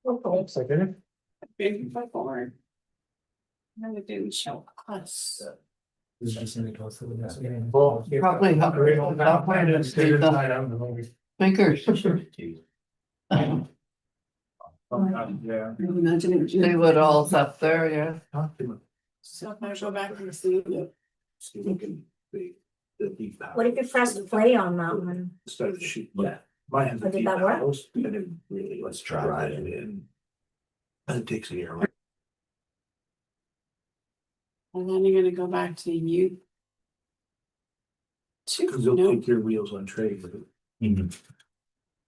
Looks like it. Big before. No, it didn't show us. Well, Probably not very long. Not quite as big, Fingers. Yeah. Imagine it. See what all's up there, yeah. So if I go back and see it. What if you press play on that one? Start to shoot, yeah. Mine has a Did deep that work? house, I didn't really, let's try it in. And it takes a year. And then you're gonna go back to you. Cause they'll take your wheels on trade with it.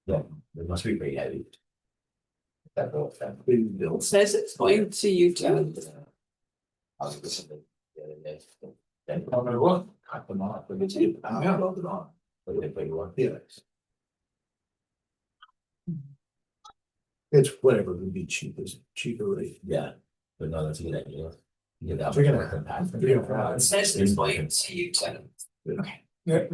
Yeah, it must be pretty heavy. That will, that. Big It build. says it's going to YouTube. I was listening the other day. Then I'm gonna look. cut them off, but It's it's, you. Yeah, load it on. but they put you on. Yeah. It's whatever would be cheaper rate. Yeah, but no, that's a good idea. You get that So you're much gonna- more impact. Yeah. It says it's going to YouTube. Okay. Yeah.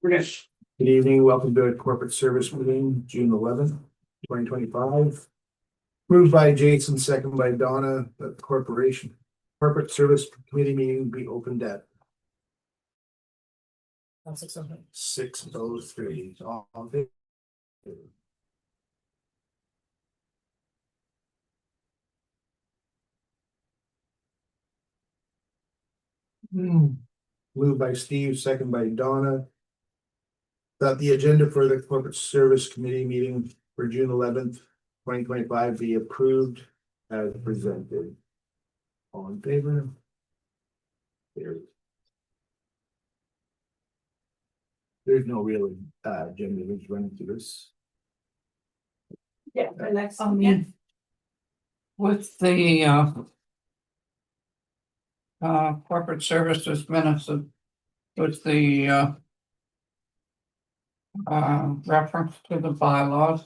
We're good. Good evening, welcome to a corporate service meeting, June 11th, 2025. Moved by Jason, second by Donna, that the corporation, corporate service committee meeting be opened at 6:03. All in favor? Moved by Steve, second by Donna. That the agenda for the corporate service committee meeting for June 11th, 2025 be approved as presented. All in favor? Carried. There's no real agenda that's running through this. Yeah, the next one, yeah. With the corporate services minutes of, with the reference to the bylaws.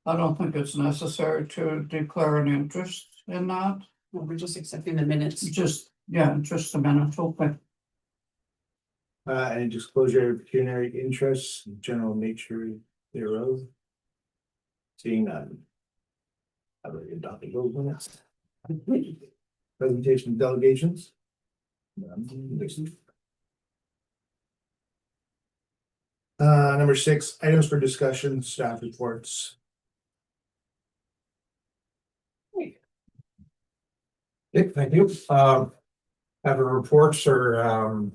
I don't think it's necessary to declare an interest in that, Well, we're just accepting the minutes. just, yeah, just a minute, okay. And disclosure of pecuniary interests, general nature thereof. Seeing none. I've already adopted those minutes. Presentation of delegations. Number 6, items for discussion, staff reports. Okay, thank you. Have a reports or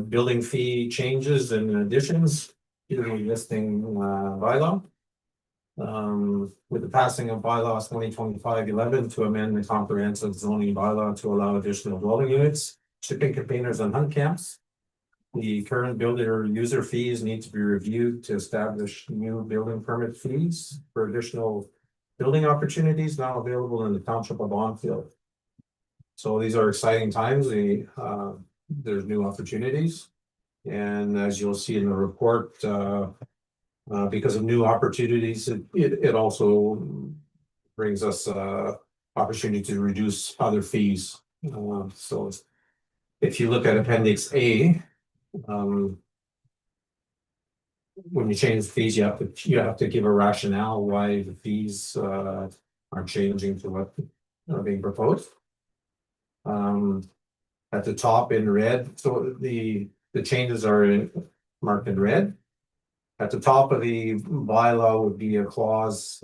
building fee changes and additions to the existing bylaw. With the passing of bylaws 2025-11 to amend the comprehensive zoning bylaw to allow additional dwelling units, shipping containers and hunt camps. The current builder user fees need to be reviewed to establish new building permit fees for additional building opportunities now available in the township of Bonfield. So these are exciting times. There's new opportunities. And as you'll see in the report, because of new opportunities, it also brings us opportunity to reduce other fees. So if you look at Appendix A, when you change the fees, you have to give a rationale why the fees are changing to what are being proposed. At the top in red, so the changes are marked in red. At the top of the bylaw would be a clause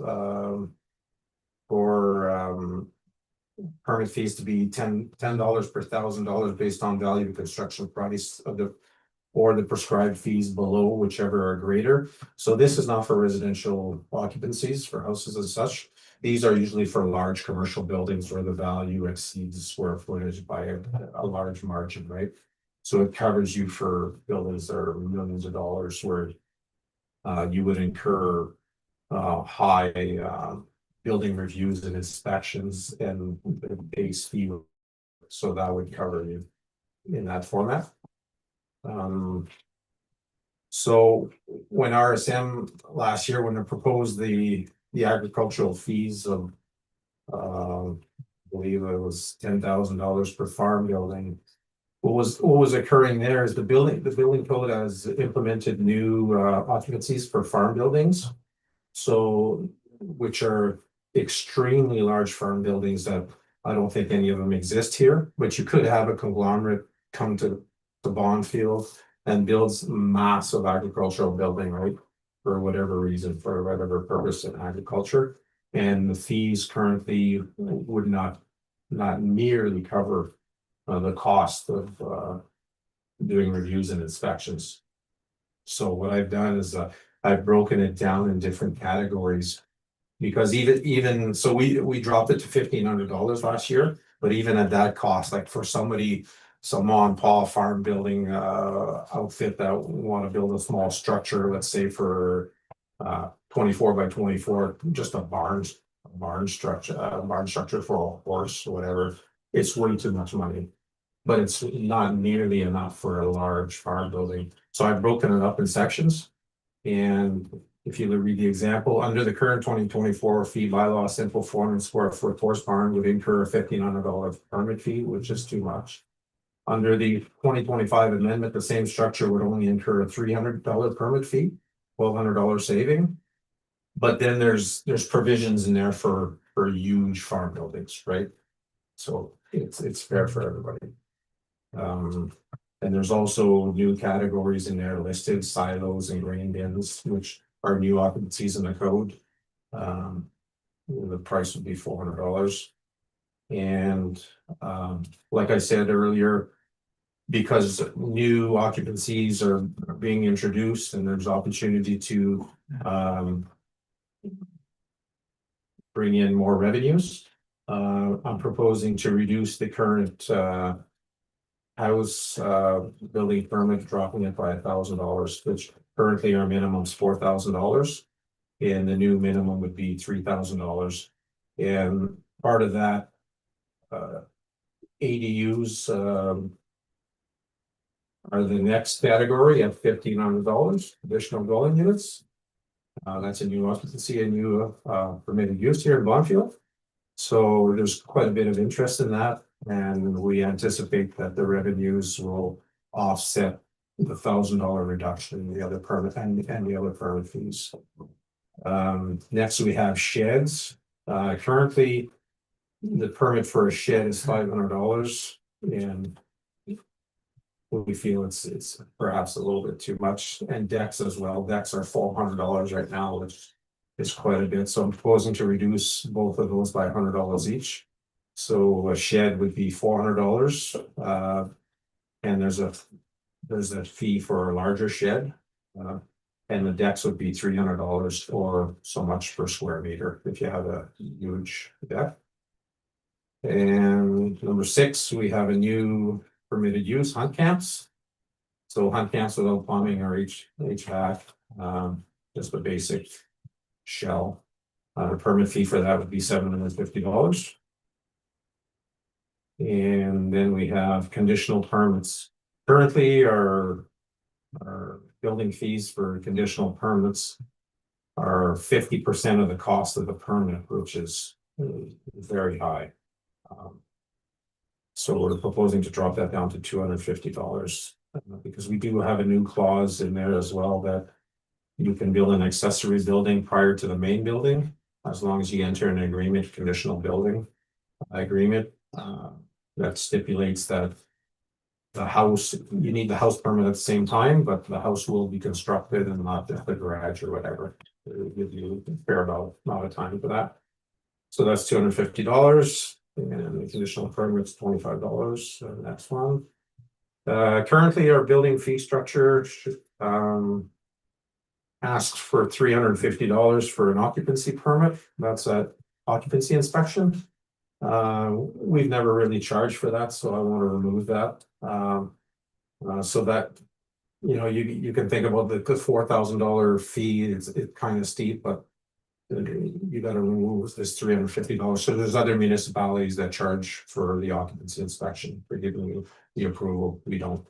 for permit fees to be $10 per $1,000 based on value of construction price of the or the prescribed fees below, whichever are greater. So this is not for residential occupancies for houses as such. These are usually for large commercial buildings where the value exceeds square footage by a large margin, right? So it covers you for buildings that are millions of dollars where you would incur high building reviews and inspections and base fee. So that would cover you in that format. So when RSM last year, when they proposed the agricultural fees of I believe it was $10,000 per farm building. What was occurring there is the building code has implemented new occupancies for farm buildings. So, which are extremely large farm buildings that I don't think any of them exist here, but you could have a conglomerate come to the Bondfield and builds massive agricultural building, right? For whatever reason, for whatever purpose in agriculture. And the fees currently would not nearly cover the cost of doing reviews and inspections. So what I've done is I've broken it down in different categories. Because even so we dropped it to $1,500 last year, but even at that cost, like for somebody, some mom and pop farm building outfit that want to build a small structure, let's say for 24 by 24, just a barn structure for a horse or whatever, it's way too much money. But it's not nearly enough for a large farm building. So I've broken it up in sections. And if you read the example, under the current 2024 fee bylaw, a simple 400 square foot horse barn would incur a $1,500 permit fee, which is too much. Under the 2025 amendment, the same structure would only incur a $300 permit fee, $1,200 saving. But then there's provisions in there for huge farm buildings, right? So it's fair for everybody. And there's also new categories in there listed, silos and grain bins, which are new occupancies in the code. The price would be $400. And like I said earlier, because new occupancies are being introduced and there's opportunity to bring in more revenues, I'm proposing to reduce the current house building permit, dropping it by $1,000, which currently our minimum is $4,000, and the new minimum would be $3,000. And part of that, ADUs are the next category at $1,500 additional dwelling units. That's a new occupancy, a new permitted use here in Bondfield. So there's quite a bit of interest in that, and we anticipate that the revenues will offset the $1,000 reduction in the other permit and the other permit fees. Next, we have sheds. Currently, the permit for a shed is $500, and we feel it's perhaps a little bit too much. And decks as well. Decks are $400 right now, which is quite a bit. So I'm proposing to reduce both of those by $100 each. So a shed would be $400, and there's a fee for a larger shed, and the decks would be $300 or so much per square meter if you have a huge deck. And number 6, we have a new permitted use, hunt camps. So hunt camps without plumbing or HVAC, just a basic shell. The permit fee for that would be $750. And then we have conditional permits. Currently, our building fees for conditional permits are 50% of the cost of the permit, which is very high. So we're proposing to drop that down to $250 because we do have a new clause in there as well that you can build an accessory building prior to the main building as long as you enter an agreement, conditional building agreement that stipulates that the house, you need the house permit at the same time, but the house will be constructed and not just the garage or whatever. It'll give you a fair amount of time for that. So that's $250. And the conditional permit's $25. So next one. Currently, our building fee structure asks for $350 for an occupancy permit. That's an occupancy inspection. We've never really charged for that, so I want to remove that. So that, you know, you can think about the $4,000 fee. It's kind of steep, but you got to remove this $350. So there's other municipalities that charge for the occupancy inspection for giving you the approval. We don't.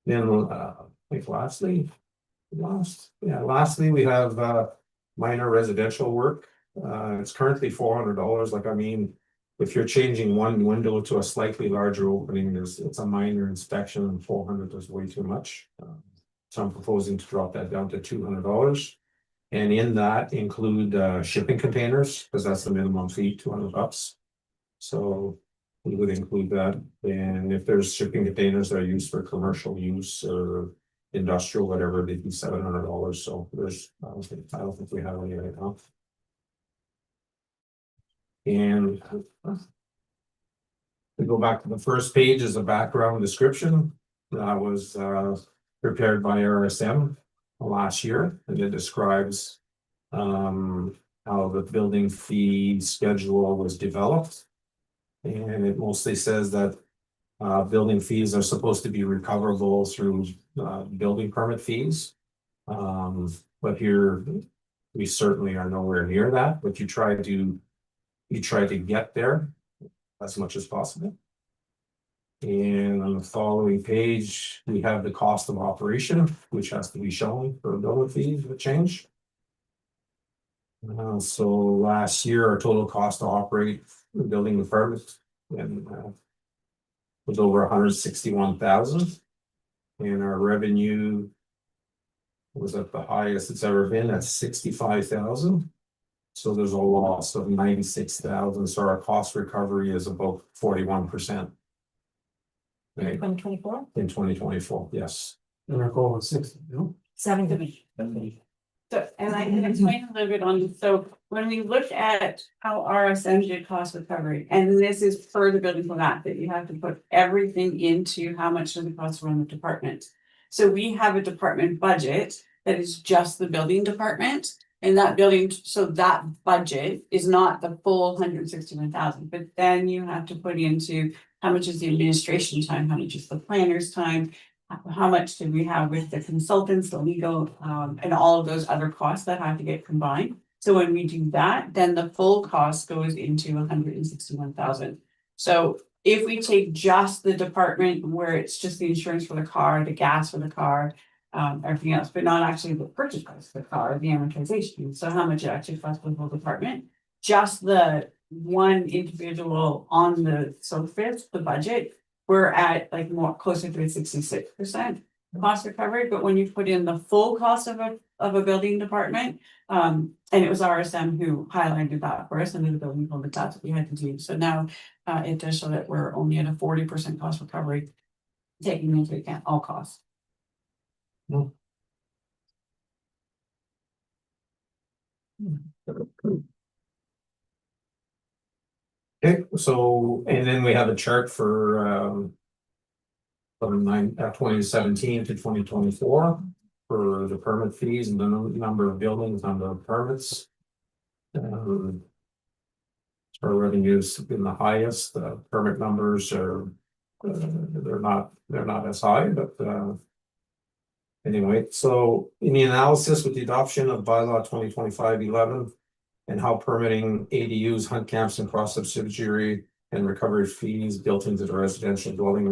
Then, I think lastly, we have, minor residential work. It's currently $400, like, I mean, if you're changing one window to a slightly larger opening, it's a minor inspection, and 400 is way too much. So I'm proposing to drop that down to $200. And in that include, shipping containers, because that's the minimum fee, $200. So we would include that, and if there's shipping containers that are used for commercial use or industrial, whatever, they'd be $700. So I don't think we have any right now. And we go back to the first page as a background description that was prepared by RSM last year, and it describes how the building fee schedule was developed. And it mostly says that building fees are supposed to be recoverable through building permit fees. But here, we certainly are nowhere near that, but you try to get there as much as possible. And on the following page, we have the cost of operation, which has to be shown for building fees with change. So last year, our total cost to operate the building department and was over 161,000, and our revenue was at the highest it's ever been at 65,000. So there's a loss of 96,000. So our cost recovery is about 41%. Right, 2024, in 2024, yes. And our goal is 60, no? 70. So, and I can explain a little bit on, so when we look at how RSM did cost recovery, and this is per the building code act, that you have to put everything into how much does it cost to run the department. So we have a department budget that is just the building department, and that building, so that budget is not the full 161,000, but then you have to put into how much is the administration time, how much is the planner's time, how much do we have with the consultants, the legal, and all of those other costs that have to get combined. So when we do that, then the full cost goes into 161,000. So if we take just the department where it's just the insurance for the car, the gas for the car, everything else, but not actually the purchase price of the car, the amortization. So how much it actually costs for the whole department, just the one individual on the surface, the budget, we're at like more closer to a 66% cost recovery. But when you put in the full cost of a building department, and it was RSM who highlighted that for us under the building code, that's what we had to do. So now it does show that we're only at a 40% cost recovery, taking into account all costs. Okay, so, and then we have a chart for from 2017 to 2024 for the permit fees and the number of buildings, number of permits. Our revenues have been the highest. Permit numbers are they're not as high, but anyway. So in the analysis with the adoption of bylaw 2025-11. And how permitting ADUs, hunt camps, and cross subsidiary and recovery fees built into the residential dwelling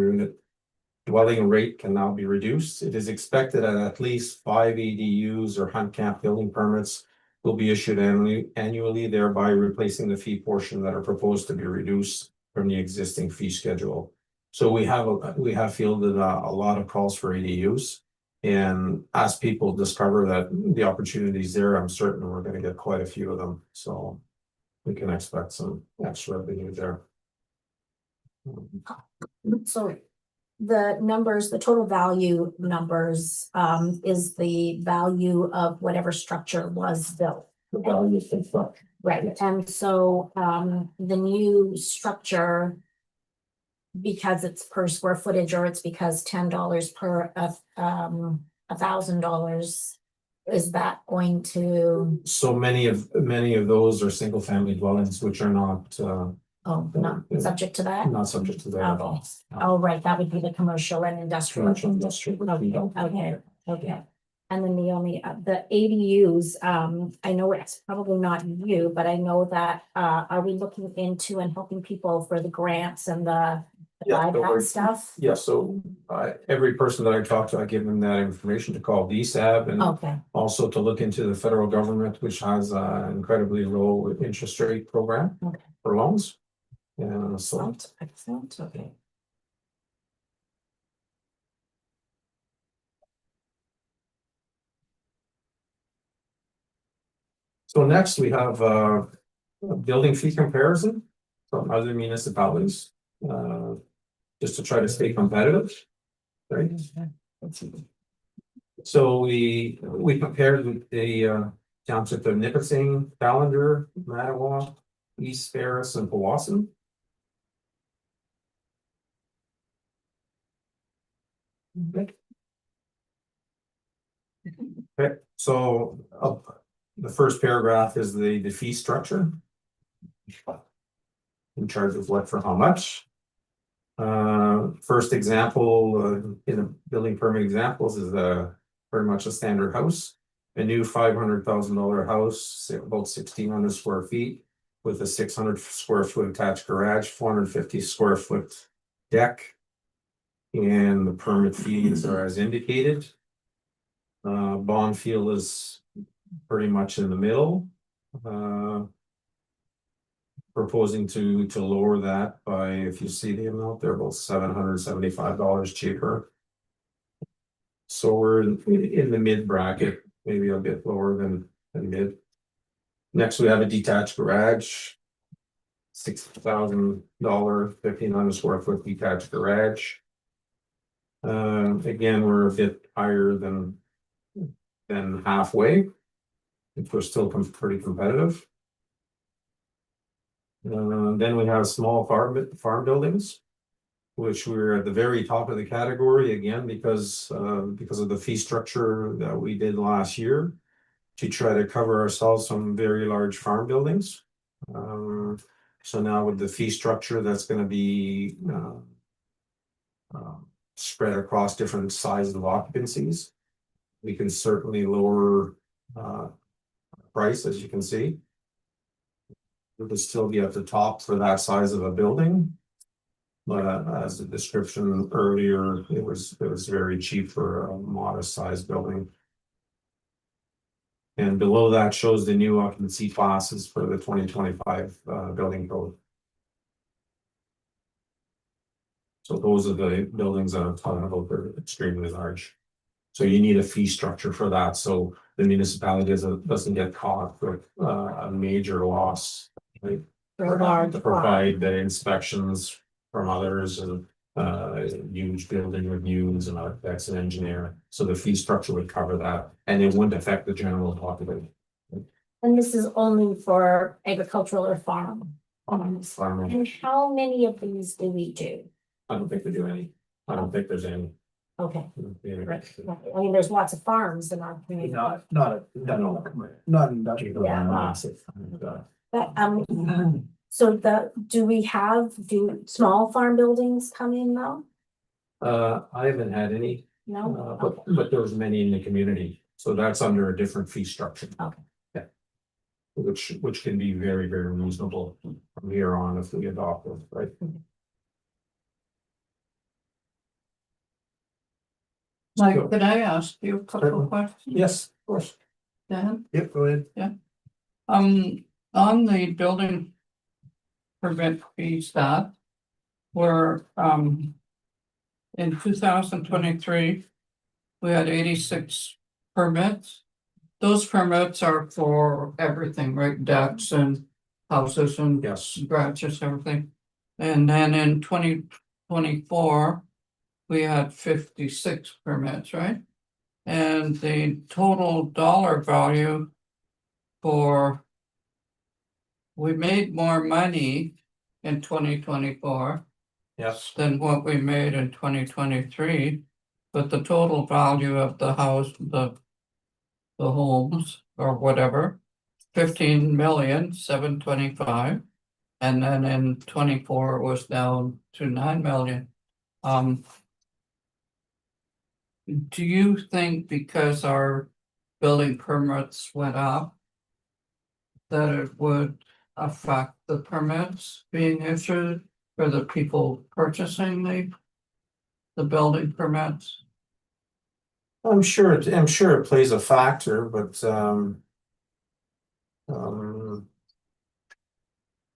rate can now be reduced. It is expected that at least 5 ADUs or hunt camp building permits will be issued annually, thereby replacing the fee portion that are proposed to be reduced from the existing fee schedule. So we have fielded a lot of calls for ADUs. And as people discover that the opportunities there, I'm certain we're going to get quite a few of them. So we can expect some extra revenue there. So the numbers, the total value numbers, is the value of whatever structure was built. The value is construction. Right, and so, the new structure, because it's per square footage, or it's because $10 per, $1,000, is that going to, So many of those are single family dwellings, which are not not subject to that? not subject to that at all. Oh, right, that would be the commercial and industrial. Commercial industry. Okay. And then the ADUs, I know it's probably not you, but I know that, are we looking into and helping people for the grants and the Yeah, buy don't worry. that stuff? Yeah, so every person that I talk to, I give them that information to call DSAB and Okay, also to look into the federal government, which has an incredibly low interest rate program Okay. for loans. And so, excellent, excellent, okay. so next we have a building fee comparison from other municipalities. Just to try to stay competitive, right? So we compared with the township of Nipissing, Ballinger, Mattawa, East Ferris, and Powassan. Okay, so the first paragraph is the fee structure. In charge of what for how much. First example in the building permit examples is very much a standard house. A new $500,000 house, about 1,600 square feet, with a 600 square foot attached garage, 450 square foot deck. And the permit fees are as indicated. Bonfield is pretty much in the middle. Proposing to lower that by, if you see the amount, they're about $775 cheaper. So we're in the mid bracket, maybe a bit lower than mid. Next, we have a detached garage. $6,000, 1,500 square foot detached garage. Again, we're a bit higher than halfway. We're still pretty competitive. Then we have small farm buildings, which we're at the very top of the category again because of the fee structure that we did last year to try to cover ourselves from very large farm buildings. So now with the fee structure, that's going to be spread across different sizes of occupancies. We can certainly lower price, as you can see. It would still be at the top for that size of a building. But as the description earlier, it was very cheap for a modest sized building. And below that shows the new occupancy classes for the 2025 building code. So those are the buildings that I'm talking about, they're extremely large. So you need a fee structure for that, so the municipality doesn't get caught with a major loss. Right? For a large To farm. provide the inspections from others and huge building reviews and architects and engineer. So the fee structure would cover that and it wouldn't affect the general population. And this is only for agricultural or farm? Farming. And how many of these do we do? I don't think they do any. I don't think there's any. Okay, right. I mean, there's lots of farms in our community. Not industrial. Yeah. Massive. But, so do small farm buildings come in though? I haven't had any, No? but there's many in the community, so that's under a different fee structure. Okay. Yeah. Which can be very, very reasonable from here on if we adopt it, right? Mike, can I ask you a couple of questions? Yes, of course. Dan? Yep, go ahead. On the building permit fee stuff, where, in 2023, we had 86 permits. Those permits are for everything, right? Decks and houses and Yes. garages, everything. And then in 2024, we had 56 permits, right? And the total dollar value for, we made more money in 2024 Yes. than what we made in 2023. But the total value of the house, the homes or whatever, 15,725,000. And then in 24 it was down to 9 million. Do you think because our building permits went up, that it would affect the permits being issued? for the people purchasing the building permits? I'm sure it plays a factor, but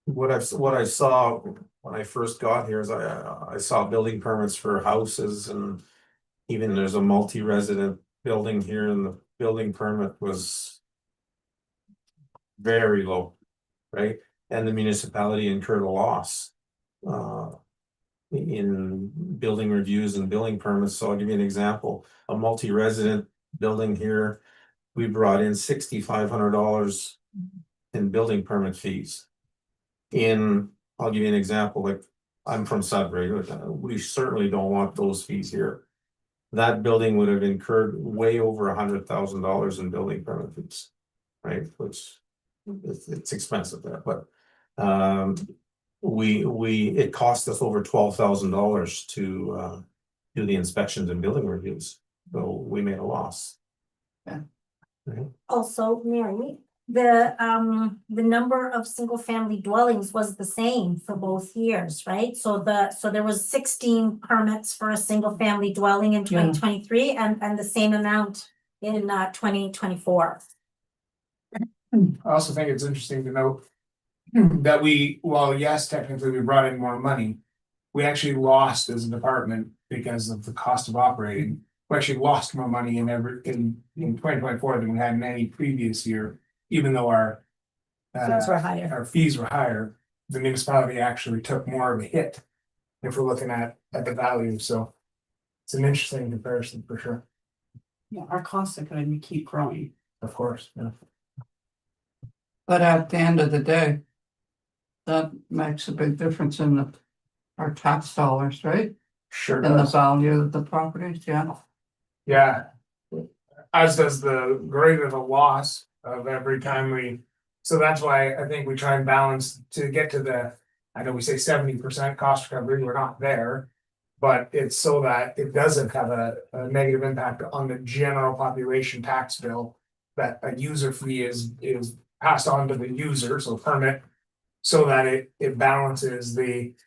what I saw when I first got here is I saw building permits for houses, and even there's a multi-resident building here, and the building permit was very low, right? And the municipality incurred a loss in building reviews and building permits. So I'll give you an example. A multi-resident building here, we brought in $6,500 in building permit fees. I'll give you an example, like I'm from Sudbury, we certainly don't want those fees here. That building would have incurred way over $100,000 in building permit fees, right? Which it's expensive there, but it cost us over $12,000 to do the inspections and building reviews, so we made a loss. Yeah. Right. Also, Mary, the number of single family dwellings was the same for both years, right? So there was 16 permits for a single family dwelling in Yeah. 2023 and the same amount in 2024. I also think it's interesting to note that while yes, technically we brought in more money, we actually lost as a department because of the cost of operating. We actually lost more money in 2024 than we had in any previous year, even though our Fees were higher. our fees were higher. The municipality actually took more of a hit if we're looking at the value. So it's an interesting comparison for sure. Yeah, our costs are gonna keep growing. Of course, yeah. But at the end of the day, that makes a big difference in our tax dollars, right? Sure And the does. value of the properties, yeah. Yeah. As does the greater the loss of every time so that's why I think we try and balance to get to I know we say 70% cost recovery, we're not there. But it's so that it doesn't have a negative impact on the general population tax bill. That a user fee is passed on to the user, so permit. So that it balances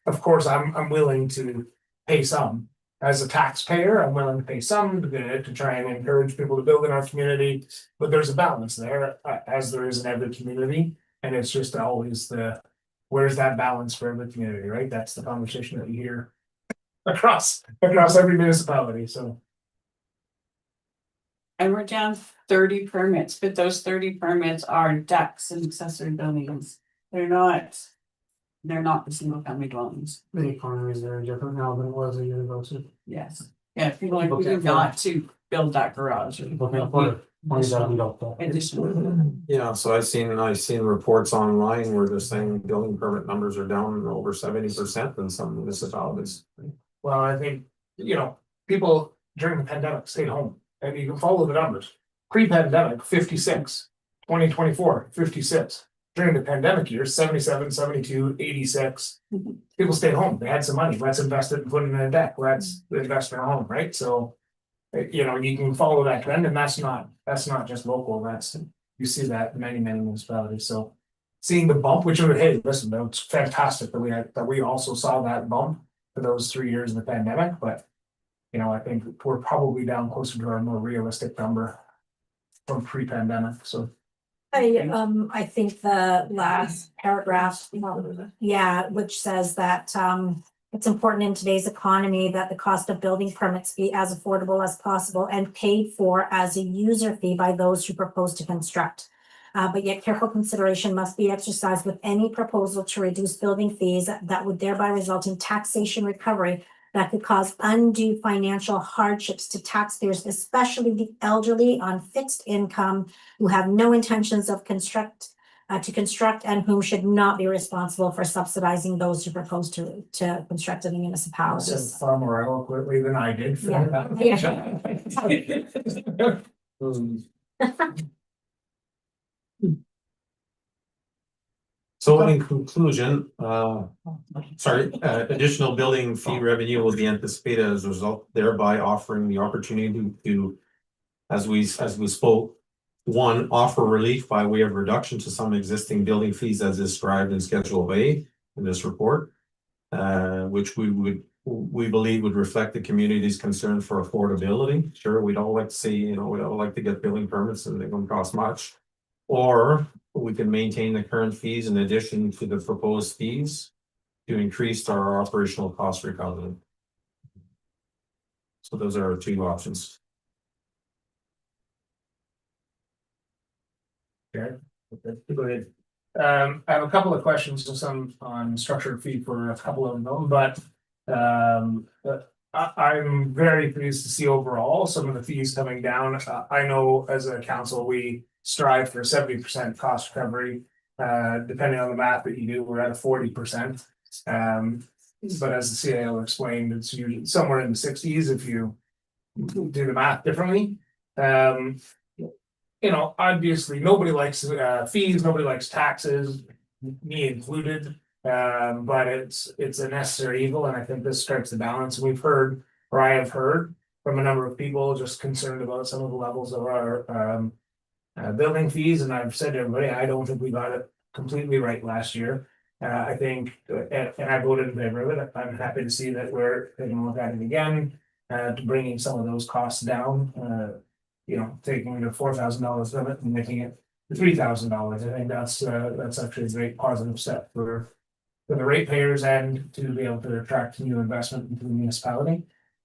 of course, I'm willing to pay some. As a taxpayer, I'm willing to pay some to try and encourage people to build in our community, but there's a balance there, as there is in every community. And it's just always where's that balance for every community, right? That's the conversation that you hear across every municipality, so. And we're down 30 permits, but those 30 permits are decks and accessory buildings. They're not the single family dwellings. The economy is very different now than it was a year ago, so. Yes. Yeah, people are People choosing can't not to build that garage. Additional. Yeah, so I've seen reports online where they're saying building permit numbers are down over 70% in some municipalities. Well, I think, people during the pandemic stayed home, and you can follow the numbers. Pre-pandemic, 56, 2024, 56. During the pandemic years, 77, 72, 86. People stayed home, they had some money, let's invest it and put it in a deck, let's invest in a home, right? So, you can follow that trend, and that's not just local, you see that in many municipalities, so. Seeing the bump, hey, listen, it's fantastic that we also saw that bump for those 3 years of the pandemic, but. I think we're probably down closer to our more realistic number from pre-pandemic, so. I think the last paragraph, which says that it's important in today's economy that the cost of building permits be as affordable as possible and paid for as a user fee by those who propose to construct. But yet careful consideration must be exercised with any proposal to reduce building fees that would thereby result in taxation recovery that could cause undue financial hardships to taxpayers, especially the elderly on fixed income who have no intentions of construct and whom should not be responsible for subsidizing those who propose to construct in the Said municipalities. far more eloquently than I did. for that. So in conclusion, additional building fee revenue will be anticipated as a result, thereby offering the opportunity to, as we spoke, one, offer relief by way of reduction to some existing building fees as described in Schedule A in this report. which we believe would reflect the community's concern for affordability. Sure, we don't like to see, we don't like to get building permits and they don't cost much. Or we can maintain the current fees in addition to the proposed fees to increase our operational cost recovery. So those are our two options. Okay, go ahead. I have a couple of questions, so some on structured fee for a couple of them, but I'm very pleased to see overall some of the fees coming down. I know as a council, we strive for 70% cost recovery. Depending on the math that you do, we're at a 40%. But as the CAO explained, it's usually somewhere in the 60s if you do the math differently. Obviously nobody likes fees, nobody likes taxes, me included. But it's a necessary evil, and I think this strikes the balance. We've heard, or I have heard, from a number of people just concerned about some of the levels of our building fees, and I've said to everybody, I don't think we got it completely right last year. I think, and I voted in favor of it. I'm happy to see that we're taking a look at it again, to bringing some of those costs down. Taking the $4,000 limit and making it $3,000. I think that's actually a great positive step for the ratepayers and to be able to attract new investment into the municipality.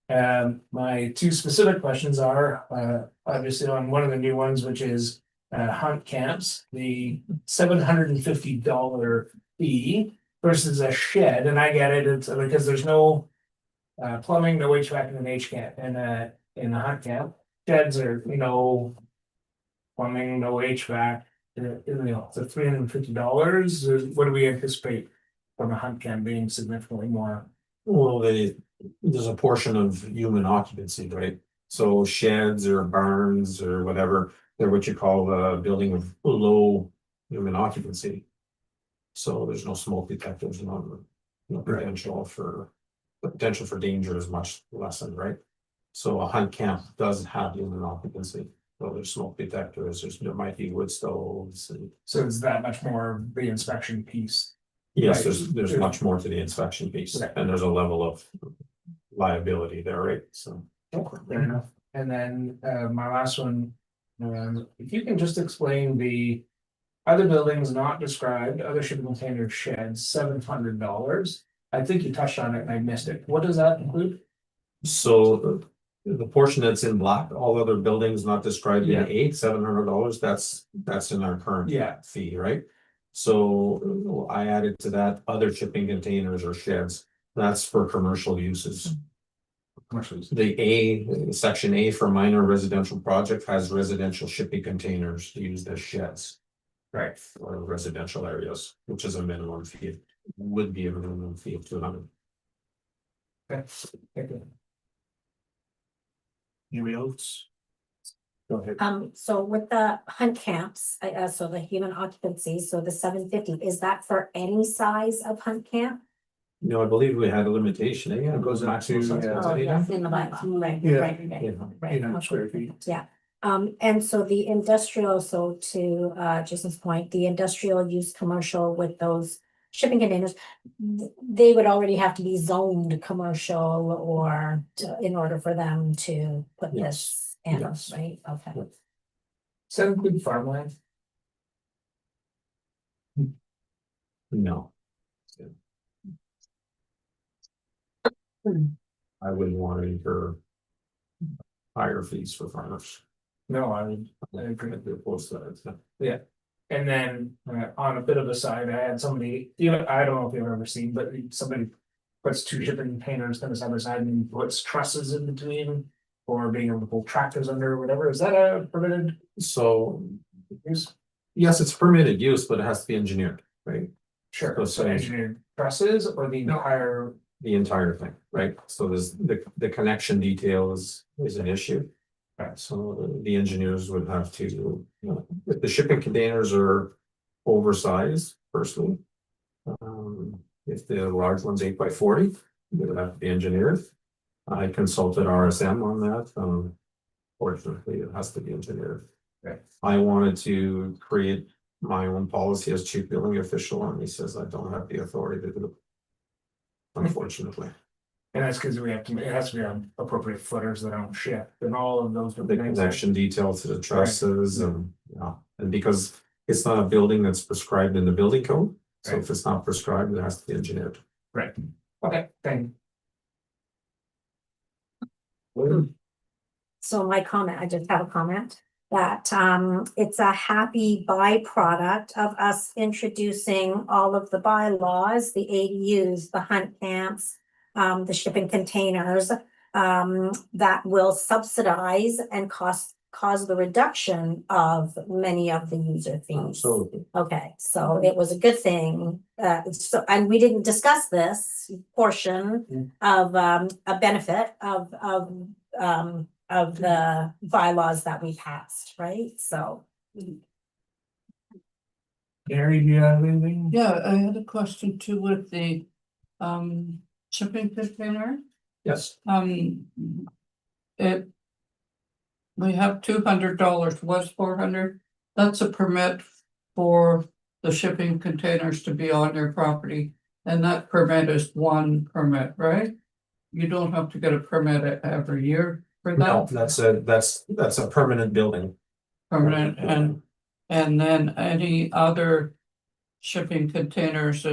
My two specific questions are obviously on one of the new ones, which is hunt camps, the $750 fee versus a shed, and I get it, it's because there's no plumbing, no HVAC in an HCAM in a hunt camp. Sheds are, plumbing, no HVAC, so $350. What do we anticipate from a hunt camp being significantly more? Well, there's a portion of human occupancy, right? So sheds or barns or whatever, they're what you call a building of low human occupancy. So there's no smoke detectors, no potential for the potential for danger is much lessened, right? So a hunt camp does have human occupancy. So there's smoke detectors, there might be wood stoves. So it's that much more the inspection piece. Yes, Right. there's much more to the inspection piece, Right. and there's a level of liability there, right? So. Fair enough. And then my last one, if you can just explain the other buildings not described, other shipping container sheds, $700. I think you touched on it and I missed it. What does that include? So the portion that's in black, all other buildings not described in $700, that's in our current fee, right? So I added to that other shipping containers or sheds, that's for commercial uses. The section A for minor residential project has residential shipping containers used as sheds. Right, for residential areas, which is a minimum fee, would be a minimum fee of $200. Okay, thank you. Anybody else? Go ahead. So with the hunt camps, so the human occupancy, so the 750, is that for any size of hunt camp? No, I believe we had a limitation. It goes up maximum to, size. yeah. Oh, yes, in the bylaw, right, Yeah. right. 800 square feet. Yeah, and so the industrial, so to Jason's point, the industrial use commercial with those shipping containers, they would already have to be zoned commercial or in order for them to put this in, Yes. right? Okay. Yep. Does that include farmland? No. I wouldn't want to incur higher fees for farmers. No, I agree. I'd be opposed to that, so. And then on a bit of a side, I had somebody, I don't know if you've ever seen, but somebody puts two shipping containers on the other side and puts trusses in between or being able to pull tractors under or whatever. Is that a permitted So, use? yes, it's permitted use, but it has to be engineered, right? Sure. So engineered trusses or the entire. The entire thing, right? So there's the connection detail is an issue. Right, so the engineers would have to, if the shipping containers are oversized, firstly. If the large one's 8x40, they would have to be engineered. I consulted RSM on that. Fortunately, it has to be engineered. Right. I wanted to create my own policy as chief building official, and he says I don't have the authority to do it. unfortunately. And that's because we have to, it has to be on appropriate footers that don't shift and all of those. The connection detail to the trusses and, and because it's not a building that's prescribed in the building code. So if it's not prescribed, it has to be engineered. Right. Okay, thank you. So my comment, I just have a comment that it's a happy byproduct of us introducing all of the bylaws, the ADUs, the hunt camps, the shipping containers, that will subsidize and cause the reduction of many of the user fees. Absolutely. Okay, so it was a good thing. So, and we didn't discuss this portion of a benefit of the bylaws that we passed, right? So. Gary, do you have anything? Yeah, I had a question too with the shipping container. Yes. It. We have $200, was 400. That's a permit for the shipping containers to be on your property. And that permit is one permit, right? You don't have to get a permit every year for No, that. that's a permanent building. Permanent, and then any other shipping containers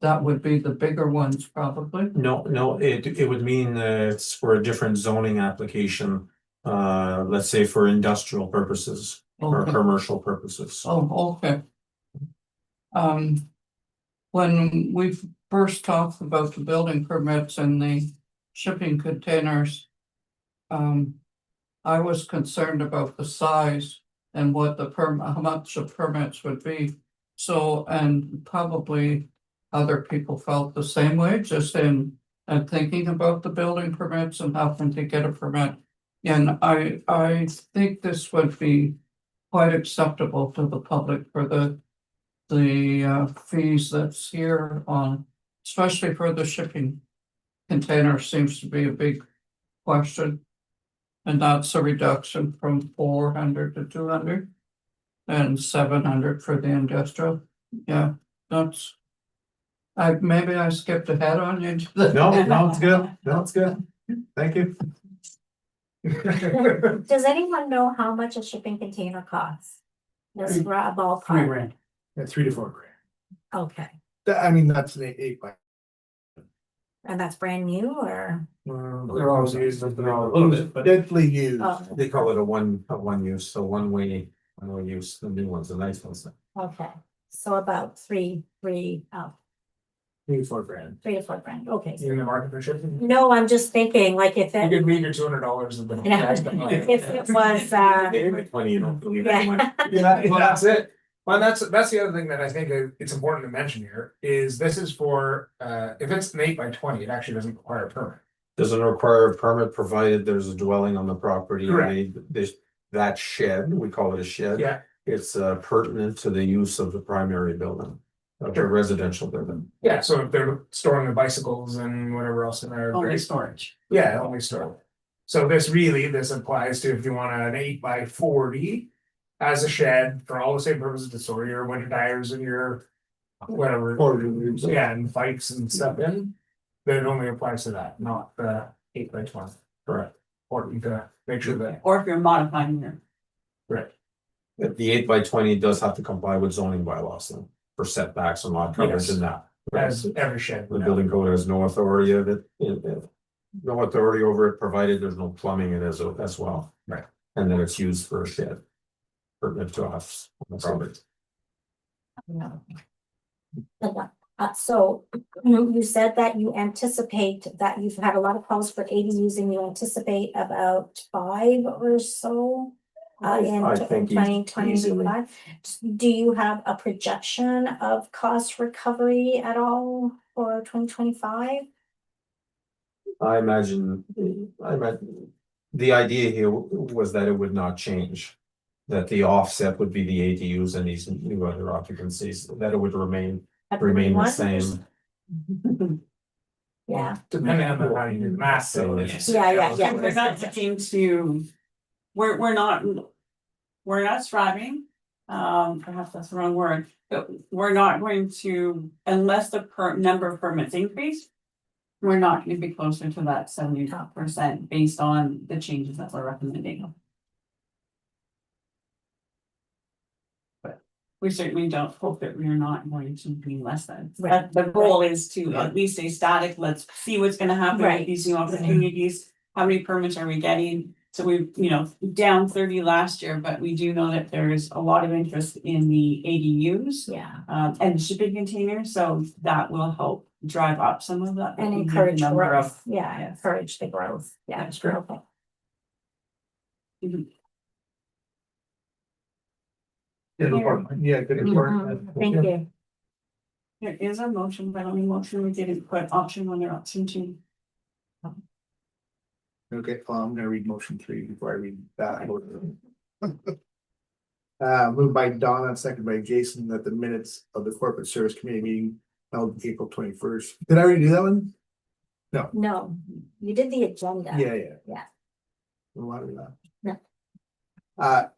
that would be the bigger ones probably. No, it would mean it's for a different zoning application. Let's say for industrial purposes or Okay. commercial purposes. Oh, okay. When we first talked about the building permits and the shipping containers. I was concerned about the size and what how much the permits would be. So, and probably other people felt the same way, just in thinking about the building permits and having to get a permit. And I think this would be quite acceptable to the public for the fees that's here on, especially for the shipping container seems to be a big question. And that's a reduction from 400 to 200 and 700 for the industrial. Yeah, that's. Maybe I skipped ahead on you. No, it's good. No, it's good. Thank you. Does anyone know how much a shipping container costs? Just for a ballpark. $3,000. Yeah, 3 to 4 grand. Okay, I mean, that's an 8 by. and that's brand new or? They're all used, they're all A little bit, but Deadly used. Oh, they call it a one use, so one way use. The new one's the nice ones. okay, so about three, 3 to 4 grand. 3 to 4 grand, okay. You in the market for shipping? No, I'm just thinking, like, if You it, could leave your $200 of the. if it was, 20, you don't believe anyone. yeah, Yeah, well, that's it. Well, that's the other thing that I think it's important to mention here is this is for, if it's an 8 by 20, it actually doesn't require a permit. Doesn't require a permit provided there's a dwelling on the property. Correct. That shed, we call it a shed. Yeah, It's pertinent to the use of the primary building, of the Sure. residential building. yeah, so if they're storing the bicycles and whatever else in there. Only great. storage. Yeah, only storage. So this applies to if you want an 8 by 40 as a shed for all the same purposes to store your winter tires and your whatever. Or. Yeah, and bikes and stuff in, then it only applies to that, not the 8 by 20. Correct. Important to make sure that. Or if you're modifying your. Right. The 8 by 20 does have to comply with zoning bylaws then, for setbacks and lot coverage Yes. and that. As every shed. The building code has no authority of it, no authority over it, provided there's no plumbing in it as well. Right. And then it's used for a shed. Pertinent to us on the property. no. So you said that you anticipate that you've had a lot of calls for ADUs and you anticipate about 5 or so. In I think 2025. Do you have a projection of cost recovery at all for 2025? I imagine the idea here was that it would not change. That the offset would be the ADUs and these new other occupancies, that it would remain the same. Yeah, Depending on how you do the math. So it's- Yeah. We're not looking to, we're not striving, perhaps that's the wrong word, but we're not going to, unless the number of permits increase. We're not gonna be closer to that 70% based on the changes that we're recommending. But we certainly don't hope that we're not going to be less than. Right. The goal is to at least stay static. Let's see what's gonna happen with Right. these new opportunities. How many permits are we getting? So we, down 30 last year, but we do know that there's a lot of interest in the ADUs. Yeah, And shipping containers, so that will help drive up some of that. and the encourage number of- growth, yeah, Yes. encourage the growth, yeah. That's true. Okay. Good report. Yeah, good report. Mhm, thank you. There is a motion, but on the motion, we didn't put option 1 or option 2. Okay, I'm gonna read motion 3 before I read that. Moved by Donna, second by Jason, that the minutes of the corporate service committee meeting held April 21st. Did I already do that one? No, you did the agenda. Yeah. Yeah. Why do we not? No.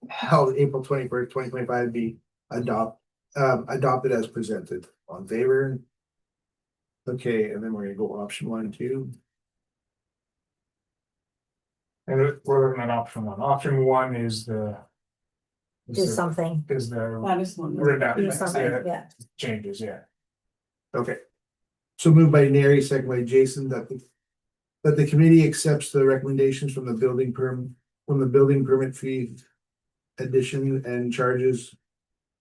Held April 21st, 2025 be adopted as presented. On favor? Okay, and then we're gonna go option 1 and 2. And we're looking at option 1. Option 1 is the. Do something, Is the That is one. do reduction, something, yeah. changes, yeah. Okay. So moved by Neri, second by Jason, that the committee accepts the recommendations from the building permit fee addition and charges.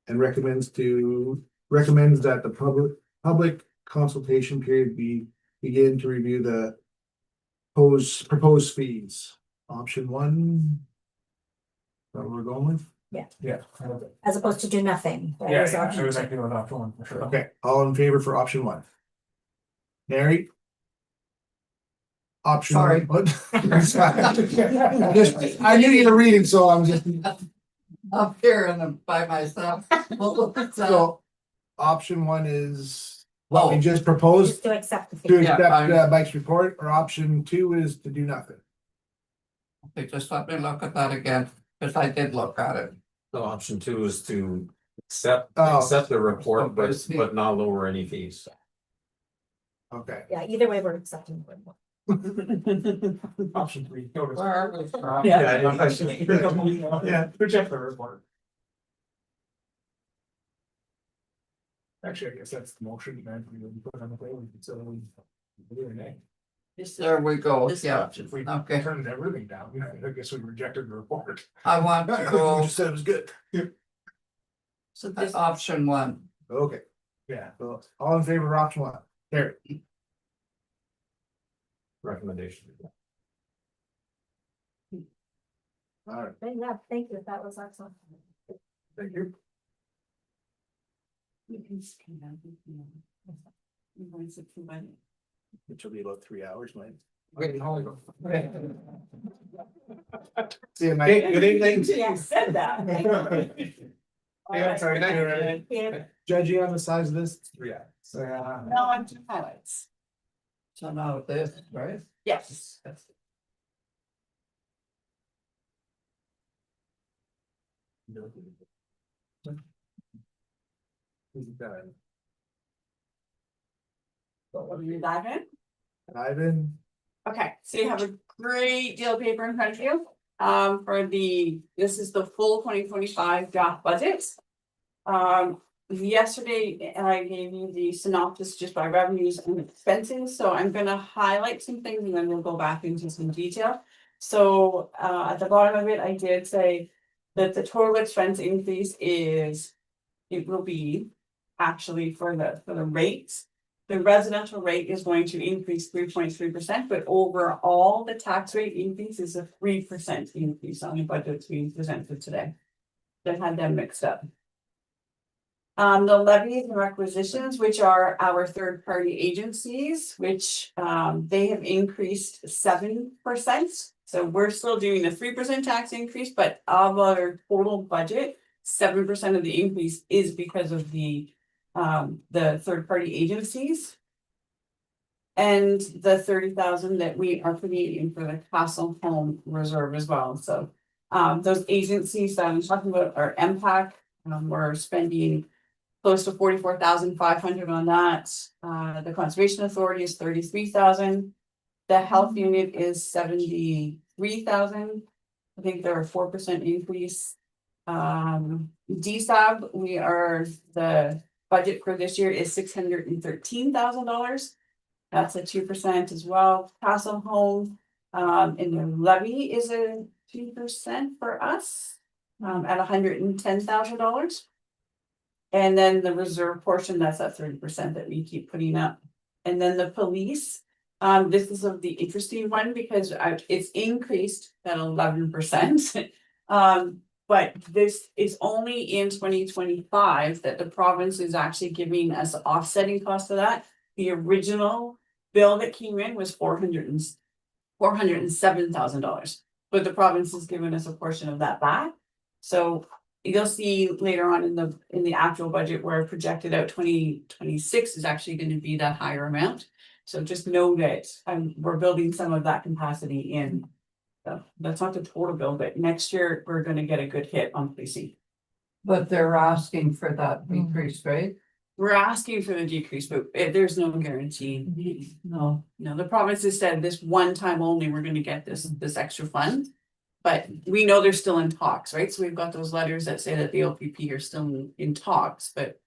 And recommends that the public consultation period begin to review the proposed fees. Option 1. That we're going with? Yeah. As opposed to do nothing. That Yeah, was I option was two. thinking of option 1 for sure. Okay, all in favor for option 1? Mary? Option. Sorry. What? I knew you were reading, so I'm just, Up here and by myself. so, option 1 is, well, we Oh, just proposed Just to accept the to fee. Yeah, accept I- Mike's report, or option 2 is to do nothing. okay, just let me look at that again, because I did look at it. So option 2 is to accept Oh. the report, but Okay. but not lower any fees. Okay, Yeah, either way, we're accepting. the report. Option 3. notice. Where are we? Yeah, reject the report. Actually, I guess that's the motion, man, we would put on the table, so we. There we go, yeah, If we okay. turned everything down, I guess we rejected the report. I want to you go just said it was good. So to this, option 1. Okay, Yeah. so all in favor of option 1? There. Recommendation. All right, Yeah, thank you, that was excellent. thank you. you can scan that, You're going to sit through my- Which will be about 3 hours, Mike. See you, Hey, Mike. good evening. Yeah, I said that. Yeah, sorry, thank you. Yeah. Judging on the size of this, 3 hours. So, No, I'm two highlights. So now this, right? Yes. What do you dive in? Ivan, Okay, so you have a great deal of paper in front of you, this is the full 2025 draft budget. Yesterday, I gave you the synopsis just by revenues and expenses, so I'm gonna highlight some things and then we'll go back into some detail. So, at the bottom of it, I did say that the total expense increase it will be actually for the rates. The residential rate is going to increase 3.3%, but overall, the tax rate increase is a 3% increase on the budget that's being presented today. That had them mixed up. The levies and requisitions, which are our third-party agencies, which they have increased 7%. So we're still doing the 3% tax increase, but of our total budget, 7% of the increase is because of the third-party agencies. And the 30,000 that we are putting in for the Castle Home Reserve as well, so. Those agencies that I'm talking about are MPAC, we're spending close to 44,500 on that. The Conservation Authority is 33,000. The health unit is 73,000. I think they're a 4% increase. DSAB, the budget for this year is $613,000. That's a 2% as well. Castle Home, and the levy is a 2% for us, at $110,000. And then the reserve portion, that's at 30% that we keep putting up. And then the police, this is of the interesting one because it's increased at 11%. But this is only in 2025 that the province is actually giving us offsetting cost of that. The original bill that came in was $407,000, but the province has given us a portion of that back. So you'll see later on in the actual budget where projected out 2026 is actually going to be that higher amount. So just know that we're building some of that capacity in. So that's not the total bill, but next year we're going to get a good hit on policing. But they're asking for that decrease, right? We're asking for the decrease, but there's no guarantee. No, the province has said this one time only, we're gonna get this extra fund. But we know they're still in talks, right? So we've got those letters that say that the OPP are still in talks, but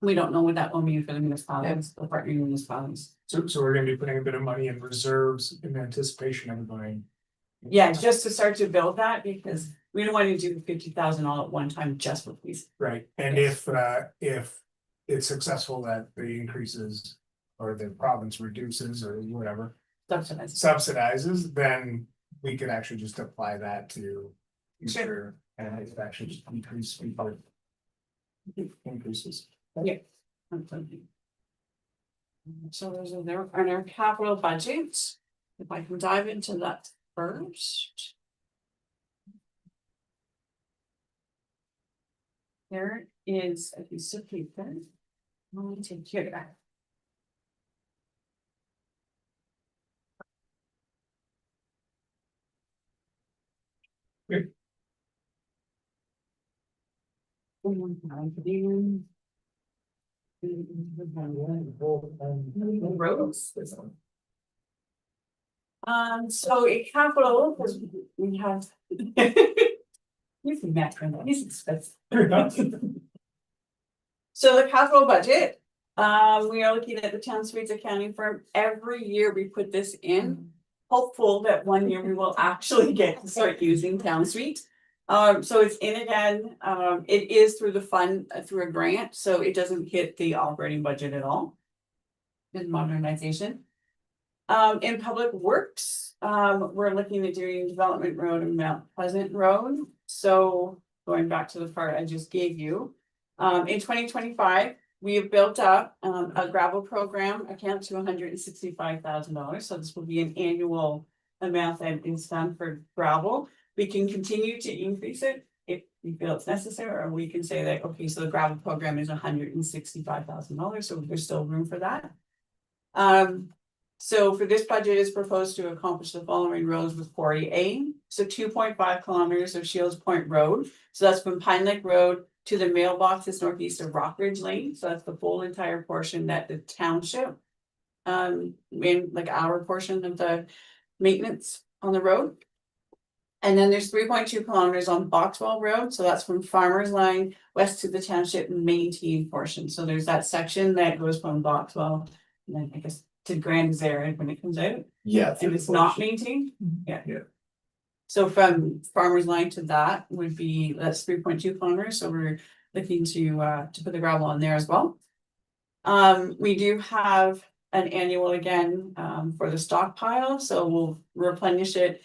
we don't know what that will mean for the municipalities, the partnering municipalities. So we're gonna be putting a bit of money in reserves in anticipation of going. Yeah, just to start to build that because we don't want to do 50,000 all at one time just for police. Right, and Yes. if it's successful that the increases or the province reduces or whatever Subsidized. subsidizes, then we could actually just apply that to future and it actually just decrease people increases. Yeah. So those are there on our capital budget. If I can dive into that first. There is a piece of paper. Let me take care of that. Good. Roads. So a capital, because we have. He's a macro, he's expensive. So the capital budget, we are looking at the town suites accounting firm. Every year we put this in, hopeful that one year we will actually get to start using town suite. So it's in again, it is through the fund, through a grant, so it doesn't hit the operating budget at all. In modernization. In public works, we're looking at doing Development Road and Mount Pleasant Road. So going back to the part I just gave you, in 2025, we have built up a gravel program account to $165,000. So this will be an annual amount that is done for gravel. We can continue to increase it if we feel it's necessary, or we can say that, okay, so the gravel program is $165,000. So there's still room for that. So for this budget is proposed to accomplish the following roads with Quarry A. So 2.5 kilometers of Shields Point Road. So that's from Pine Lake Road to the mailboxes northeast of Rockridge Lane. So that's the full entire portion that the township, in like our portion of the maintenance on the road. And then there's 3.2 kilometers on Boxwell Road. So that's from Farmers Line west to the township maintained portion. So there's that section that goes from Boxwell, and then I guess to Grand Zera when it comes out. Yeah. If it's not maintained, yeah. Yeah. So from Farmers Line to that would be, that's 3.2 kilometers, so we're looking to put the gravel on there as well. We do have an annual again, for the stockpile, so we'll replenish it.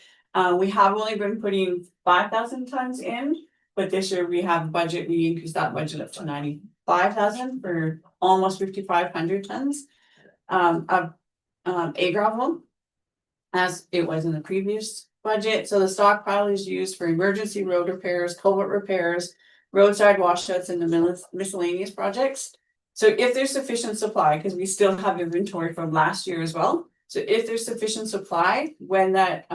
We have only been putting 5,000 tons in, but this year we have budget, we increased that budget up to 95,000 for almost 5,500 tons. Of a gravel, as it was in the previous budget. So the stockpile is used for emergency road repairs, culvert repairs, roadside washouts, and the miscellaneous projects. So if there's sufficient supply, because we still have inventory from last year as well. So if there's sufficient supply, when that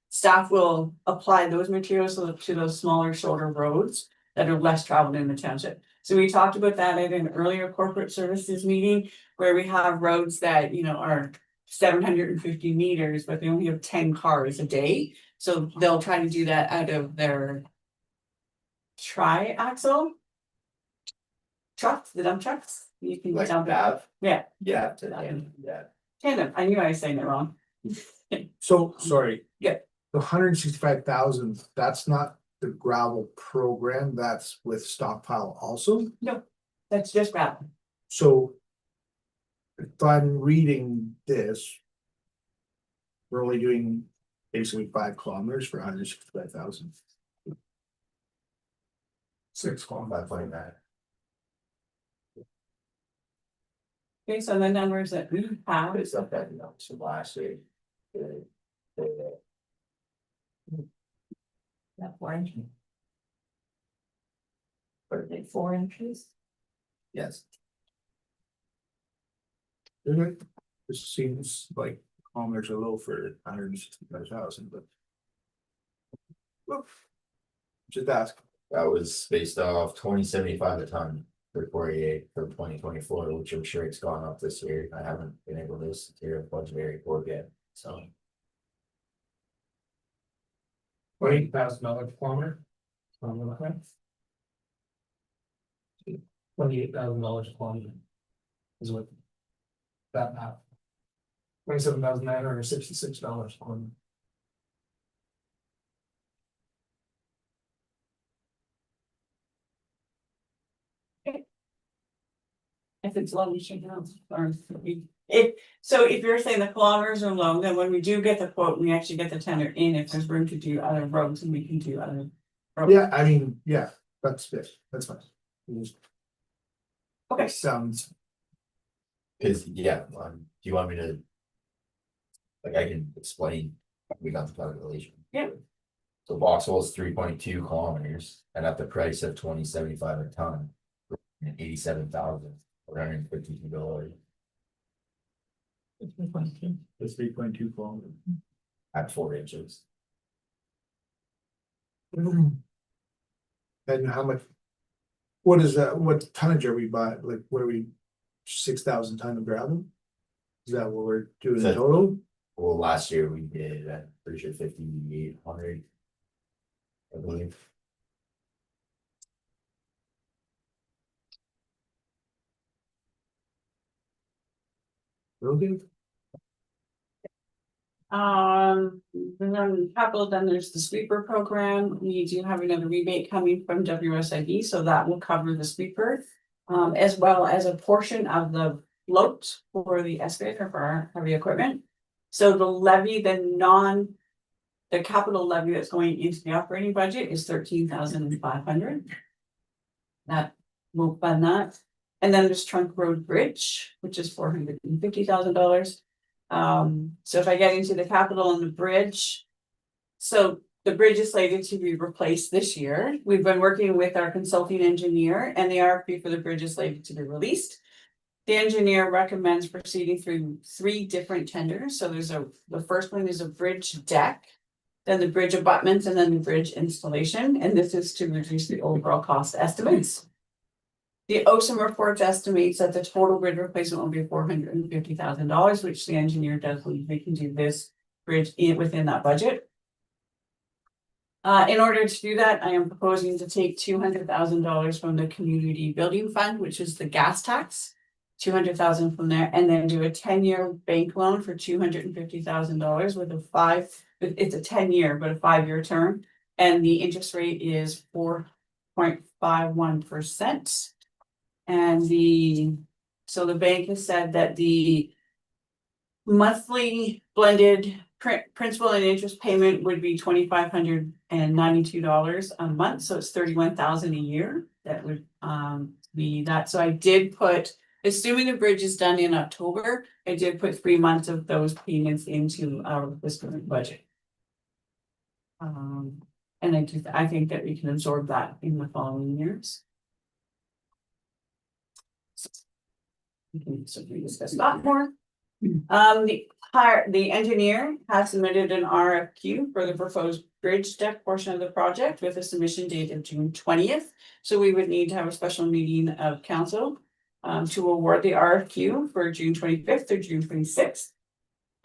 staff will apply those materials to those smaller shoulder roads that are less traveled in the township. So we talked about that at an earlier corporate services meeting where we have roads that, you know, are 750 meters, but they only have 10 cars a day. So they'll try to do that out of their tri-axle trucks, the dump trucks. You can Like dump it. Bav? Yeah, Yeah, yeah. tandem. I knew I was saying it wrong. So, sorry. Yeah. The 165,000, that's not the gravel program, that's with stockpile also, That's just gravel. so. If I'm reading this. We're only doing basically 5 kilometers for 165,000. 6 kilometers. 5.9. Based on the numbers that we have. It's up that, you know, from last year. That 4 inches. Or like 4 inches. Yes. This seems like kilometers are low for 165,000, but. Well, just ask. That was based off 2075 a ton for 48 for 2024, which I'm sure it's gone up this year. I haven't been able to secure a budgetary report yet, so. $28,000 per kilometer. $28,000 a kilometer. Is what. That math. $27,966 a kilometer. If it's low, we should know. If you're saying the kilometers are low, then when we do get the quote, we actually get the tender in if there's room to do other roads and we can do other. roads. Yeah, I mean, yeah, that's fine. It just Okay, sounds, Cause yeah, do you want me to? Like I can explain, we got the calculation. Yeah. So Vauxhall is 3.2 kilometers and at the price of 2075 a ton. 87,452 dollars it's 3.2 kilometers. at 4 inches. And how much? What is that, what tonnage are we buying, like, what are we, 6,000 ton of gravel? Is that what we're doing in That- total? Well, last year we did, I'm pretty sure 5,800. I believe. Okay. then capital, then there's the sweeper program. We do have another rebate coming from WSIB, so that will cover the sweeper. As well as a portion of the float for the excavator for our heavy equipment. So the levy, the capital levy that's going into the operating budget is 13,500. That will fund that. And then there's Trunk Road Bridge, which is $450,000. So if I get into the capital and the bridge. So the bridge is slated to be replaced this year. We've been working with our consulting engineer and the RFP for the bridge is slated to be released. The engineer recommends proceeding through 3 different tenders. So the first one is a bridge deck. Then the bridge abutments and then the bridge installation. And this is to reduce the overall cost estimates. The OSIM report estimates that the total bridge replacement will be $450,000, which the engineer does believe they can do this bridge within that budget. In order to do that, I am proposing to take $200,000 from the community building fund, which is the gas tax. 200,000 from there, and then do a 10-year bank loan for $250,000 with it's a 10-year, but a 5-year term. And the interest rate is 4.51%. And so the bank has said that the monthly blended principal and interest payment would be $2,592 a month. So it's $31,000 a year. That would be that. So I did put, assuming the bridge is done in October, I did put 3 months of those payments into our fiscal budget. And I think that we can absorb that in the following years. We can certainly discuss that more. The engineer has submitted an RFQ for the proposed bridge deck portion of the project with a submission date of June 20th. So we would need to have a special meeting of council to award the RFQ for June 25th or June 26th.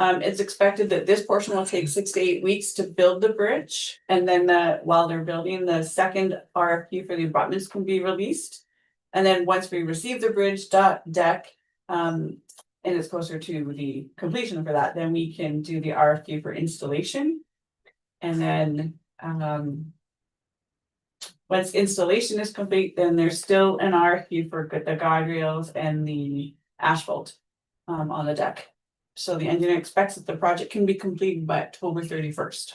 It's expected that this portion will take 6 to 8 weeks to build the bridge, and then while they're building, the second RFQ for the abutments can be released. And then once we receive the bridge deck, and it's closer to the completion for that, then we can do the RFQ for installation. And then, once installation is complete, then there's still an RFQ for the guide rails and the asphalt on the deck. So the engineer expects that the project can be completed by October 31st.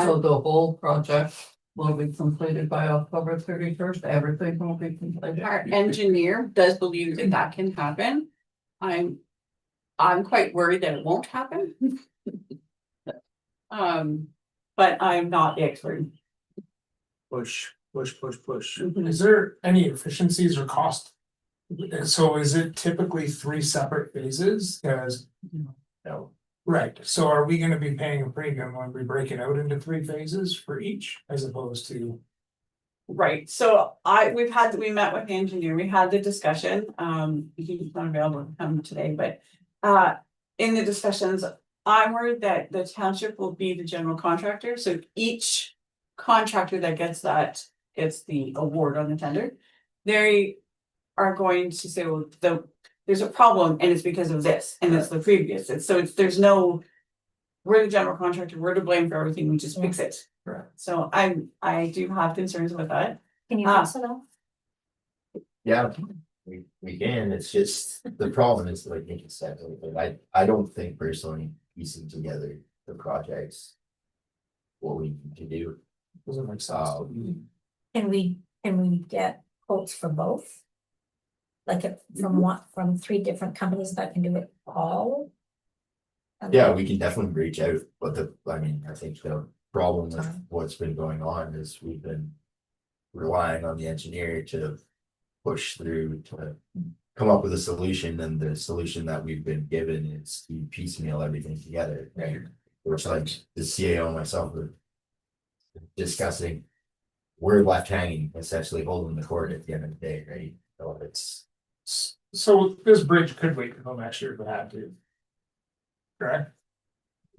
So the whole project will be completed by October 31st, everything will be completed. Our engineer does believe that that can happen. I'm quite worried that it won't happen. But I'm not the expert. Push, push, push, push. Is there any efficiencies or cost? So is it typically 3 separate phases? Cause. No. Right, so are we gonna be paying a premium when we break it out into 3 phases for each as opposed to? Right, so we met with the engineer, we had the discussion, he's not available to come today, but. In the discussions, I'm worried that the township will be the general contractor, so each contractor that gets the award on the tender. They are going to say, well, there's a problem and it's because of this, and it's the previous, there's no. We're the general contractor, we're to blame for everything, we just fix it. Correct. So I do have concerns with that. Can you Ah. fix it all? Yeah, we can, it's just, the problem is like Nikki said, like, I don't think personally piecing together the projects. What we need to do, Doesn't make sense. Can we get quotes for both? Like from 3 different companies that can do it all? yeah, we can definitely reach out, but I think the problem with what's been going on is we've been. Relying on the engineer to push through to come up with a solution, and the solution that we've been given is to piecemeal everything together, right? Which like the CAO and myself were discussing. We're left hanging, essentially holding the cord at the end of the day, right? So it's. So this bridge could wait until next year if it had to. Correct?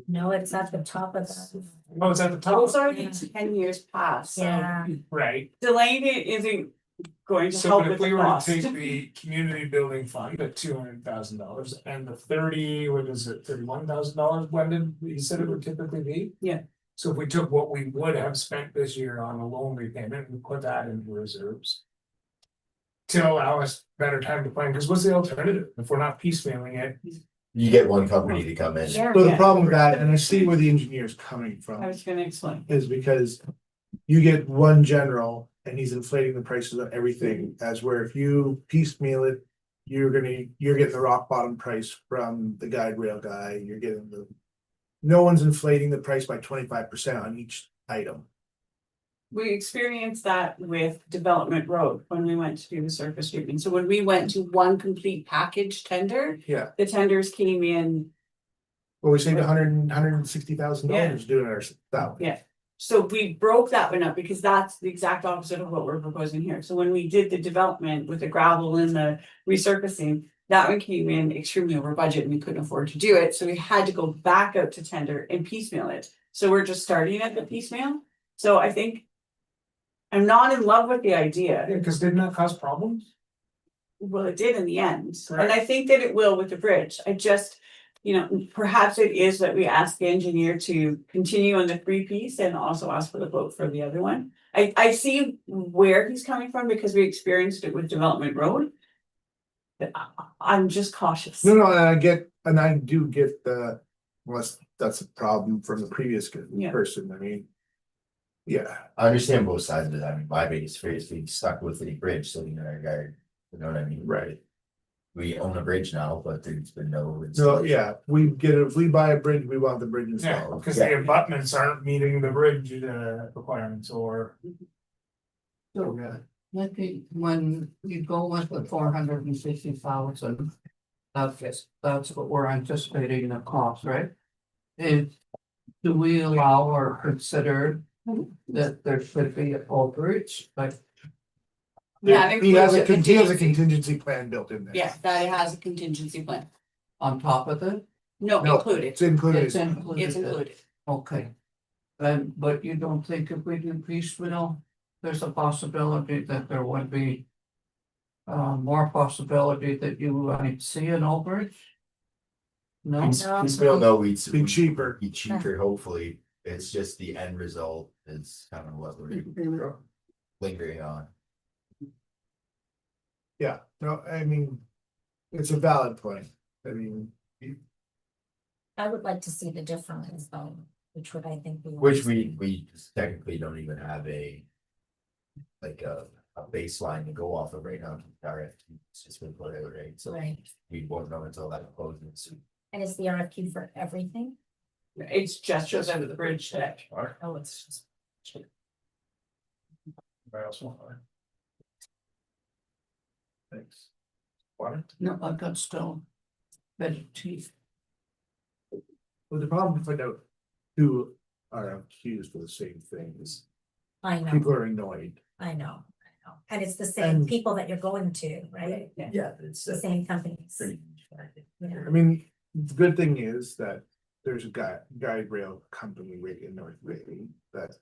No, it's at the top of the. Oh, it's at the It's top, already 10 years past, so Yeah, right? delaying it isn't going to So help but with if we the were to cost. take the community building fund at $200,000 and the 30, what is it, $31,000 blended, you said it would typically be? Yeah. So if we took what we would have spent this year on a loan repayment and put that into reserves. To allow us better time to plan, because what's the alternative if we're not piecemealing it? You get one company to come in. yeah. So the Yeah. problem with that, and I see where the engineer's coming I from, was gonna explain. is because. You get one general and he's inflating the prices of everything, as where if you piecemeal it. You're getting the rock bottom price from the guide rail guy, you're getting the. No one's inflating the price by 25% on each item. We experienced that with Development Road when we went to do the surface treatment. So when we went to one complete package tender, Yeah. the tenders came in. Well, we saved $160,000 doing our stuff. Yeah. So we broke that one up because that's the exact opposite of what we're proposing here. So when we did the development with the gravel and the resurfacing, that one came in extremely over budget and we couldn't afford to do it. So we had to go back out to tender and piecemeal it. So we're just starting at the piecemeal. So I think I'm not in love with the idea. Yeah, because didn't that cause problems? Well, it did in the end, Right. and I think that it will with the bridge. I just, perhaps it is that we ask the engineer to continue on the 3-piece and also ask for the quote for the other one. I see where he's coming from because we experienced it with Development Road. But I'm just cautious. No, and I do get unless that's a problem from the previous Yeah. person, I mean. Yeah, I understand both sides of it. My biggest fear is being stuck with a bridge sitting in our yard. You know what I mean? right. We own a bridge now, but there's been no. So, yeah, if we buy a bridge, we want the bridge Yeah, installed. because the abutments aren't meeting the bridge requirements or. So, Nikki, when you go with the 450,000. That's what we're anticipating the cost, right? Do we allow or consider that there should be an overage, like, Yeah, it He has a, includes he has a contingency. contingency plan built in there. Yeah, that has a contingency plan. on top of it? No, No, included. it's included. It's included. It's included. Okay. And, but you don't think if we do Peaceville, there's a possibility that there would be. More possibility that you might see an overage? No, No. We still know we'd. Be cheaper. Be cheaper, hopefully, it's just the end result is kind of what we're lingering on. Yeah, no, I mean, it's a valid point. I mean, I would like to see the difference though, which would I think. Which we technically don't even have a. Like a baseline to go off of right now, RFQ, it's just been put out, right, so Right, we won't know until that closes. and is the RFQ for everything? It's just for the bridge deck. Oh, it's just. thanks. Water? no, I've got stone. Better teeth. Well, the problem if I know who are accused of the same things, I know, people are annoyed. I know, and it's the same And- people that you're going to, right? Yeah, it's The same companies. pretty. Yeah. I mean, the good thing is that there's a guide rail company right in North Wayne that.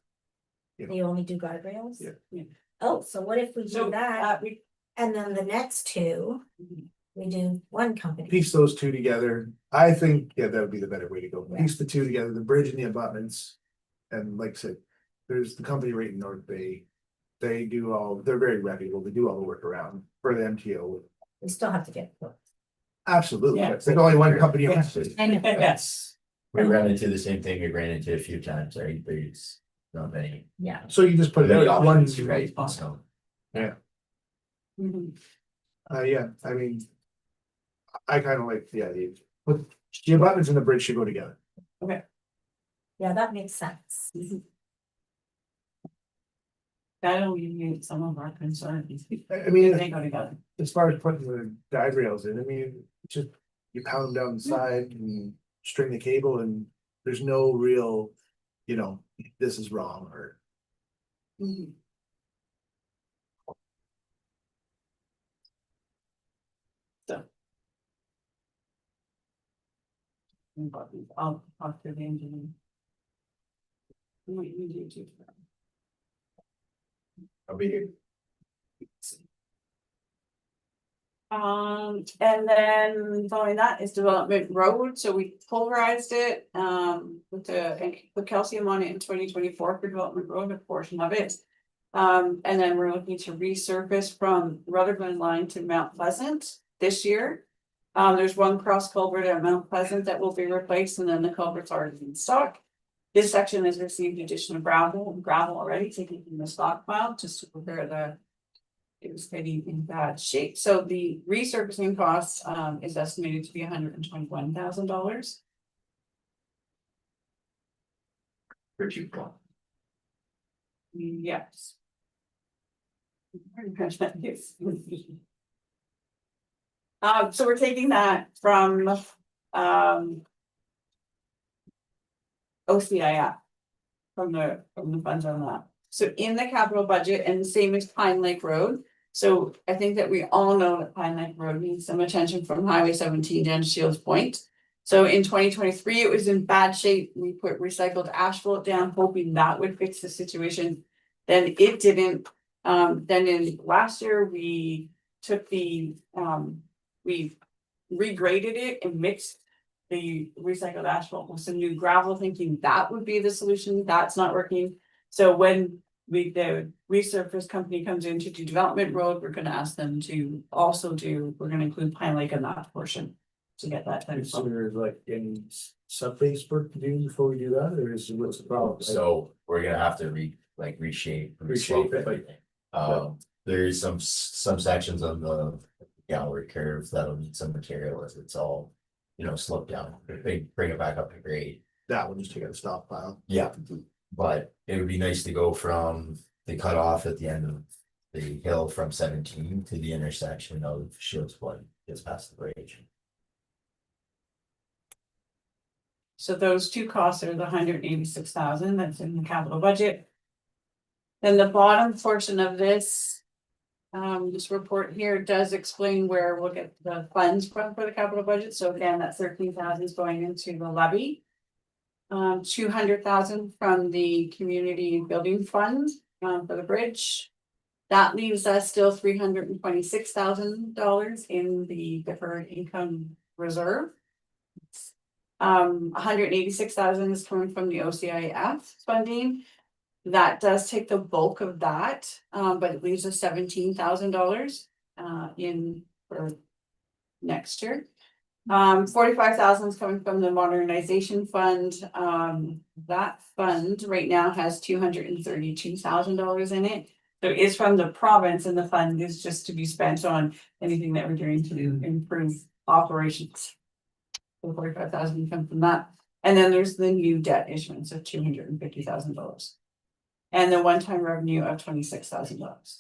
They only do guardrails? Yeah. Yeah. Oh, so what if we So do that, we. and then the next two, we do one company? Piece those two together, I think, yeah, that would be the better way to go, Yeah. piece the two together, the bridge and the abutments. And like I said, there's the company right in North Bay. They're very reputable, they do all the work around for the MTO. We still have to get. Absolutely, Yeah. there's only one company. Yeah. I know. Yes. We ran into the same thing, we ran into a few times, right, there's not many. Yeah, So you just put it many out one, options, right, so. Mhm. yeah, I mean. I kind of like the idea, but the abutments and the bridge should go together. yeah, that makes sense. That'll alleviate some of our concerns. I mean, They go together. as far as putting the guide rails in, I mean, just you pound them down the side and string the cable and there's no real, this is wrong or. Mhm. So. I'll talk to the engineer. What you do too. I mean, And then following that is Development Road, so we pulverized it, put calcium on it in 2024 for Development Road, a portion of it. And then we're looking to resurface from Rutherglen line to Mount Pleasant this year. There's one cross culvert at Mount Pleasant that will be replaced, and then the culvert's already in stock. This section has received additional gravel already taken from the stockpile just to prepare it was getting in bad shape, so the resurfacing cost is estimated to be $121,000. Pretty cool. Yes. So we're taking that from OCIF. From the funds on that. So in the capital budget, and the same as Pine Lake Road. So I think that we all know that Pine Lake Road needs some attention from Highway 17 down to Shields Point. So in 2023, it was in bad shape. We put recycled asphalt down, hoping that would fix the situation. Then it didn't. Then in last year, we took we regraded it and mixed the recycled asphalt with some new gravel, thinking that would be the solution. That's not working. So when the resurface company comes in to do Development Road, we're gonna ask them to also we're gonna include Pine Lake in that portion. To get that done. so there's like any sub-base work to do before we do that, or what's the problem? So we're gonna have to reshape. Reshape it. everything. There's some sections on the gallery curve that'll need some material as it's all, sloped down, bring it back up to grade. That one just take out a stockpile. Yeah, but it would be nice to go from the cutoff at the end of the hill from 17 to the intersection of Shields Point, just past the bridge. So those two costs are the $186,000 that's in the capital budget. Then the bottom portion of this. This report here does explain where we'll get the funds from for the capital budget, so again, that 13,000 is going into the levy. 200,000 from the community building fund, for the bridge. That leaves us still $326,000 in the deferred income reserve. 186,000 is coming from the OCIF funding. That does take the bulk of that, but it leaves us $17,000 in for next year. 45,000 is coming from the modernization fund. That fund right now has $232,000 in it. So it's from the province, and the fund is just to be spent on anything that we're doing to improve operations. So 45,000 come from that. And then there's the new debt issuance of $250,000. And the one-time revenue of $26,000.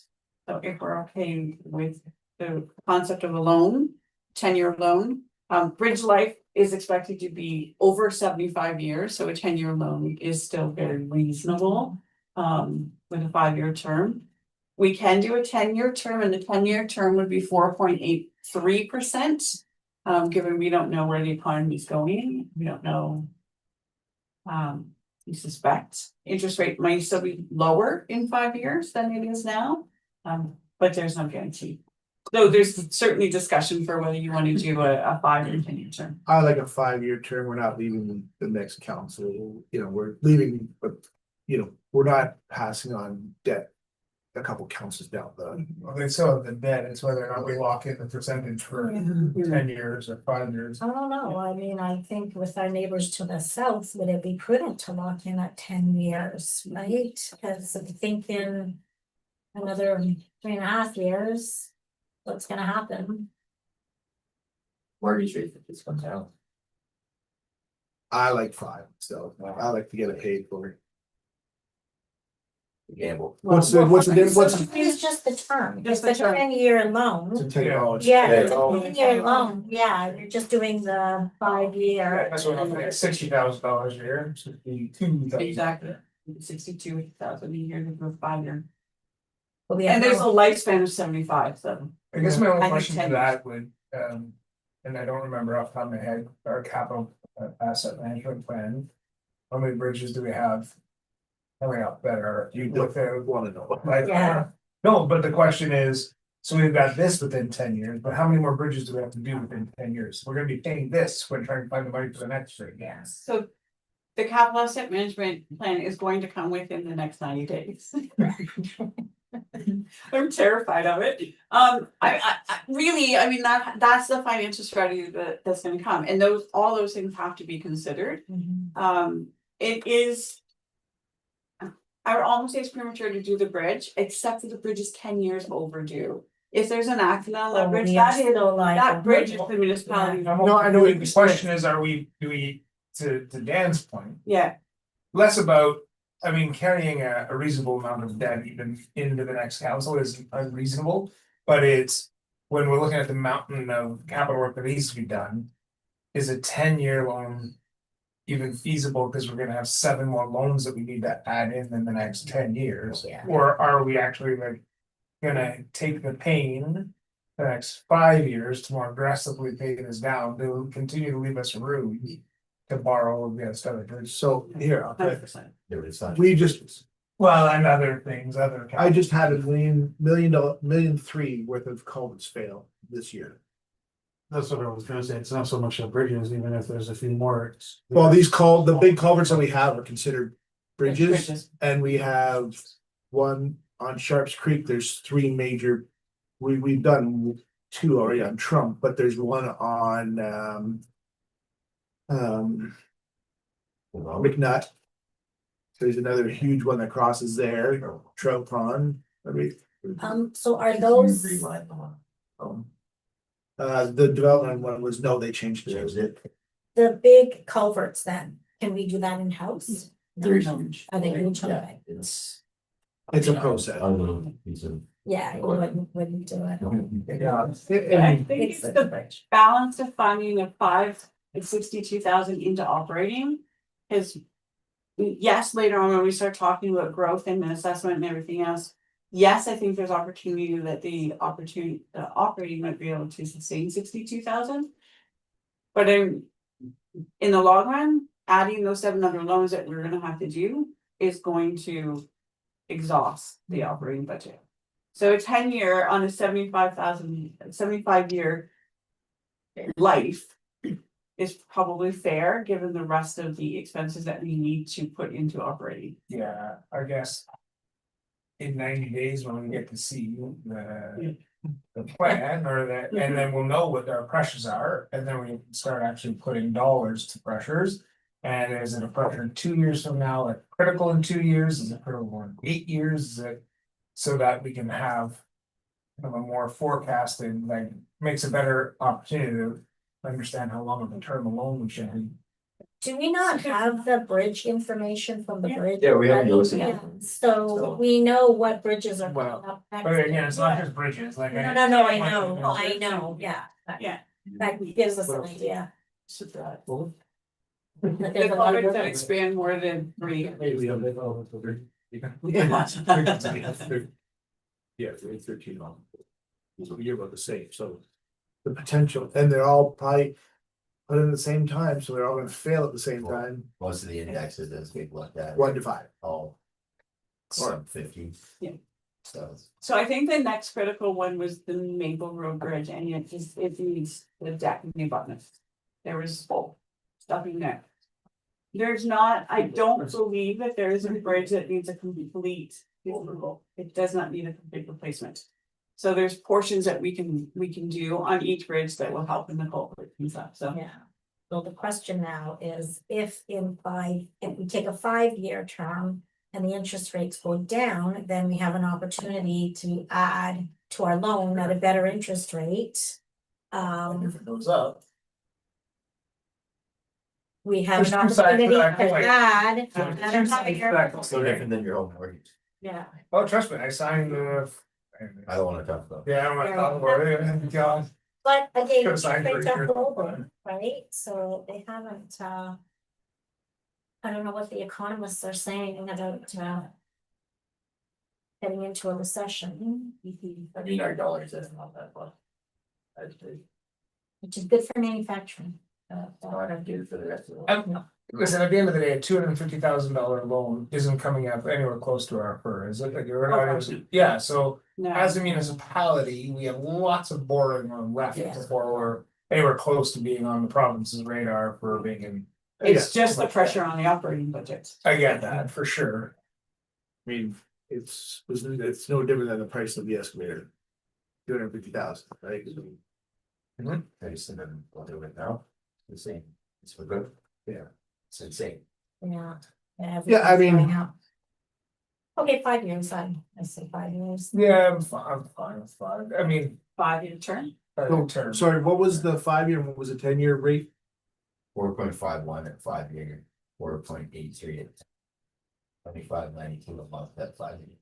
So if we're okay with the concept of a loan, 10-year loan, Bridge Life is expected to be over 75 years, so a 10-year loan is still very reasonable. With a 5-year term. We can do a 10-year term, and the 10-year term would be 4.83%. Given we don't know where the economy is going, we don't know. We suspect interest rate might still be lower in 5 years than it is now. But there's no guarantee. So there's certainly discussion for whether you want to do a 5 or 10-year term. I like a 5-year term. We're not leaving the next council, we're leaving, but, we're not passing on debt. A couple councils down the. Well, they still have the debt, it's whether or not we lock in the percentage for 10 years or 5 years. I don't know, I mean, I think with our neighbors to the south, would it be prudent to lock in at 10 years, right? Because I think in another 3.5 years, what's gonna happen? Mortgage rate that just comes out. I like 5, so I like to get it paid for. Gamble. What's the difference? It's just the term, Just it's the a term. 10-year loan. It's a technology. Yeah, it's a Oh. 10-year loan, yeah, you're just doing the 5-year. That's what I'm saying, $60,000 a year, $62,000. Exactly. 62,000 a year to go 5 year. But we And have there's a lifespan of 75, so. I guess my I only think question 10 to that would, and I don't remember off the top of my head, our capital asset management plan. How many bridges do we have? Coming up that are, you look at, Want to know. like, Yeah. no, but the question is, so we've got this within 10 years, but how many more bridges do we have to do within 10 years? We're gonna be paying this when trying to find the money for the next thing. Yes. So the capital asset management plan is going to come within the next 90 days. I'm terrified of it. I really, I mean, that's the financial strategy that's gonna come, and all those things have to be considered. It is. I would almost say it's premature to do the bridge, except that the bridge is 10 years overdue. If there's an accident on that bridge, that bridge is the municipality. No, I know. The question is, do we, to Dan's point, Yeah, less about, I mean, carrying a reasonable amount of debt even into the next council is unreasonable. But it's, when we're looking at the mountain of capital work that needs to be done, is a 10-year loan even feasible, because we're gonna have 7 more loans that we need to add in the next 10 years? Yeah. Or are we actually like gonna take the pain the next 5 years to more aggressively pay this down, to continue to leave us room to borrow against other bridges? So here, I'll tell you, 100%. Yeah, but it's not. we just, Well, and other things, I just had $1 million, $1.3 million worth of culverts fail this year. That's what I was gonna say, it's not so much the bridges, even if there's a few more, it's. Well, the big culverts that we have are considered bridges, and we have one on Sharps Creek. There's 3 major. We've done 2 already on Trump, but there's one on McNutt. There's another huge one that crosses there, Trout Pond. So are those, The development one was, no, they changed it. the big culverts then, can we do that in-house? They're huge. Are they huge? Yeah, Okay. it's. It's a process. I don't know, piece of. Yeah, you wouldn't do it. Yeah. I think it's the balance of funding of 5 it's 62,000 into operating. Cause yes, later on when we start talking about growth and assessment and everything else. Yes, I think there's opportunity that the operating might be able to sustain 62,000. But in the long run, adding those 7 other loans that we're gonna have to do is going to exhaust the operating budget. So a 10-year on a 75-year life is probably fair, given the rest of the expenses that we need to put into operating. Yeah, I guess. In 90 days, when we get to see the plan or that, and then we'll know what our pressures are, and then we can start actually putting dollars to pressures. And is it a pressure 2 years from now, like critical in 2 years, is it critical in 8 years, is it? So that we can have. Kind of a more forecasted, like, makes a better opportunity to understand how long of a term a loan we should be. Do we not have the bridge information from the bridge? Yeah, we have those. Yeah, so we know what bridges are coming up next. But again, it's not just bridges, like. No, I know, yeah. Yeah. That gives us an idea. That The there's a lot of projects that work. expand more than 3. Yeah, it's 13 on. So you're about the same, so. The potential, and they're all probably. Put in at the same time, so they're all gonna fail at the same time, Most of the indexes as we've looked at. 1 to 5. All. Sub 50. Yeah. So. So I think the next critical one was the Maple Road Bridge, and it needs the deck and the abutments. There was stuff in there. There's not, I don't believe that there is a bridge that needs a complete, it does not need a complete replacement. So there's portions that we can do on each bridge that will help in the culvert and stuff, so. Yeah, so the question now is if we take a 5-year term and the interest rates go down, then we have an opportunity to add to our loan at a better interest rate. If it goes up. We have an There's two sides to opportunity that to coin. add. There's two at a sides to higher- that coin. So different than your home mortgage. Yeah, Oh, trust me, I signed the. I don't wanna talk about. Yeah, I don't wanna talk about it, God. but again, Could've interest signed rates for a are year. global, right? So they haven't, I don't know what the economists are saying about, getting into a recession. I mean, our dollars is not that much. That's big. Which is good for manufacturing. It's not gonna do for the rest of the. Listen, at the end of the day, a $250,000 loan isn't coming up anywhere close to our FER, is it? Like, we're not, yeah, so No, as a municipality, we have lots of borrowing room left Yeah. before we're anywhere close to being on the province's radar for being. it's just the pressure on the operating budget. I get that, for sure. I mean, it's no different than the price of the excavator. 250,000, right? I just said, we'll do it now. The same. It's for good. Yeah. It's insane. Yeah. Yeah, I mean- everything's going up. Okay, 5 years, I say 5 years. Yeah, I'm fine with 5, I mean. 5-year term. Term. Sorry, what was the 5-year, and what was the 10-year rate? 4.51 at 5 year, 4.83 at. 25.92 a month at 5 year.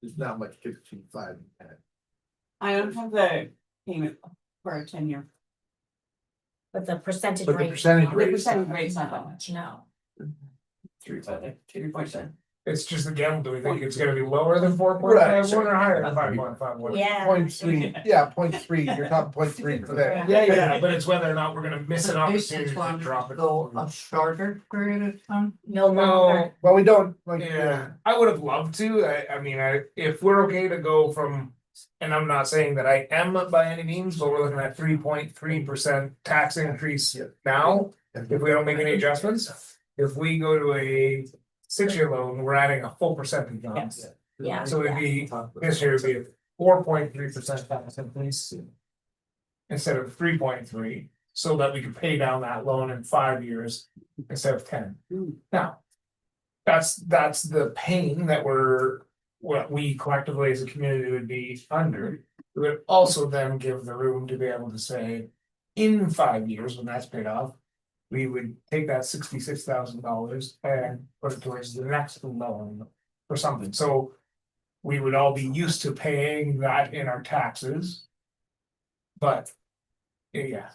There's not much difference between 5 and 10. I don't have the payment for a 10-year. But the percentage But the rate. percentage The rate. percentage rate's not that much. No, 3.7. It's just again, do we think it's gonna be lower than 4.51 or higher than 5.51? yeah. 0.3, yeah, 0.3, you're talking 0.3 for that. Yeah, but it's whether or not we're gonna miss an opportunity Basis to one drop it. go a shorter period of time. No No, longer. Well, we don't, like, yeah, I would have loved to, I mean, if we're okay to go from. And I'm not saying that I am by any means, but we're looking at 3.3% tax increase now, if we don't make any adjustments. If we go to a 6-year loan, we're adding a full percentage on. Yes. Yeah. So it'd be, this year would be a 4.3% tax increase. Instead of 3.3, so that we can pay down that loan in 5 years instead of 10. Now. That's the pain that what we collectively as a community would be under. It would also then give the room to be able to say, in 5 years, when that's paid off. We would take that $66,000 and put it towards the next loan or something, so. We would all be used to paying that in our taxes. But. Yeah,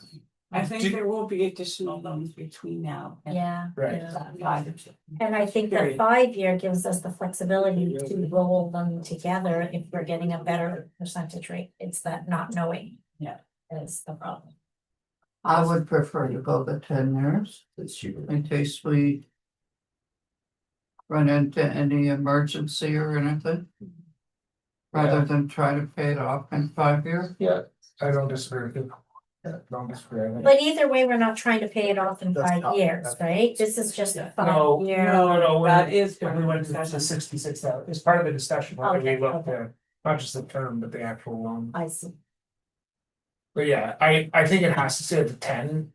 I think there will be additional loans between now. and Yeah. Right. yeah. 5 years. And I think the Period. 5-year gives us the flexibility to roll them together if we're getting a better percentage rate. It's that not knowing. Yeah. Is the problem. I would prefer to go the 10 years It's cheaper. in case we run into any emergency or anything. Rather than try to pay it off in 5 years. Yeah, I don't disagree with you. Don't disagree. I think- But either way, we're not trying to pay it off in That's 5 not- years, that's- right? This is just a No, 5-year. no, That we're- is if part we of went the to the discussion. 66,000, it's part of the discussion, when we Okay, looked okay. at, not just the term, but the actual loan. I see. But yeah, I think it has to stay at the 10.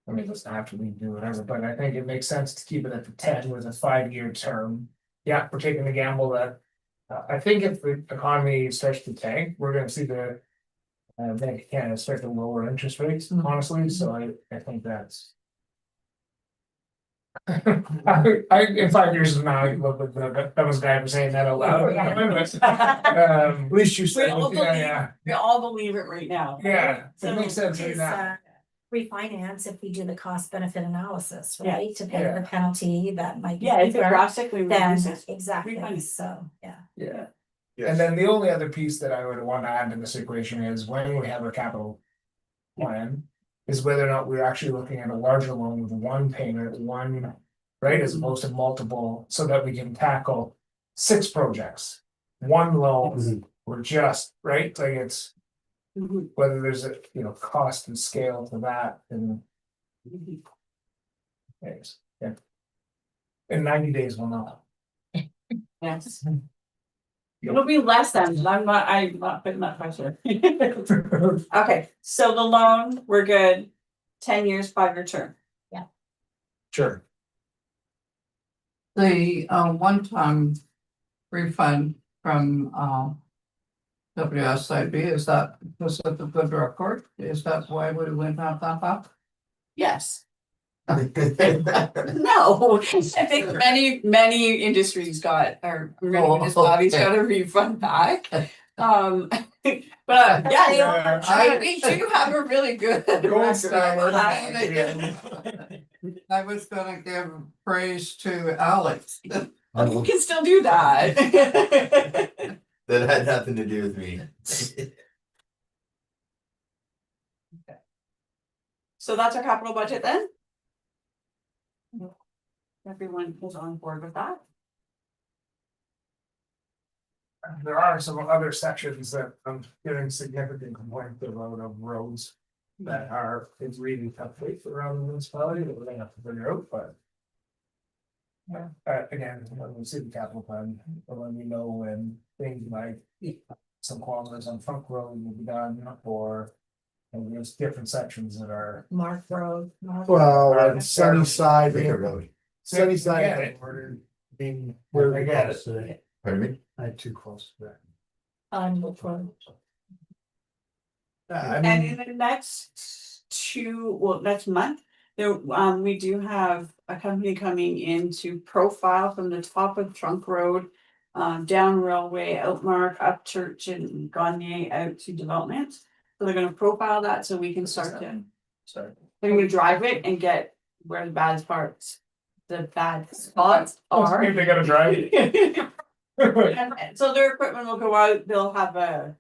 I mean, it doesn't have to be do whatever, but I think it makes sense to keep it at the 10 with a 5-year term. Yeah, we're taking the gamble that, I think if the economy starts to tank, we're gonna see the. Bank of Canada start to lower interest rates, honestly, so I think that's. In 5 years from now, I can look at that was guy for saying that out loud. At least you We said. all believe, yeah. we all believe it right now. Yeah, So it makes sense right Is, now. refinance if we do the cost benefit analysis, Yeah. right? To pay Yeah. the penalty that might be. Yeah, if it cheaper, drastically Then, reduces. exactly, refinance. so, yeah. Yeah. Yes. And then the only other piece that I would want to add to this equation is when we have a capital plan. Is whether or not we're actually looking at a larger loan with one payment, one, right, as opposed to multiple, so that we can tackle 6 projects. One loan, or just, right, like it's, Mhm, whether there's a, cost and scale to that and. mhm. Anyways, yeah. In 90 days, we'll know. Yes. It'll be less than, I'm not putting that pressure. Okay, so the loan, we're good, 10 years, 5-year term. Sure. The one-time refund from WSIB, is that because of the good record? Is that why we went up that up? Yes. No, I think many industries got, or municipalities got a refund back. But yeah, we do have a really good. I was gonna give praise to Alex. You can still do that. That had nothing to do with me. So that's our capital budget then? Everyone is on board with that? There are some other sections that I'm getting significant complaints about of roads. That are, it's really tough place around the municipality that we're gonna have to figure out, but. Yeah, again, when we see the capital plan, or when we know when things like. Some kilometers on Trunk Road will be done, or. And there's different sections that are. Mark Road. Well, and Sunnyside, Bigger road. Sunnyside. Yeah. I mean, We're I get close to that. Pardon me? I had too close to that. Which one? I And mean, in the next month, there, we do have a company coming in to profile from the top of Trunk Road. Down Railway, Outmark, up Church and Gagne out to development. So they're gonna profile that so we can start to, Sorry. they're gonna drive it and get where the bad spots are. They gotta drive. And so their equipment will go out, they'll have an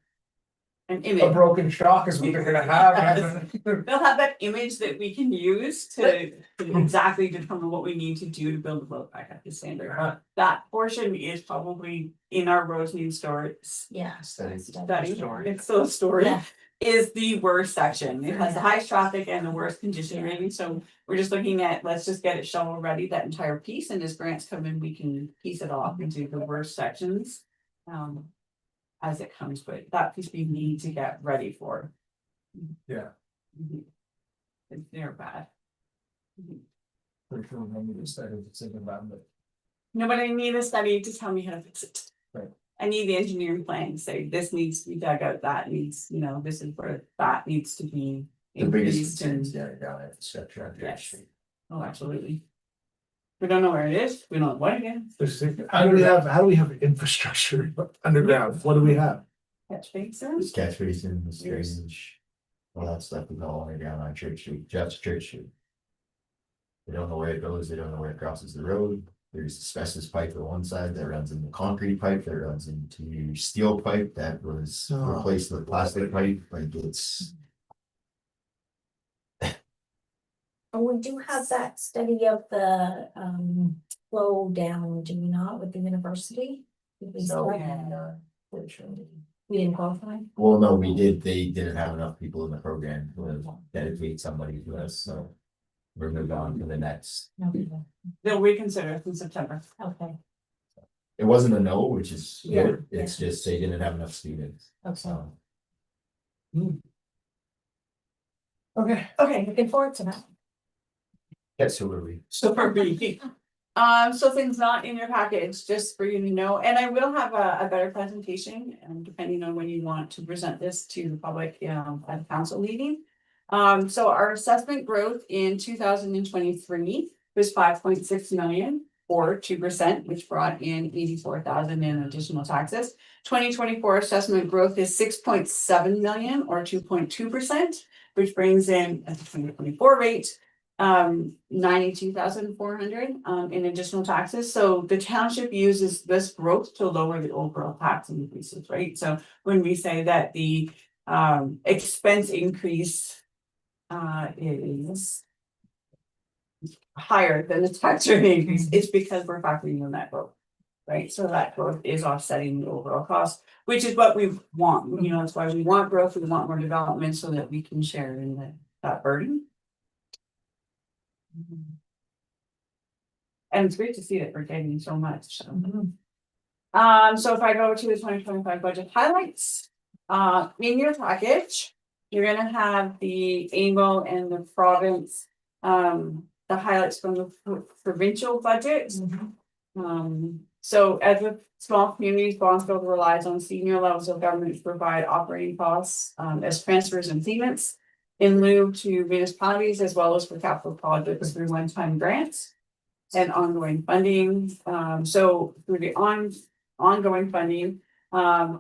A image. broken shock is what they're gonna have. They'll have that image that we can use to exactly determine what we need to do to build the road back up to standard. That portion is probably in our roads need stories. Yeah. Study. Study, it's still a story, Yeah. is the worst section. It has the highest traffic and the worst condition rating, so we're just looking at, let's just get it shovel ready, that entire piece, and as grants come in, we can piece it off into the worst sections. As it comes, but that piece we need to get ready for. Yeah. Mhm. They're bad. Mhm. For sure, when we decided to think about it. No, but I need a study to tell me how to fix it. Right. I need the engineering plan to say this needs to be dug out, that needs, this is where that needs to be. The biggest increased and- concerns down down at the structure on Church Yes. Street. Oh, absolutely. We don't know where it is, we don't know what it is. how do we have infrastructure underground? What do we have? Catch basins, Catch basins, drainage. Well, that stuff is all the way down on Church Street, just Church Street. They don't know where it goes, they don't know where it crosses the road. There's asbestos pipe on one side that runs into concrete pipe, that runs into steel pipe that was Oh. replaced with plastic pipe, like it's. And we do have that study of the flow down, do we not, with the university? Did we start? We didn't qualify? Well, no, we did, they didn't have enough people in the program to dedicate somebody to us, so. We're moving on to the next. They'll reconsider it in September. Okay, It wasn't a no, which is Yeah, good, it's just they didn't have enough students, okay. so. Okay. Okay, looking forward to that. Yes, who are we? So for me, so things not in your package, just for you to know, and I will have a better presentation, depending on when you want to present this to the public, at a council meeting. So our assessment growth in 2023 was 5.6 million or 2%, which brought in 84,000 in additional taxes. 2024 assessment growth is 6.7 million or 2.2%, which brings in at the 2024 rate 92,400 in additional taxes. So the township uses this growth to lower the overall tax increases, right? So when we say that the expense increase is higher than the tax rate increase, it's because we're factoring in that growth. Right, so that growth is offsetting the overall cost, which is what we want, that's why we want growth, we want more development so that we can share in that burden. And it's great to see that we're getting so much, so. So if I go to the 2025 budget highlights, in your package, you're gonna have the annual and the province, the highlights from the provincial budget. So as with small communities, Bonnfield relies on senior levels of government to provide operating costs, as transfers and payments in lieu to municipalities as well as for capital projects through one-time grants and ongoing funding. So through the ongoing funding,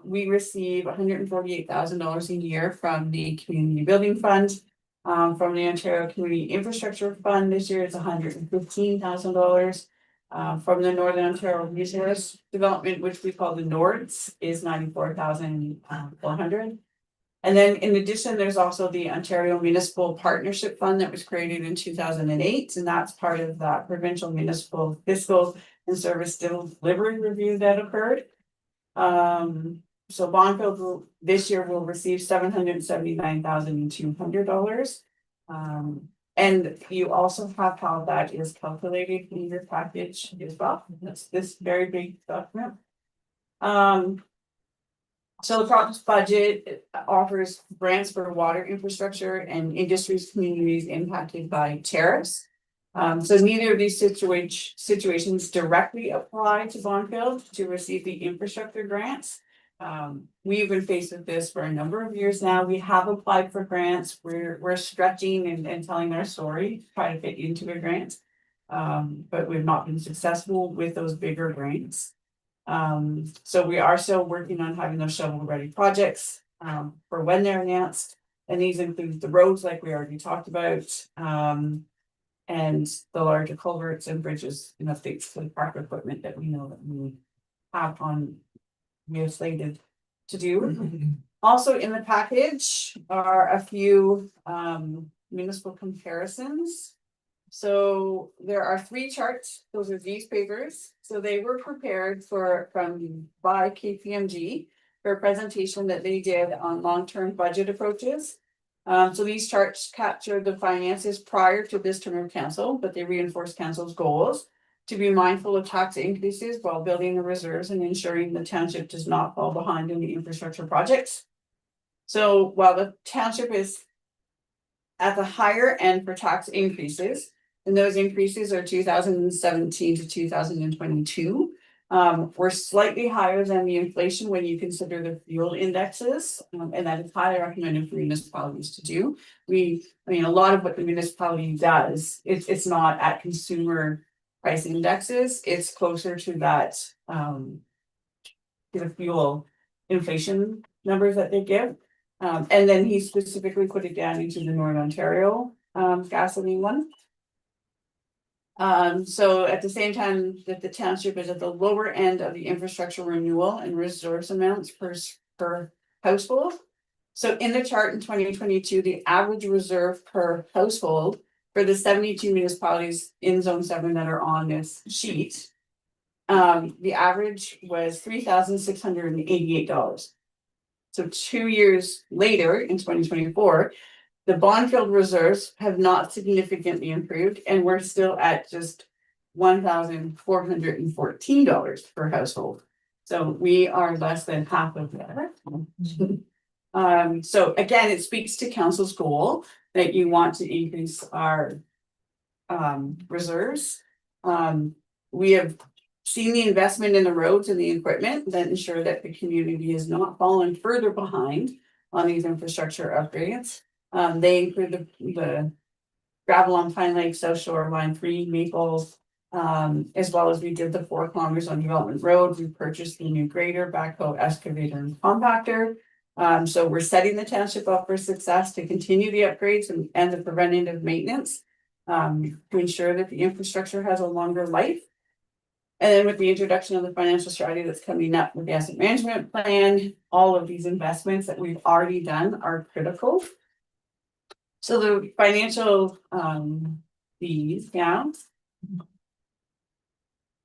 we receive $148,000 a year from the Community Building Fund. From the Ontario Community Infrastructure Fund this year, it's $115,000. From the Northern Ontario Resource Development, which we call the NORDS, is 94,400. And then in addition, there's also the Ontario Municipal Partnership Fund that was created in 2008, and that's part of that provincial municipal fiscal and service delivery review that occurred. So Bonnfield this year will receive $779,200. And you also have how that is calculated in your package as well. That's this very big document. So the province budget offers grants for water infrastructure and industries, communities impacted by tariffs. So neither of these situations directly apply to Bonnfield to receive the infrastructure grants. We've been faced with this for a number of years now. We have applied for grants. We're stretching and telling our story to try to fit into a grant. But we've not been successful with those bigger grants. So we are still working on having those shovel-ready projects for when they're announced. And these include the roads like we already talked about. And the larger culverts and bridges and updates to the park equipment that we know that we have we are slated to do. Also in the package are a few municipal comparisons. So there are 3 charts. Those are these papers. So they were prepared by KPMG for a presentation that they did on long-term budget approaches. So these charts capture the finances prior to this term of council, but they reinforce council's goals to be mindful of tax increases while building the reserves and ensuring the township does not fall behind in the infrastructure projects. So while the township is at the higher end for tax increases, and those increases are 2017 to 2022. We're slightly higher than the inflation when you consider the fuel indexes, and that is highly recommended for municipalities to do. A lot of what the municipality does, it's not at consumer price indexes, it's closer to that, the fuel inflation numbers that they give. And then he specifically put it down into the Northern Ontario gasoline one. So at the same time that the township is at the lower end of the infrastructure renewal and resource amounts per household. So in the chart in 2022, the average reserve per household for the 72 municipalities in zone 7 that are on this sheet. The average was $3,688. So 2 years later, in 2024, the bond field reserves have not significantly improved, and we're still at just $1,414 per household. So we are less than half of that. So again, it speaks to council's goal that you want to increase our reserves. We have seen the investment in the roads and the equipment that ensure that the community is not falling further behind on these infrastructure upgrades. They include the gravel on Pine Lake, South Shore, Line 3, Maple, as well as we did the 4 kilometers on Development Road. We purchased the new grader, backhoe, excavator, and compactor. So we're setting the township up for success to continue the upgrades and the preventative maintenance to ensure that the infrastructure has a longer life. And then with the introduction of the financial strategy that's coming up with the asset management plan, all of these investments that we've already done are critical. So the financial fees, yeah.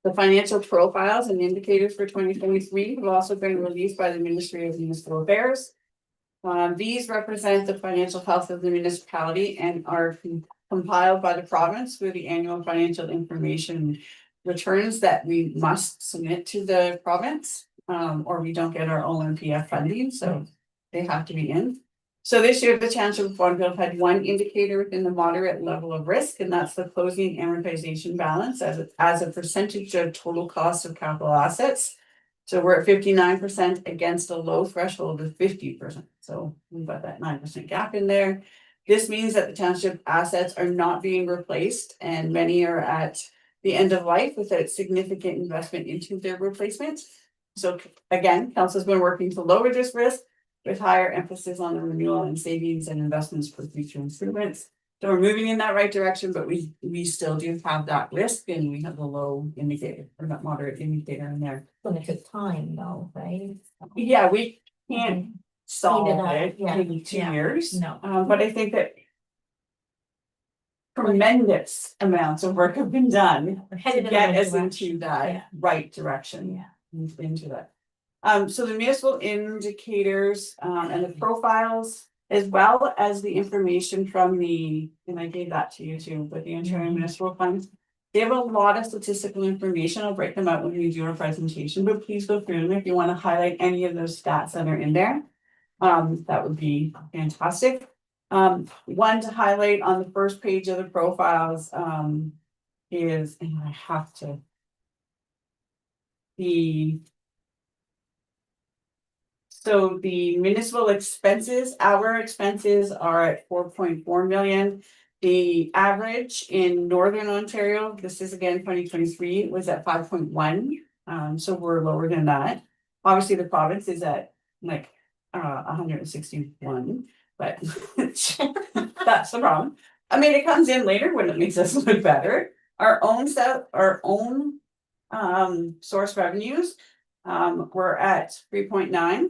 The financial profiles and indicators for 2023 have also been released by the Ministry of Municipal Affairs. These represent the financial health of the municipality and are compiled by the province through the annual financial information returns that we must submit to the province, or we don't get our OMPF funding, so they have to be in. So this year, the township of Bonville had one indicator within the moderate level of risk, and that's the closing amortization balance as a percentage of total cost of capital assets. So we're at 59% against a low threshold of 50%. So we've got that 9% gap in there. This means that the township assets are not being replaced, and many are at the end of life without significant investment into their replacement. So again, council's been working to lower this risk with higher emphasis on the renewal and savings and investments for future improvements. So we're moving in that right direction, but we still do have that risk, and we have a low indicator or that moderate indicator in there. Gonna take time though, right? Yeah, we can't solve Clean it up, it yeah, in 2 yeah. years. No. But I think that tremendous amounts of work have been done We're to headed in the get right us direction. into that Yeah. right direction. Yeah. Into that. So the municipal indicators, and the profiles, as well as the information from and I gave that to you too, but the Ontario Municipal Funds. They have a lot of statistical information. I'll break them out when we do our presentation, but please go through them if you want to highlight any of those stats that are in there. That would be fantastic. One to highlight on the first page of the profiles, is, and I have to. So the municipal expenses, our expenses are at 4.4 million. The average in Northern Ontario, this is again 2023, was at 5.1. So we're lower than that. Obviously, the province is at like 161, but that's the problem. I mean, it comes in later when it makes us look better. Our own source revenues, we're at 3.9.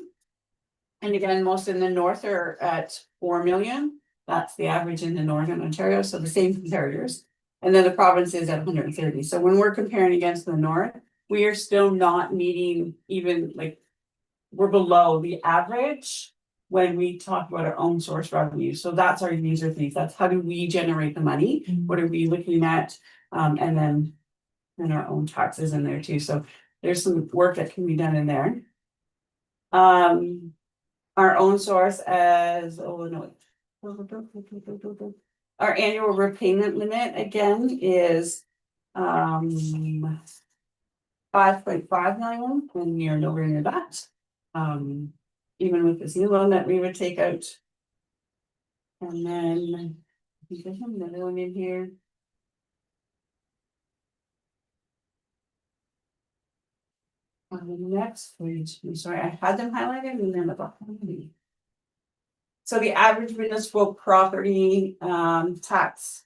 And again, most in the north are at 4 million. That's the average in the Northern Ontario, so the same comparators. And then the province is at 130. So when we're comparing against the north, we are still not meeting even like, we're below the average when we talk about our own source revenue. So that's our user fees. That's how do we generate the money? What are we looking at? And then our own taxes in there too. So there's some work that can be done in there. Our own source as, our annual repayment limit again is 5.5 million, and we are nowhere near that. Even with this new loan that we would take out. And then I think there's another one in here. On the next page, I'm sorry, I had them highlighted and then the bottom. So the average municipal property tax.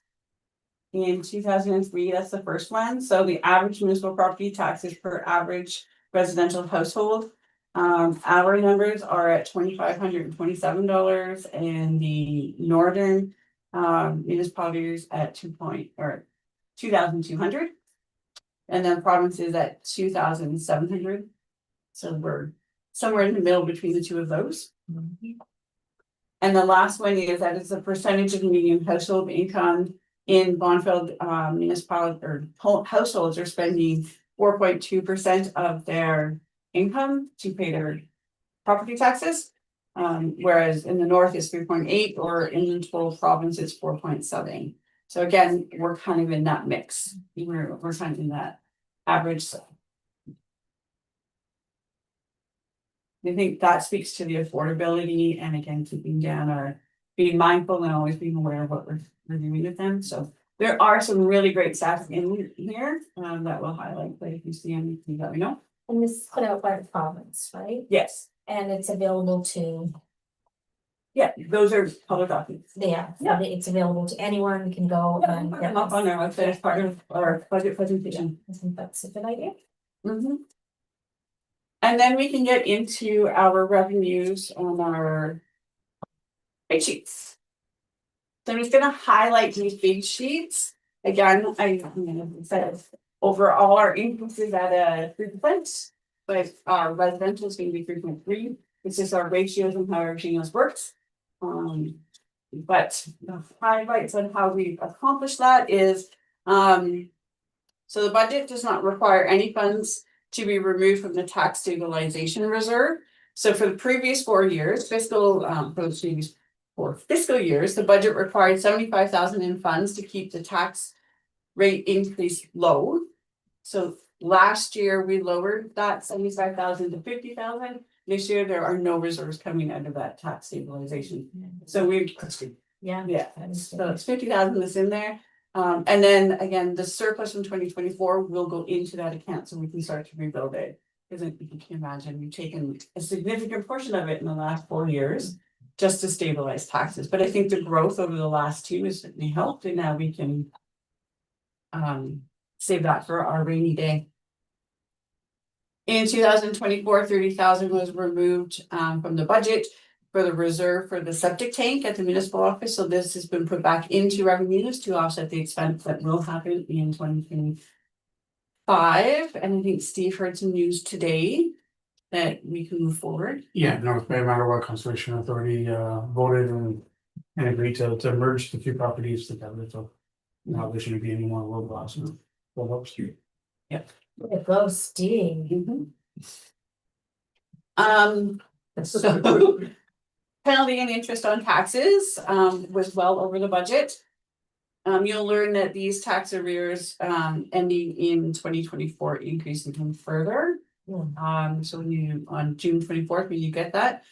In 2003, that's the first one, so the average municipal property taxes per average residential household. Our numbers are at $2,527 and the northern municipalities at 2,200. And then provinces at 2,700. So we're somewhere in the middle between the two of those. And the last one is that it's a percentage of median household income in Bonfield municipality or households are spending 4.2% of their income to pay their property taxes. Whereas in the north is 3.8 or in the total province it's 4.7. So again, we're kind of in that mix. We're kind of in that average. I think that speaks to the affordability and again, keeping down our, being mindful and always being aware of what we're doing with them. So there are some really great stats in here that will highlight, but if you see anything, let me know. And this is put out by the province, right? Yes, And it's available to, yeah, those are public documents. yeah, Yeah. it's available to anyone, we can go and. Put them up on our website as part of our budget presentation. I think that's a good idea. And then we can get into our revenues on our big sheets. So I'm just gonna highlight these big sheets. Again, I said overall our increases at a 3%, but our residential is gonna be 3.3. It's just our ratios and how everything else works. But the highlights on how we accomplish that is, so the budget does not require any funds to be removed from the tax stabilization reserve. So for the previous 4 years, for the previous 4 fiscal years, the budget required 75,000 in funds to keep the tax rate increase low. So last year we lowered that 75,000 to 50,000. This year there are no reserves coming out of that tax stabilization. So we, That's good. Yeah. yeah, so it's 50,000 that's in there. And then again, the surplus from 2024 will go into that account so we can start to rebuild it. Because you can imagine, we've taken a significant portion of it in the last 4 years just to stabilize taxes. But I think the growth over the last 2 has certainly helped, and now we can save that for our rainy day. In 2024, 30,000 was removed from the budget for the reserve for the septic tank at the municipal office. So this has been put back into revenues to offset the expense that will happen in 2025. And I think Steve heard some news today that we can move forward. Yeah, North Bay Madawaska Conservation Authority voted and agreed to merge the two properties together, so now there shouldn't be any more roadblocks. It goes Steve. So penalty and interest on taxes was well over the budget. You'll learn that these tax arrears ending in 2024 increase even further. So when you, on June 24th, when you get that.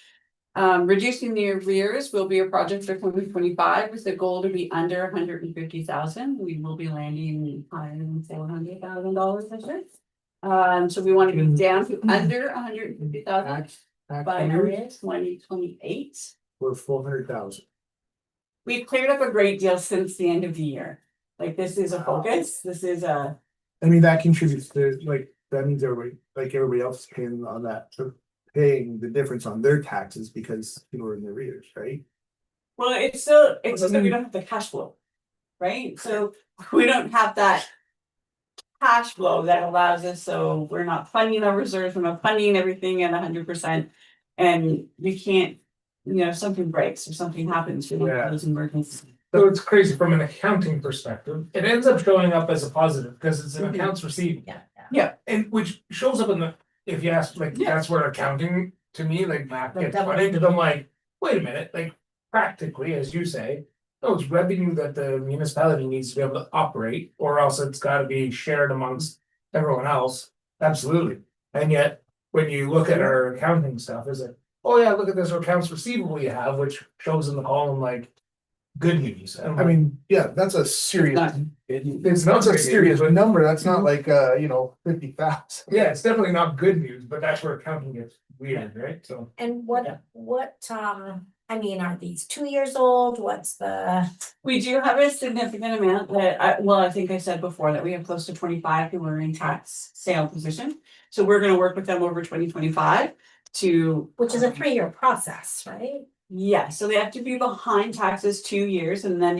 Reducing the arrears will be a project for 2025 with the goal to be under 150,000. We will be landing higher than $400,000 this year. So we want to be down to under 150,000 by 2028. We're 400,000. We've cleared up a great deal since the end of the year. Like this is a focus. This is a, I mean, that contributes to, like, that means everybody, like everybody else is paying on that, so paying the difference on their taxes because people are in the arrears, right? well, it's still, we don't have the cash flow. Right? So we don't have that cash flow that allows us, so we're not funding our reserves, we're not funding everything at 100%. And we can't, if something breaks or something happens, we don't have those emergencies. So it's crazy from an accounting perspective. It ends up showing up as a positive because it's an accounts receivable. And which shows up in the, if you ask, like, that's where accounting to me, like math gets funny, because I'm like, wait a minute, like practically, as you say. No, it's revenue that the municipality needs to be able to operate, or else it's gotta be shared amongst everyone else. Absolutely. And yet, when you look at our accounting stuff, is it, oh yeah, look at this accounts receivable you have, which shows in the column like good news. And I mean, yeah, that's a serious. it's not That's a serious but number, that's not like, 50,000. yeah, it's definitely not good news, but that's where accounting gets weird, right? So. And what I mean, are these 2 years old? What's the, We do have a significant amount that I think I said before that we have close to 25 who are in tax sale position. So we're gonna work with them over 2025 to. which is a 3-year process, right? Yeah, so they have to be behind taxes 2 years, and then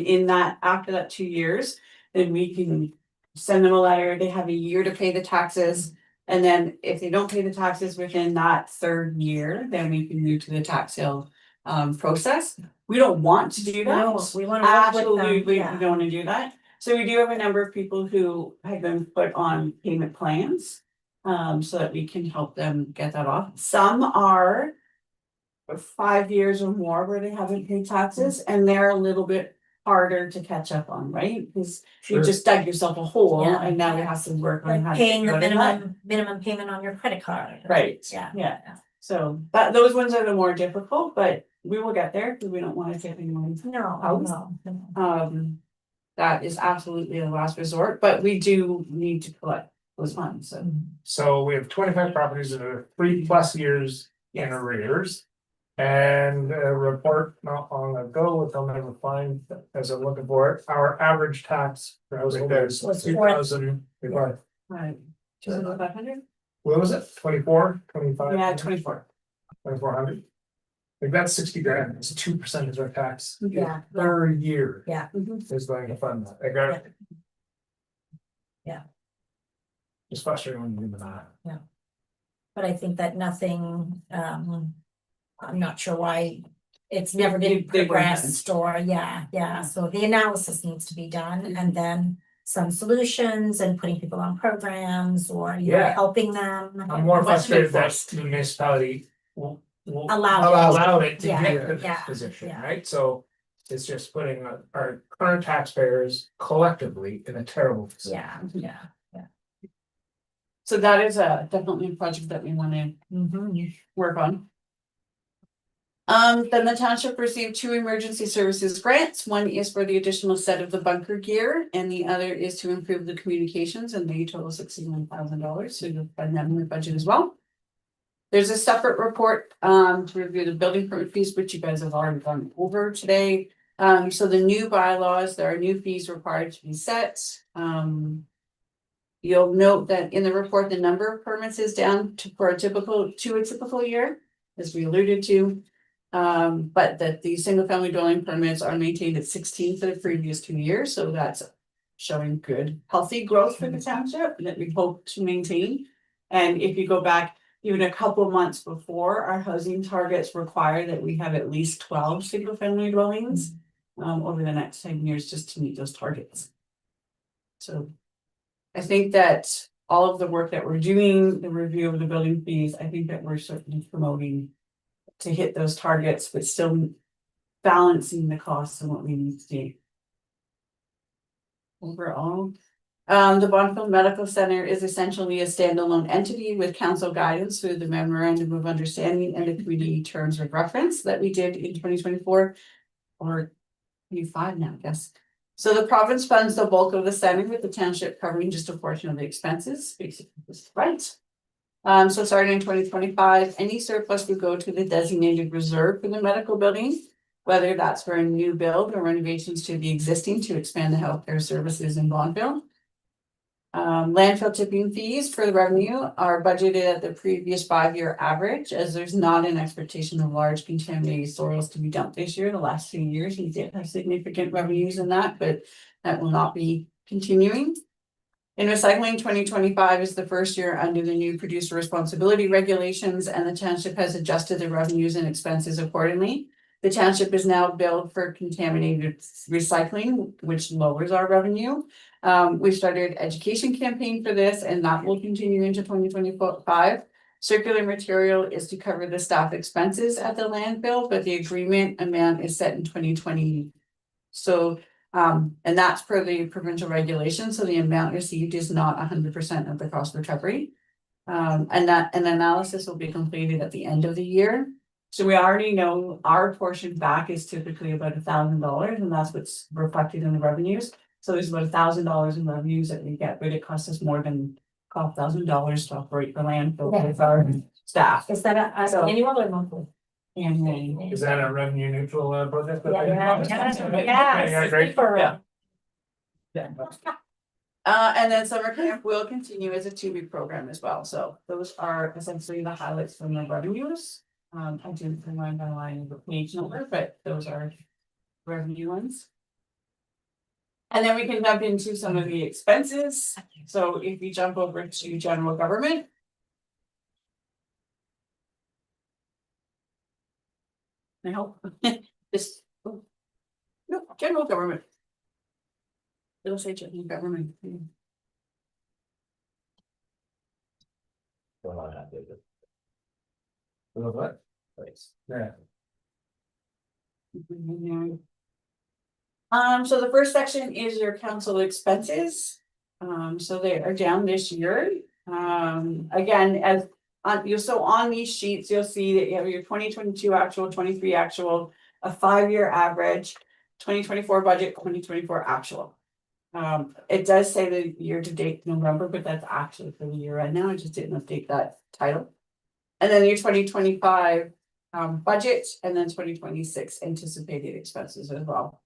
after that 2 years, then we can send them a letter, they have a year to pay the taxes. And then if they don't pay the taxes within that 3rd year, then we can move to the tax sale process. We don't want to do that. No, we wanna work with them, Absolutely, we yeah. don't wanna do that. So we do have a number of people who have been put on payment plans. So that we can help them get that off. Some are 5 years or more where they haven't paid taxes, and they're a little bit harder to catch up on, right? Because you Sure. just dug yourself a hole Yeah. and now we have to work on Like how to. paying get the out of that. minimum payment on your credit card. Right, Yeah. yeah, so those ones are the more difficult, but we will get there, because we don't wanna take anyone. No, House? no. That is absolutely a last resort, but we do need to collect those funds, so. So we have 25 properties that are 3+ years in arrears. And a report not long ago, which I'll never find as I'm looking for it, our average tax per household is Was 2,000. Right. 2,500? What was it, 24, 25? Yeah, 24. 2,400. Like that's 60 grand, it's 2% of our tax. Yeah. Per year. Yeah. Is going to fund that, I got it. Yeah. It's frustrating when you do that. But I think that nothing, I'm not sure why it's never been They weren't progressed or, yeah, so the analysis needs to be done and then some solutions and putting people on programs or, Yeah. helping them. I'm more What's frustrated that enforced? the municipality will Allow allow it to Yeah, get to yeah, this position, yeah. right? So it's just putting our current taxpayers collectively in a terrible position. Yeah. So that is definitely a project that we wanna work on. Then the township received 2 emergency services grants. One is for the additional set of the bunker gear, and the other is to improve the communications, and they total $61,000, so you'll find that in the budget as well. There's a separate report to review the building permit fees, which you guys have already gone over today. So the new bylaws, there are new fees required to be set. You'll note that in the report, the number of permits is down to a typical year, as we alluded to. But that the single family dwelling permits are maintained at 16 for the previous 2 years, so that's showing good, healthy growth for the township that we hope to maintain. And if you go back even a couple of months before, our housing targets require that we have at least 12 single family dwellings over the next 10 years just to meet those targets. So I think that all of the work that we're doing, the review of the building fees, I think that we're certainly promoting to hit those targets, but still balancing the costs and what we need to do. Overall, the Bonfield Medical Center is essentially a standalone entity with council guidance through the memorandum of understanding and the community terms of reference that we did in 2024 or 25 now, I guess. So the province funds the bulk of the center, with the township covering just a portion of the expenses, basically, right? So starting in 2025, any surplus would go to the designated reserve for the medical building, whether that's for a new build or renovations to the existing to expand the healthcare services in Bonfield. Landfill tipping fees for the revenue are budgeted at the previous 5-year average, as there's not an expectation of large contaminated soils to be dumped this year. The last 2 years, we did have significant revenues in that, but that will not be continuing. In recycling, 2025 is the first year under the new producer responsibility regulations, and the township has adjusted the revenues and expenses accordingly. The township is now billed for contaminated recycling, which lowers our revenue. We started education campaign for this, and that will continue into 2025. Circular material is to cover the staff expenses at the landfill, but the agreement amount is set in 2020. So, and that's per the provincial regulation, so the amount received is not 100% of the cost recovery. And that an analysis will be completed at the end of the year. So we already know our portion back is typically about $1,000, and that's what's reflected in the revenues. So there's about $1,000 in revenues that we get, but it costs us more than $12,000 to operate the landfill with our staff. Is that an So- annual or monthly? annually. Is that a revenue neutral project? Yeah, Great. Yeah. And then summer camp will continue as a 2-week program as well, so those are essentially the highlights from the revenues. I didn't put line by line the page number, but those are revenue ones. And then we can jump into some of the expenses, so if we jump over to general government. I hope, this, no, general government. It'll say general government. Well, I have it. What? Place. Yeah. So the first section is your council expenses. So they are down this year. Again, as on these sheets, you'll see that you have your 2022 actual, 23 actual, a 5-year average, 2024 budget, 2024 actual. It does say the year to date November, but that's actually for the year end now. I just didn't update that title. And then your 2025 budget, and then 2026 anticipated expenses as well.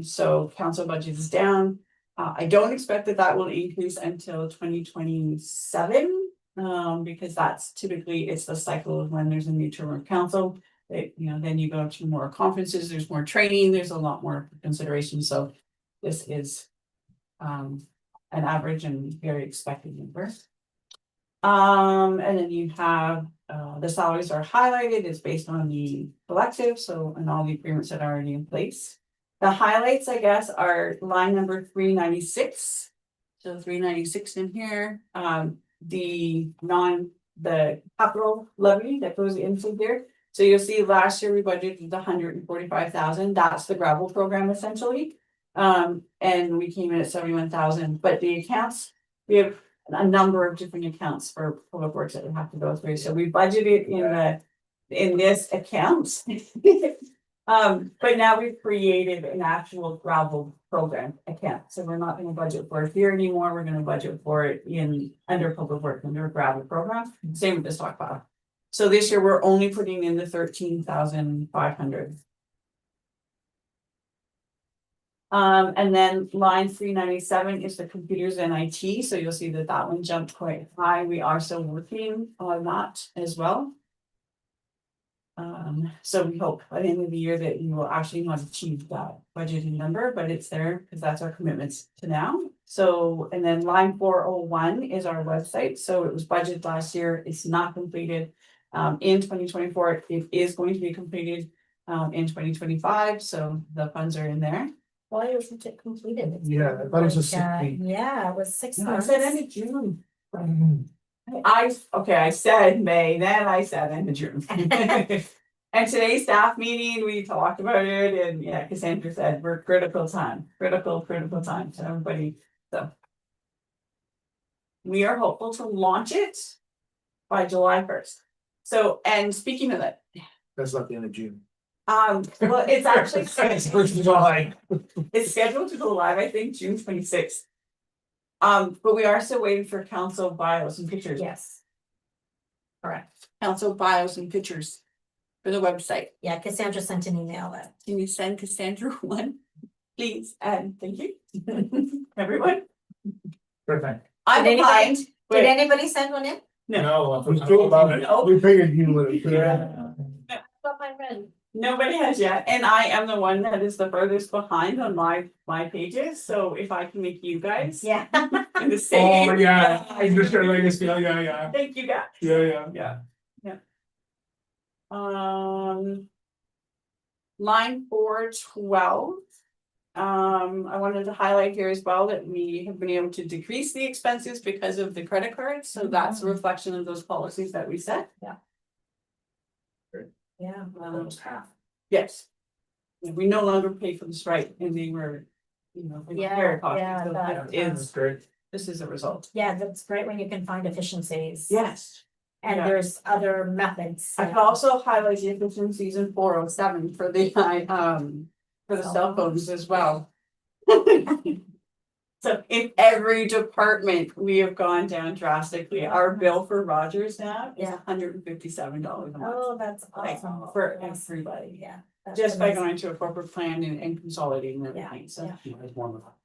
So council budget is down. I don't expect that will increase until 2027. Because that's typically, it's the cycle of when there's a new term of council. Then you go to more conferences, there's more training, there's a lot more consideration, so this is an average and very expected number. And then you have the salaries are highlighted, it's based on the collective, so and all the agreements that are already in place. The highlights, I guess, are line number 396. So 396 in here, the capital levy that goes into here. So you'll see last year we budgeted 145,000, that's the gravel program essentially. And we came in at 71,000, but the accounts, we have a number of different accounts for public works that we have to go through, so we budgeted in this account. But now we've created an actual gravel program account, so we're not gonna budget for it here anymore, we're gonna budget for it under public works, under a gravel program, same with the stockpile. So this year, we're only putting in the 13,500. And then line 397 is the computers and IT, so you'll see that one jumped quite high, we are still working on that as well. So we hope by the end of the year that you will actually not achieve that budgeting number, but it's there because that's our commitments to now. So, and then line 401 is our website. So it was budgeted last year. It's not completed. In 2024, it is going to be completed in 2025. So the funds are in there. Why wasn't it completed? It's Yeah, I thought it was a like, 6 week. Yeah, it was 6 I months. said end of June. I said May, then I said end of June. And today's staff meeting, we talked about it, and yeah, Cassandra said we're critical time to everybody, so. We are hopeful to launch it by July 1st. So, and speaking of that, That's not the end of June. well, it's actually It's first of July. it's scheduled to go live, I think, June 26th. But we are still waiting for council bios and pictures. Yes. Correct. Council bios and pictures for the website. Yeah, Cassandra sent an email that. Can you send Cassandra one, please? And thank you, everyone. Perfect. I'm Did anybody- behind, Did but anybody send one in? No, We figured about it. No. We figured you would. Got mine ready. nobody has yet, and I am the one that is the furthest behind on my pages, so if I can make you guys. Yeah. In the same. Oh, yeah, I just heard latest, yeah. Thank you guys. Yeah. Line 412. I wanted to highlight here as well that we have been able to decrease the expenses because of the credit cards, so that's a reflection of those policies that we set. Yeah. Almost half. Yes. We no longer pay for the strike, and they were, they were Yeah, very costly, yeah, so that, this Great. is a result. Yeah, that's great when you can find efficiencies. Yes. And yeah. there's other methods. I can also highlight the efficiencies in 407 for the cell phones as well. So in every department, we have gone down drastically. Our bill for Rogers now is Yeah. $157 a month. Oh, that's Like, awesome. for Yes. everybody. Yeah. that's Just by amazing. going to a corporate plan and consolidating everything, so. Yeah. That's wonderful.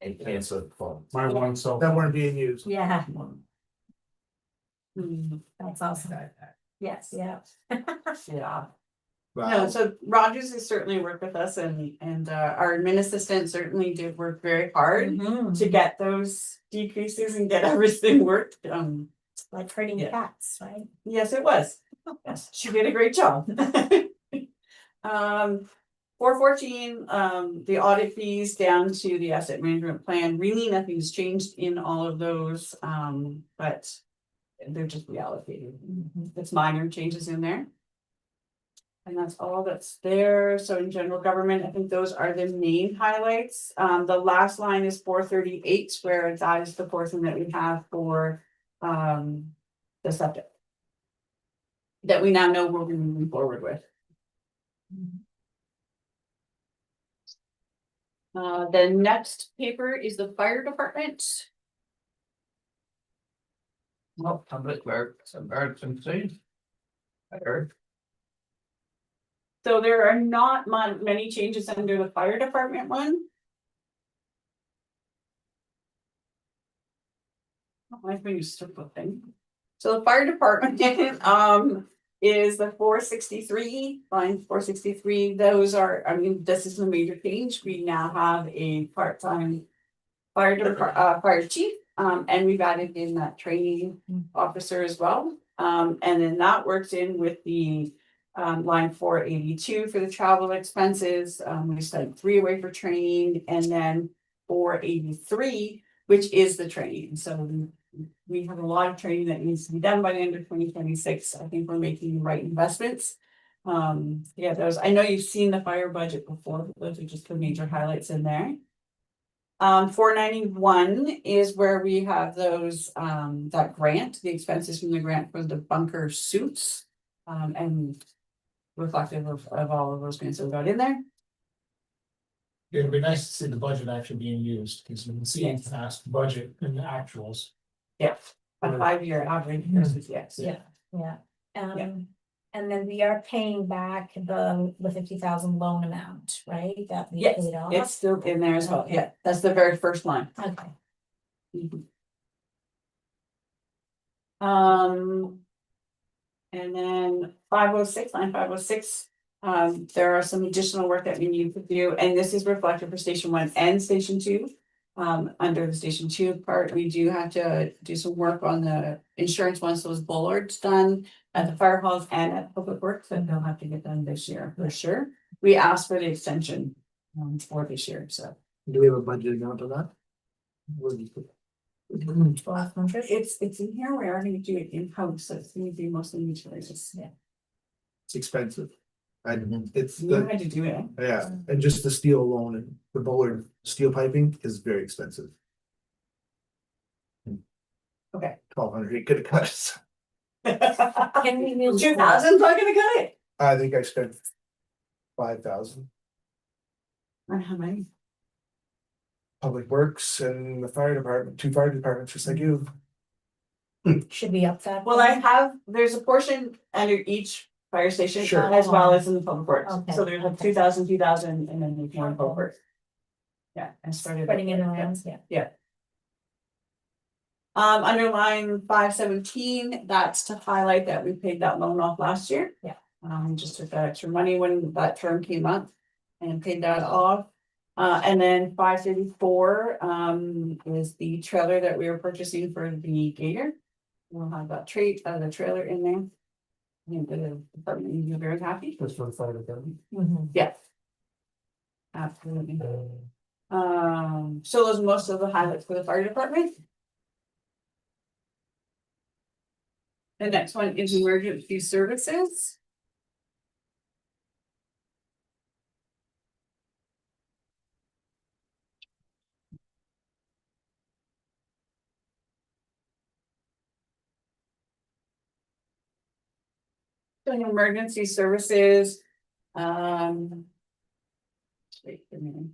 And cancel the phone. My one, so. That weren't being used. Yeah, Mm, that's awesome. Yes, yeah. Yeah. Wow. No, so Rogers has certainly worked with us and our admin assistant certainly did work very hard Mhm. to get those decreases and get everything worked. Like herding Yeah. cats, right? Yes, it was. Yes, she did a great job. 414, the audit fees down to the asset management plan, really nothing's changed in all of those, but they're just reallocated. It's minor changes in there. And that's all that's there. So in general government, I think those are the main highlights. The last line is 438, where that is the portion that we have for the subject. That we now know we're moving forward with. The next paper is the fire department. Well, public works emergency. I heard. So there are not many changes under the fire department one. I've been used to thing. So the fire department, is the 463, line 463. Those are, I mean, this is a major change. We now have a part-time fire chief, and we've added in that training officer as well. And then that works in with the line 482 for the travel expenses. We sent 3 away for training, and then 483, which is the training. So we have a lot of training that needs to be done by the end of 2026. I think we're making the right investments. Yeah, those, I know you've seen the fire budget before, but those are just the major highlights in there. 491 is where we have those, that grant, the expenses from the grant for the bunker suits. And reflective of all of those grants that we got in there. It'd be nice to see the budget actually being used, because you can see Yes. past budget and the actuals. Yeah. A 5-year average, yes. Yeah, yeah. Yeah. And then we are paying back the 50,000 loan amount, right? That we Yes, paid off. it's still in there as well. Yeah, that's the very first line. Okay. And then 506, line 506, there are some additional work that we need to do, and this is reflected for station 1 and station 2. Under the station 2 part, we do have to do some work on the insurance once those bollards done at the fire halls and at public works, and they'll have to get done this year for sure. We asked for the extension for this year, so. Do we have a budget amount on that? What do you put? 1,200. It's in here, we are gonna do it in house, so it's gonna be mostly utilities. Yeah. It's expensive. And it's You the, had to do it. yeah, and just the steel alone and the bollard steel piping is very expensive. Okay. 1,200, he could have cut us. Can we move? 2,000's not gonna cut it. I think I spent 5,000. And how many? Public Works and the fire department, 2 fire departments, just like you. Should we up that? Well, I have, there's a portion under each fire station Sure. as well as in the public works. Okay, So there's like okay. 2,000, and then there's more in public works. Yeah, I started. Putting in around, yeah. Under line 517, that's to highlight that we paid that loan off last year. Yeah. Just took that extra money when that term came up and paid that off. And then 534, is the trailer that we were purchasing for the Gator. We'll have that the trailer in there. I think the department will be very happy. Just for the fire department. Mhm. Yeah. Absolutely. So those are most of the highlights for the fire department. The next one is emergency services. So in emergency services, wait a minute.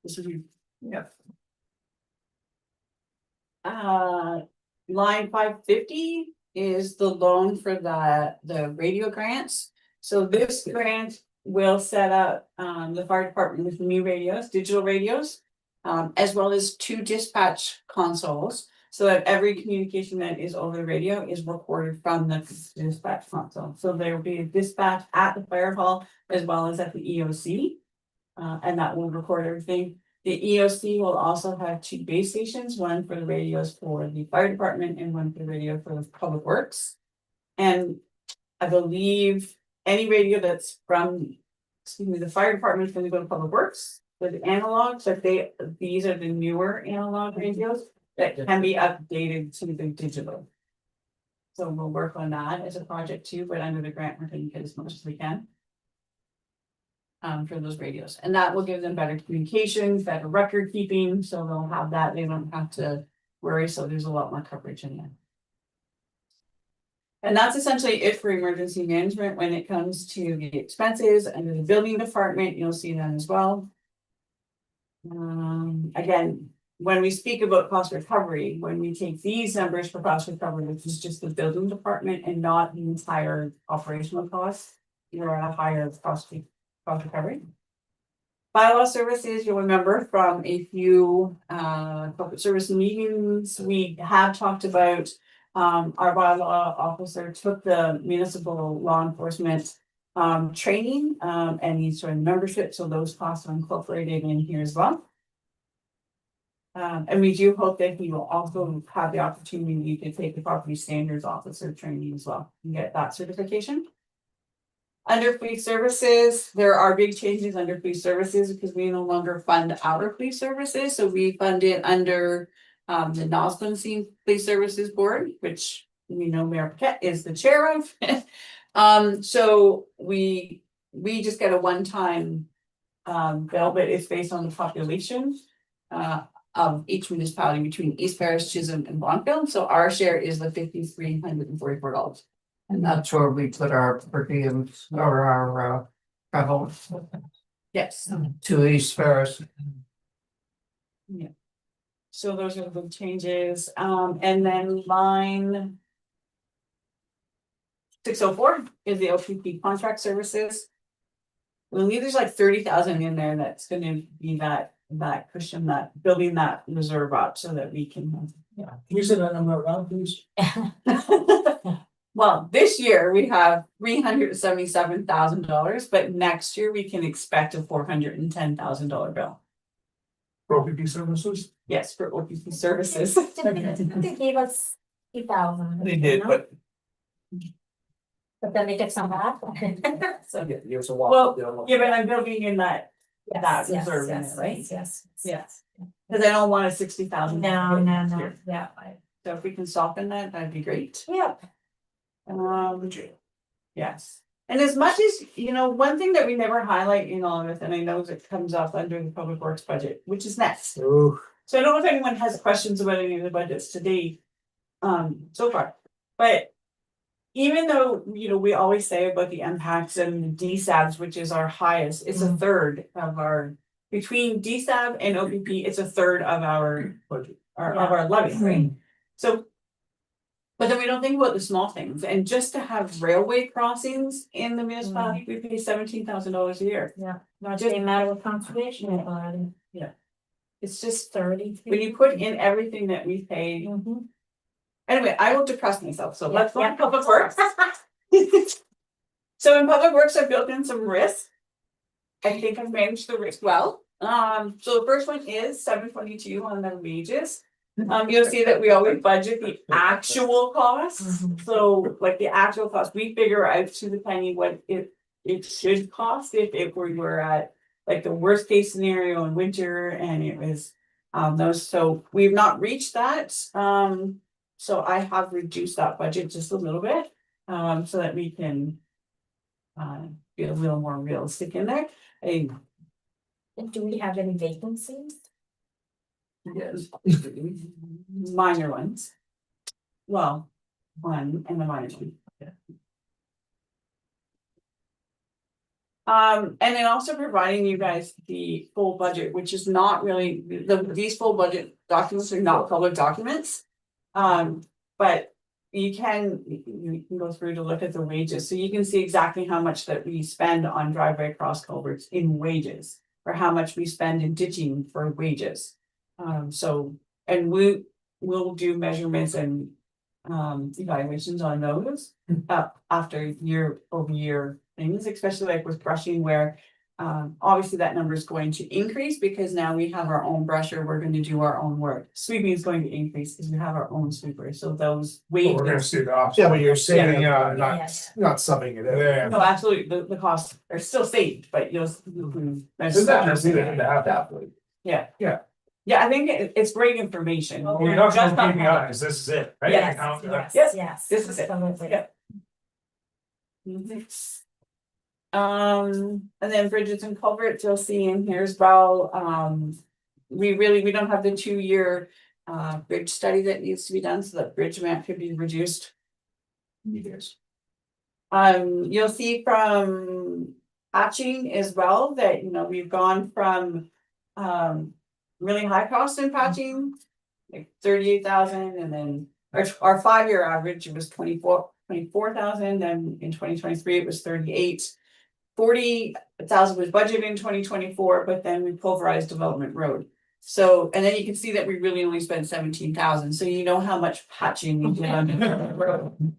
This would be Yeah. line 550 is the loan for the radio grants. So this grant will set up the fire department with new radios, digital radios. As well as 2 dispatch consoles, so that every communication that is over the radio is recorded from the dispatch console. So there will be a dispatch at the fire hall as well as at the EOC. And that will record everything. The EOC will also have 2 base stations, one for the radios for the fire department and one for the radio for the public works. And I believe any radio that's from, the fire department is going to go to public works with analogs, but these are the newer analog radios that can be updated to the digital. So we'll work on that as a project too, but under the grant, we're going to get as much as we can. For those radios, and that will give them better communications, better record keeping, so they'll have that, they don't have to worry, so there's a lot more coverage in there. And that's essentially it for emergency management when it comes to the expenses under the building department, you'll see that as well. Again, when we speak about cost recovery, when we take these numbers for cost recovery, which is just the building department and not the entire operational cost, you're at a higher cost recovery. Bylaw services, you'll remember from a few corporate service meetings, we have talked about our bylaw officer took the municipal law enforcement training and he's joined membership, so those costs are incorporated in here as well. And we do hope that he will also have the opportunity to take the property standards officer training as well and get that certification. Under police services, there are big changes under police services because we no longer fund our police services, so we fund it under the Nosbon Police Services Board, which we know Mayor Paquette is the chair of. So we just get a one-time bill, but it's based on the population of each municipality between East Paris, Chisholm, and Bonneville. So our share is the $5,344. And that's where we put our per diems or our travel Yes. to East Paris. Yeah. So those are the changes, and then line 604 is the OPP contract services. I believe there's like 30,000 in there that's gonna be that cushion, that building that reserve up so that we can. Yeah, can you say that number around, please? Well, this year we have $377,000, but next year we can expect a $410,000 bill. For OPP services? Yes, for OPP services. They gave us 2,000. They did, but. But then they took some back. So, Years a well, yeah, but I'm building in that Yes, yes, reserve in yes, it, right? yes. Yes. Because I don't want a 60,000. No, yeah. So if we can soften that, that'd be great. Yeah. Yes. And as much as, one thing that we never highlight in all of it, and I know it comes up under the public works budget, which is next. Oh, So I don't know if anyone has questions about any of the budgets today, so far, but even though, we always say about the impacts and the DSABs, which is our highest, it's a third of our, between DSAB and OPP, it's a third of our budget, of our levy, right? So, but then we don't think about the small things, and just to have railway crossings in the municipality, we pay $17,000 a year. Yeah, not just a matter of conservation authority. It's just, 30. when you put in everything that we pay. Mhm. Anyway, I will depress myself, so Yeah, let's go yeah. on public works. So in public works, I built in some risk. I think I've managed the risk well. So the first one is 722 on the wages. You'll see that we always budget the actual costs. Mhm. So like the actual cost, we figure out to the penny what it should cost if we were at like the worst case scenario in winter and it was those, so we've not reached that. So I have reduced that budget just a little bit, so that we can be a little more realistic in there. Do we have any vacancies? Yes. Minor ones. Well, one and a minor one. And then also providing you guys the full budget, which is not really, these full budget documents are not public documents. But you can go through to look at the wages, so you can see exactly how much that we spend on driveway cross culverts in wages. Or how much we spend in ditching for wages. So, and we'll do measurements and evaluations on those. After year over year things, especially like with brushing where. Obviously that number is going to increase because now we have our own brusher, we're going to do our own work. Sweeping is going to increase because we have our own sweeper, so those We're gonna wages. see the option. Yeah, but you're saving, Yeah, not subbing it Yeah. in. No, absolutely, the costs are still saved, but you can measure It's not that. just either to have that. Yeah. Yeah. Yeah, I think it's great information. We're not Just gonna on- KPIs, this is it, right? Yes, Account- Yes, Yes. this is it. absolutely. Yeah. And then bridges and culverts, you'll see in here as well, we don't have the 2-year. Bridge study that needs to be done, so that bridge amount could be reduced. Years. You'll see from patching as well that, we've gone from, really high cost in patching. Like 38,000, and then our 5-year average was 24,000, then in 2023 it was 38. 40,000 was budgeted in 2024, but then we pulverized Development Road. So, and then you can see that we really only spent 17,000, so you know how much patching we did on Development Road.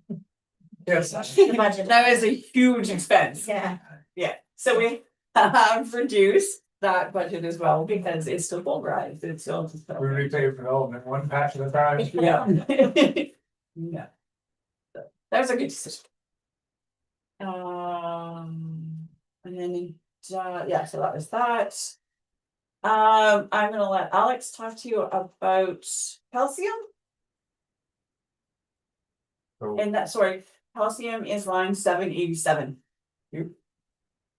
Yes. The budget. That is a huge expense. Yeah. Yeah, so we have reduced that budget as well because it's still pulverized, it's still. We repay for development, one patch at a time. Yeah. Yeah. That was a good decision. And then, yeah, so that was that. I'm gonna let Alex talk to you about calcium. So And that, sorry, calcium is line 787.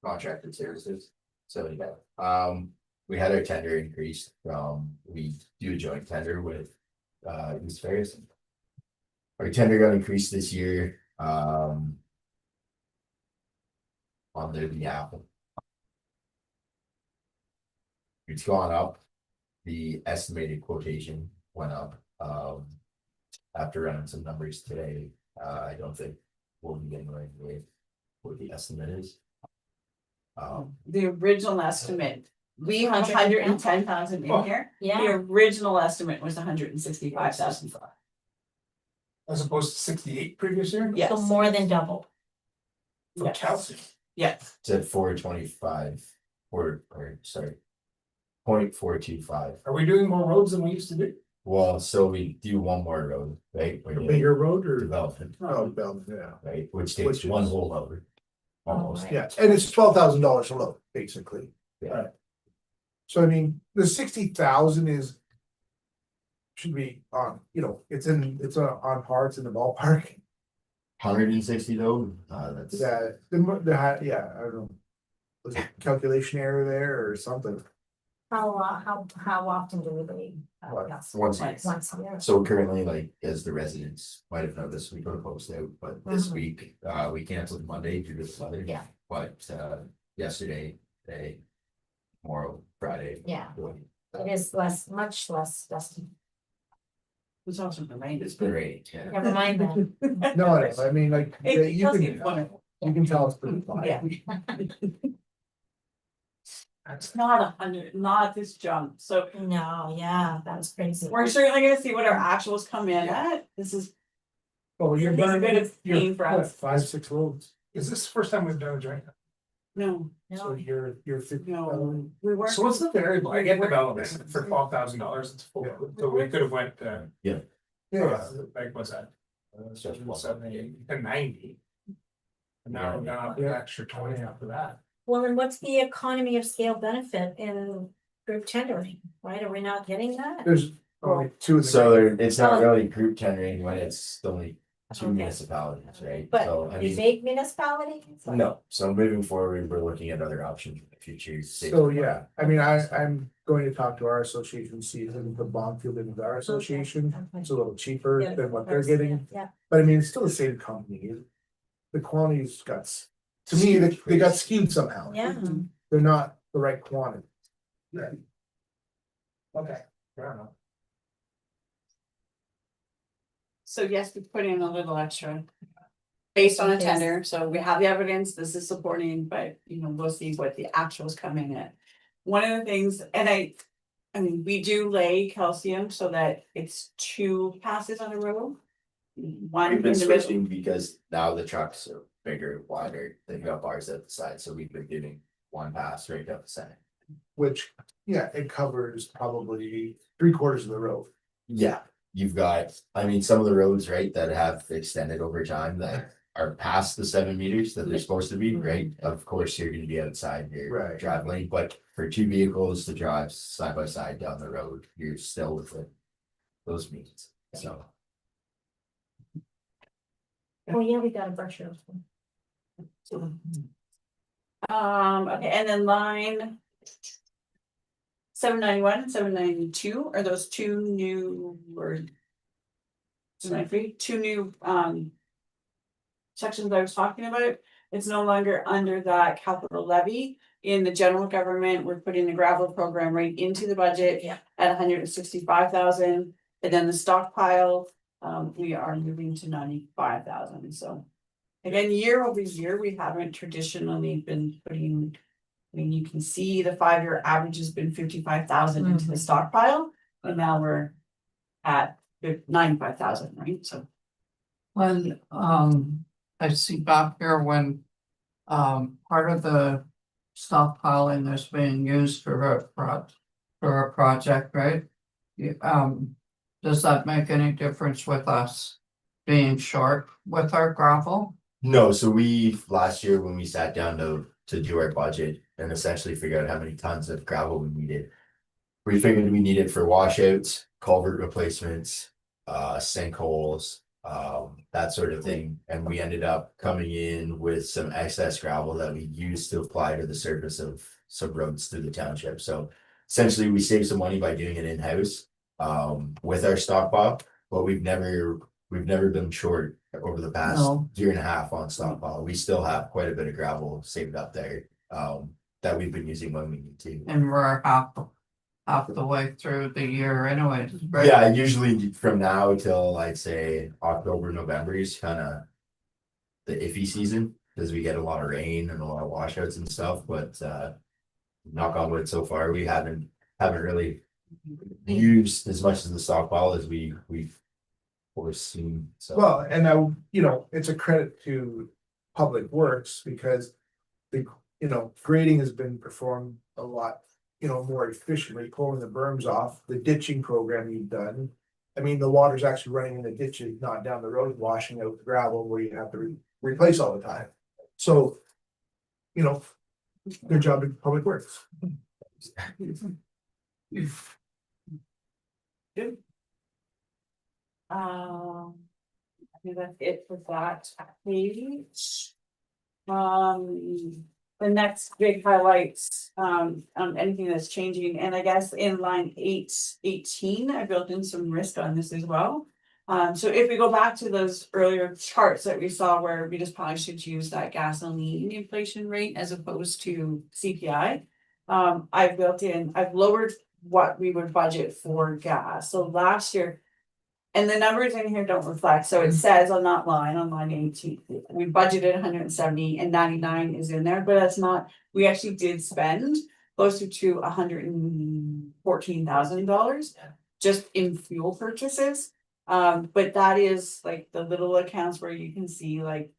contracted services, so yeah, we had our tender increased we do a joint tender with East Ferris. Our tender got increased this year, on their behalf. It's gone up, the estimated quotation went up, after running some numbers today, I don't think we'll be getting right away what the estimate is. The original estimate, we have 110,000 in here. The Yeah, original estimate was 165,000. As opposed to 68 previous year? Yes. so more than double. For Yes. calcium. Yes, It's at 425, or sorry. 0.425. Are we doing more roads than we used to do? Well, so we do one more road, right? A We're doing bigger road or? development, Oh, Bell, yeah, right, which Which takes one is- whole load. Almost, right. yeah, and it's $12,000 a load, basically. yeah, So I mean, the 60,000 is. Should be on, it's on par, it's in the ballpark. 160 though, that's. Yeah, I don't know. Was it calculation error there or something? How often do we leave? What, Yes. once a year. Once a year. So currently, like, as the residents might have noticed, we put a post out, but this Mhm. week, we canceled Monday due to the weather. Yeah. But, yesterday, today, tomorrow, Friday. Yeah. boy, It is much less dusty. it's also the rain. It's been raining, yeah. Never mind that. No, I mean, like, It- you Calcium's can, wonderful. you can tell it's pretty fine. Yeah. It's not 100, not this jump, so No, yeah, that was crazy. we're certainly gonna see what our actuals come in at, this is. Oh, you're It's a bit burning, of pain you're for what, us. 5-6 roads, Is this the first time we've done a joint? No, so No, you're 50. no, we weren't. So what's the variable? I get development for $12,000, it's full, so we could have went Yeah, like, what's that? Just one. 78 and 90. And now we're gonna up an extra 20 after that. well, then what's the economy of scale benefit in group tendering, right? Are we not getting that? there's only two in the. So it's not really group tendering when it's only two Okay. municipalities, right? But So, I the mean, big municipalities? no, so moving forward, we're looking at other options in the future. So, yeah, I mean, I'm going to talk to our association, see if the bond field in our association, Okay. it's a little cheaper Yeah, than what of they're course, getting. Yeah, But I mean, it's still the same company. The quality's got to me, they got skewed somehow. Yeah. They're not the right quantity. Yeah. Okay, fair enough. So yes, we put in a little extra. Based on a Yes. tender, so we have the evidence, this is supporting, but you know, we'll see what the actuals come in at. One of the things, and I mean, we do lay calcium so that it's 2 passes on a road. One We've in been the middle, switching because now the trucks are bigger, wider, they've got bars at the side, so we've been giving one pass right up the center. Which, yeah, it covers probably 3/4 of the road. Yeah, you've got, I mean, some of the roads, right, that have extended over time that are past the 7 meters that they're supposed to be, right? Of course, you're gonna be outside your Right. drive lane, but for 2 vehicles to drive side by side down the road, you're still within those means, so. Well, yeah, we got a brush it. okay, and then line. 791 and 792 are those 2 new or. 793, 2 new sections I was talking about. It's no longer under that capital levy. In the general government, we're putting the gravel program right into the budget. Yeah. At 165,000, and then the stockpile, we are moving to 95,000, so. Again, year over year, we haven't traditionally been putting. I mean, you can see the 5-year average has been 55,000 into the stockpile, and now we're at 95,000, right? So. When, I see back here when, part of the stockpiling is being used for a project, right? Does that make any difference with us being short with our gravel? No, so we, last year when we sat down to do our budget and essentially figure out how many tons of gravel we needed. We figured we needed for washouts, culvert replacements, sinkholes, that sort of thing. And we ended up coming in with some excess gravel that we used to apply to the surface of some roads through the township. So essentially we saved some money by doing it in-house, with our stockpile, but we've never been short over the past No. year and a half on stockpile. We still have quite a bit of gravel saved up there, that we've been using when we need to. And we're half the way through the year anyways, right? Yeah, usually from now till I'd say October, November is kind of the iffy season because we get a lot of rain and a lot of washouts and stuff, but knock on wood, so far we haven't really used as much of the stockpile as we've foreseen. So Well, and I, it's a credit to Public Works because the, grading has been performed a lot, more efficiently, pulling the berms off, the ditching program you've done. I mean, the water's actually running in the ditches, not down the road, washing out the gravel where you have to replace all the time. So, good job in Public Works. I think that's it for that page. The next big highlights, anything that's changing, and I guess in line 818, I built in some risk on this as well. So if we go back to those earlier charts that we saw where we just probably should use that gasoline inflation rate as opposed to CPI. I've lowered what we would budget for gas. So last year, and the numbers in here don't reflect, so it says on that line, on line 18, we budgeted 170 and 99 is in there, but that's not, we actually did spend closer to $114,000 just in fuel purchases. But that is like the little accounts where you can see like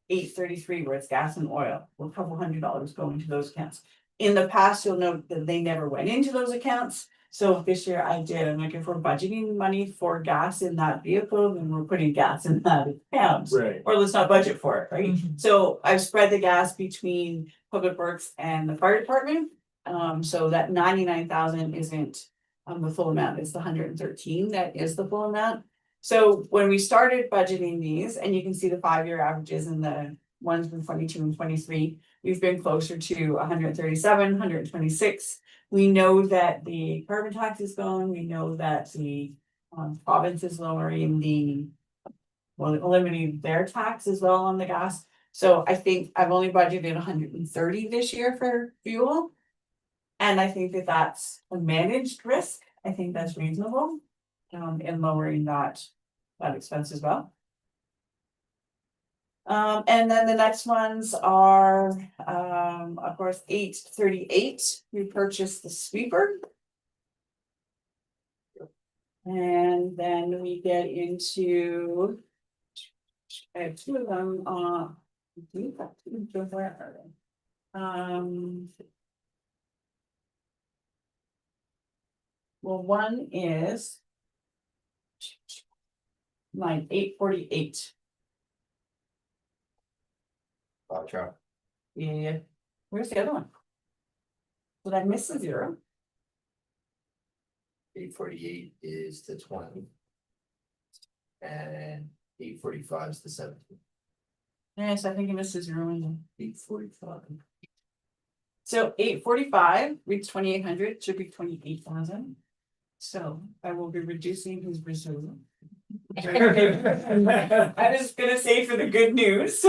833 where it's gas and oil, well, a couple $100 go into those accounts. In the past, you'll note that they never went into those accounts. So this year I did, I'm like, if we're budgeting money for gas in that vehicle, then we're putting gas in that account. Right. Or let's not budget for it, right? So I've spread the gas between Public Works and the fire department. So that 99,000 isn't the full amount, it's the 113 that is the full amount. So when we started budgeting these, and you can see the 5-year averages and the ones from 22 and 23, we've been closer to 137, 126. We know that the carbon tax is going, we know that the province is lowering eliminating their tax as well on the gas. So I think I've only budgeted 130 this year for fuel. And I think that that's a managed risk. I think that's reasonable. In lowering that expense as well. And then the next ones are, of course, 838, we purchased the sweeper. And then we get into. I have two of them, where are they? Well, one is. Line 848. Truck. Yeah, where's the other one? Did I miss a zero? 848 is the 20. And 845 is the 17. Yes, I think I missed a zero in there. 845. So 845 reads 2,800, should be 28,000. So I will be reducing his reserve. I was gonna say for the good news.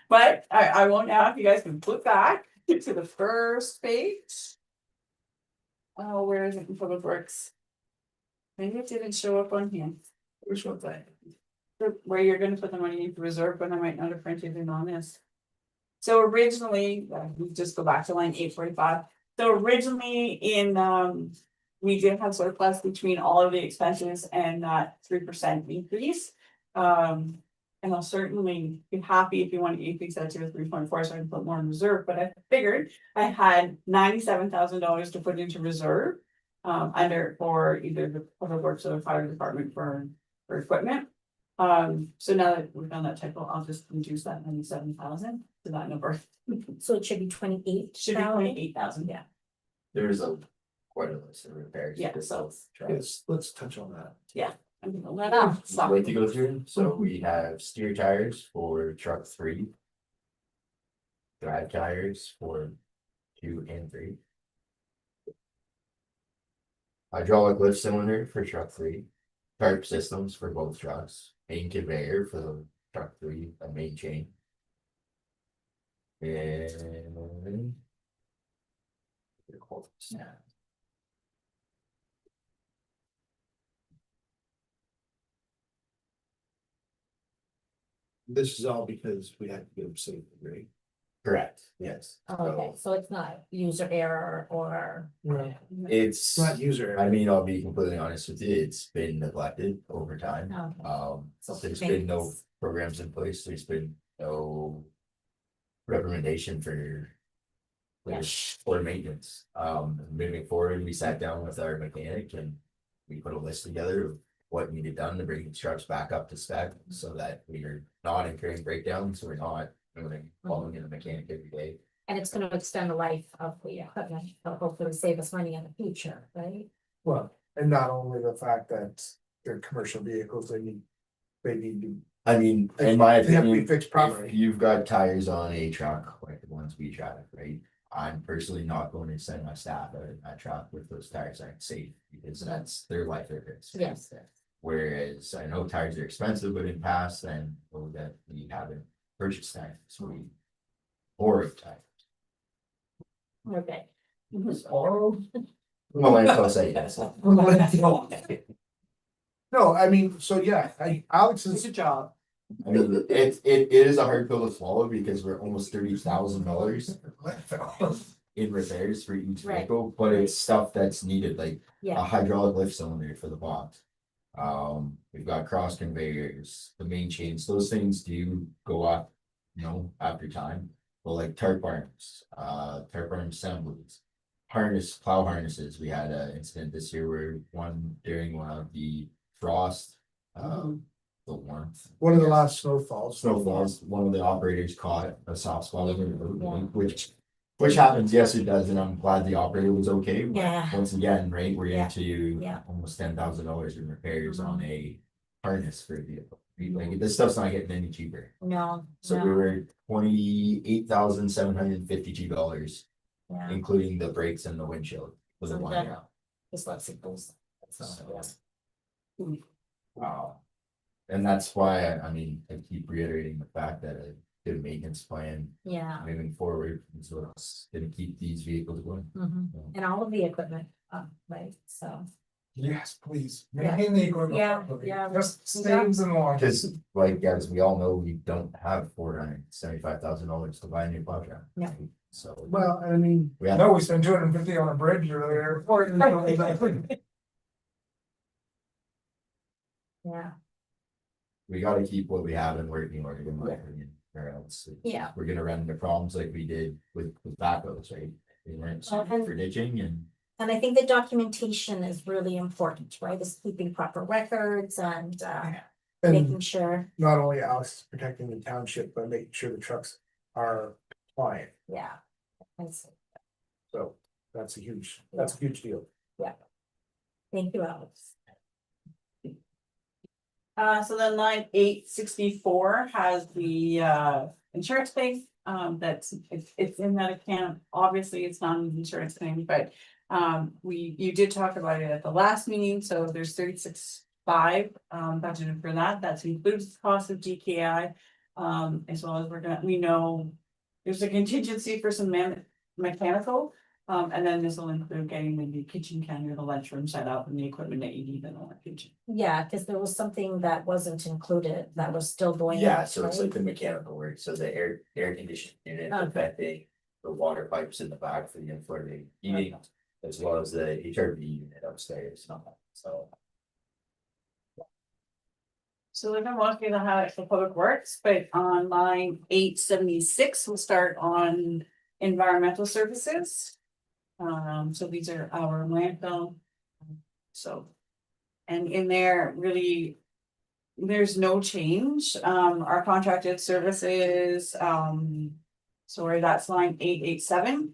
But I won't now, if you guys can flip back to the first page. Oh, where is it in Public Works? Maybe it didn't show up on here. Which one's that? Where you're gonna put the money into reserve, but I might not have printed it on this. So originally, we just go back to line 845. So originally in we did have surplus between all of the expenses and that 3% increase. And I'll certainly be happy if you want to increase that to a 3.4, so I can put more in reserve, but I figured I had $97,000 to put into reserve. Under for either the Public Works or the Fire Department for equipment. So now that we've done that typo, I'll just reduce that 97,000 to that number. So it should be 28. Should be 28,000, yeah. There's quite a list of repairs. Yeah, for so- both trucks. Let's touch on that. I'm gonna let off. I'd like to go through, so we have steer tires for truck 3. Drive tires for 2 and 3. Hydraulic lift cylinder for truck 3. Tarp systems for both trucks. Main conveyor for the truck 3, a main chain. And. This is all because we had to get them safe, right? Correct, yes. Okay, so it's not user error or. It's, It's not user. I mean, I'll be completely honest with you, it's been neglected over time. Okay. So There's been no thanks. programs in place, there's been no. Recommendation for. For maintenance, moving forward, we sat down with our mechanic and. We put a list together of what needed done to bring these trucks back up to spec, so that we are not incurring breakdowns, so we're not. Calling in a mechanic every day. And it's gonna extend the life of the equipment, so hopefully save us money in the future, right? Well, and not only the fact that they're commercial vehicles, they need to. I mean, in my They have to be opinion, fixed if properly. you've got tires on a truck, like the ones we drive, right? I'm personally not going to send my staff out in that truck with those tires aren't safe, because that's their life at risk. Yes. Whereas I know tires are expensive, but in past, then that we haven't purchased tires, so we. Or tires. Okay. Well, I'll say yes. No, I mean, so yeah, Alex is. Good job. I mean, it is a hard pill to swallow because we're almost $30,000 in repairs for each Right. vehicle, but it's stuff that's needed, like a Yeah, hydraulic lift cylinder for the box. We've got cross conveyors, the main chains, those things do go up, after time. But like tarp arms assemblies, plow harnesses, we had an incident this year where during one of the frost, the warmth. One of the last snowfalls. Snowfalls, one of the operators caught a soft spot over the road, which happens, yes, it does, and I'm glad the operator was okay. But Yeah. once again, right, we're Yeah. into Yeah. almost $10,000 in repairs on a harness for a vehicle. Like, this stuff's not getting any cheaper. no, So we no, were $28,752, yeah, including the brakes and the windshield for the So one that- round. dyslexic. So, Wow. And that's why, I mean, I keep reiterating the fact that get a maintenance plan Yeah. moving forward, and so it's gonna keep these vehicles going. Mhm. And all of the equipment, right, so. Yes, please. Yeah. Maintain the equipment. Yeah, properly. yeah. Just saves in the long. Cause like, as we all know, we don't have $475,000 to buy a new plow truck. Yeah. So. Well, I mean, We have, No, we spent 250 on a bridge earlier. Yeah. we gotta keep what we have in working order, in my opinion, or else. Yeah. We're gonna run into problems like we did with backhoes, right? We weren't suited for ditching and. And I think the documentation is really important, right? Is keeping proper records and making and sure, not only us protecting the township, but making sure the trucks are compliant. yeah. And so, So that's a huge deal. thank you, Alex. So then line 864 has the insurance claim, that's, it's in that account, obviously, it's not an insurance claim, but. You did talk about it at the last meeting, so there's 36.5 budgeted for that, that includes the cost of DKI. As well as we know there's a contingency for some mechanical. And then this will include getting the new kitchen counter, the lunchroom set up and the equipment that you need in the kitchen. Yeah, because there was something that wasn't included that was still going. Yeah, on, so it's right? like the mechanical work, so the air conditioning unit, the Okay. venting, the water pipes in the back for the inflated heating. As well as the HRV unit upstairs, so. So they're gonna walk through the highlights for public works, but on line 876, we'll start on environmental services. So these are our landfill. So. And in there, really. There's no change, our contracted services, sorry, that's line 887.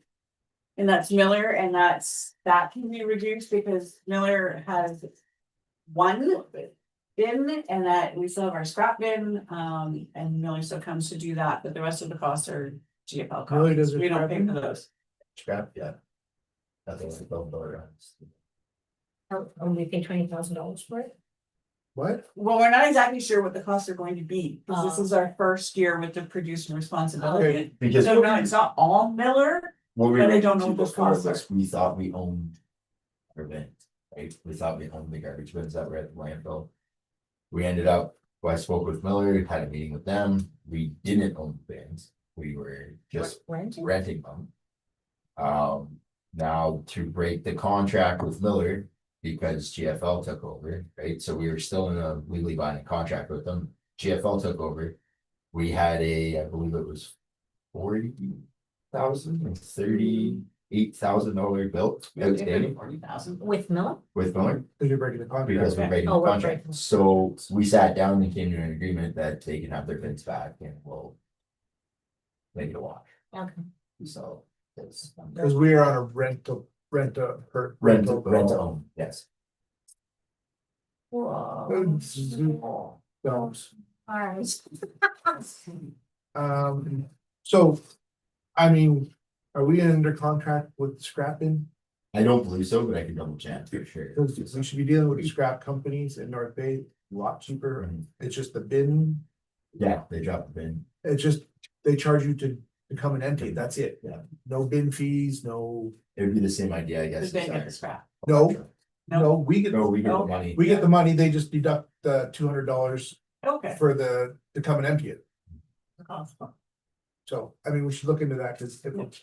And that's Miller, and that can be reduced because Miller has one bin, and that we still have our scrap bin, and Miller still comes to do that, but the rest of the costs are GFL Miller does costs, their we don't scrap pay bin? for those. Scrap, yeah. That's what the $12 runs. We pay $20,000 for it. What? Well, we're not exactly sure what the costs are going to be, because this Oh. is our first year with the producer responsibility. Because So no, it's not all Miller, what we but I were don't know what the before costs was, we thought we owned. Our bin, right, we thought we owned the garbage bins that were at the landfill. We ended up, I spoke with Miller, had a meeting with them, we didn't own the bins, we were just Renting? renting them. Now to break the contract with Miller, because GFL took over, right, so we were still in a legally binding contract with them, GFL took over. We had I believe it was $38,000 bill outstanding 40,000. With Miller? with Miller. Because you're breaking the contract. Because we're breaking Oh, the we're contract, breaking. so we sat down and came to an agreement that they can have their bins back and we'll. Make it a wash, Okay. so it's. Because we are on a rent to Rent to own, yes. Whoa. Films. All right. So, I mean, are we under contract with scrapping? I don't believe so, but I can double check for sure. Because we should be dealing with the scrap companies in North Bay, a lot cheaper. It's just the bin, Yeah, they dropped the bin. it's just, they charge you to come and empty, that's it. Yeah. No bin fees, no, It would be the same idea, I The guess. thing at the scrap. no, we get, No, we get the Okay. money. we get the money, they just deduct the $200 Okay. for to come and empty it. So, I mean, we should look into that, because if it's.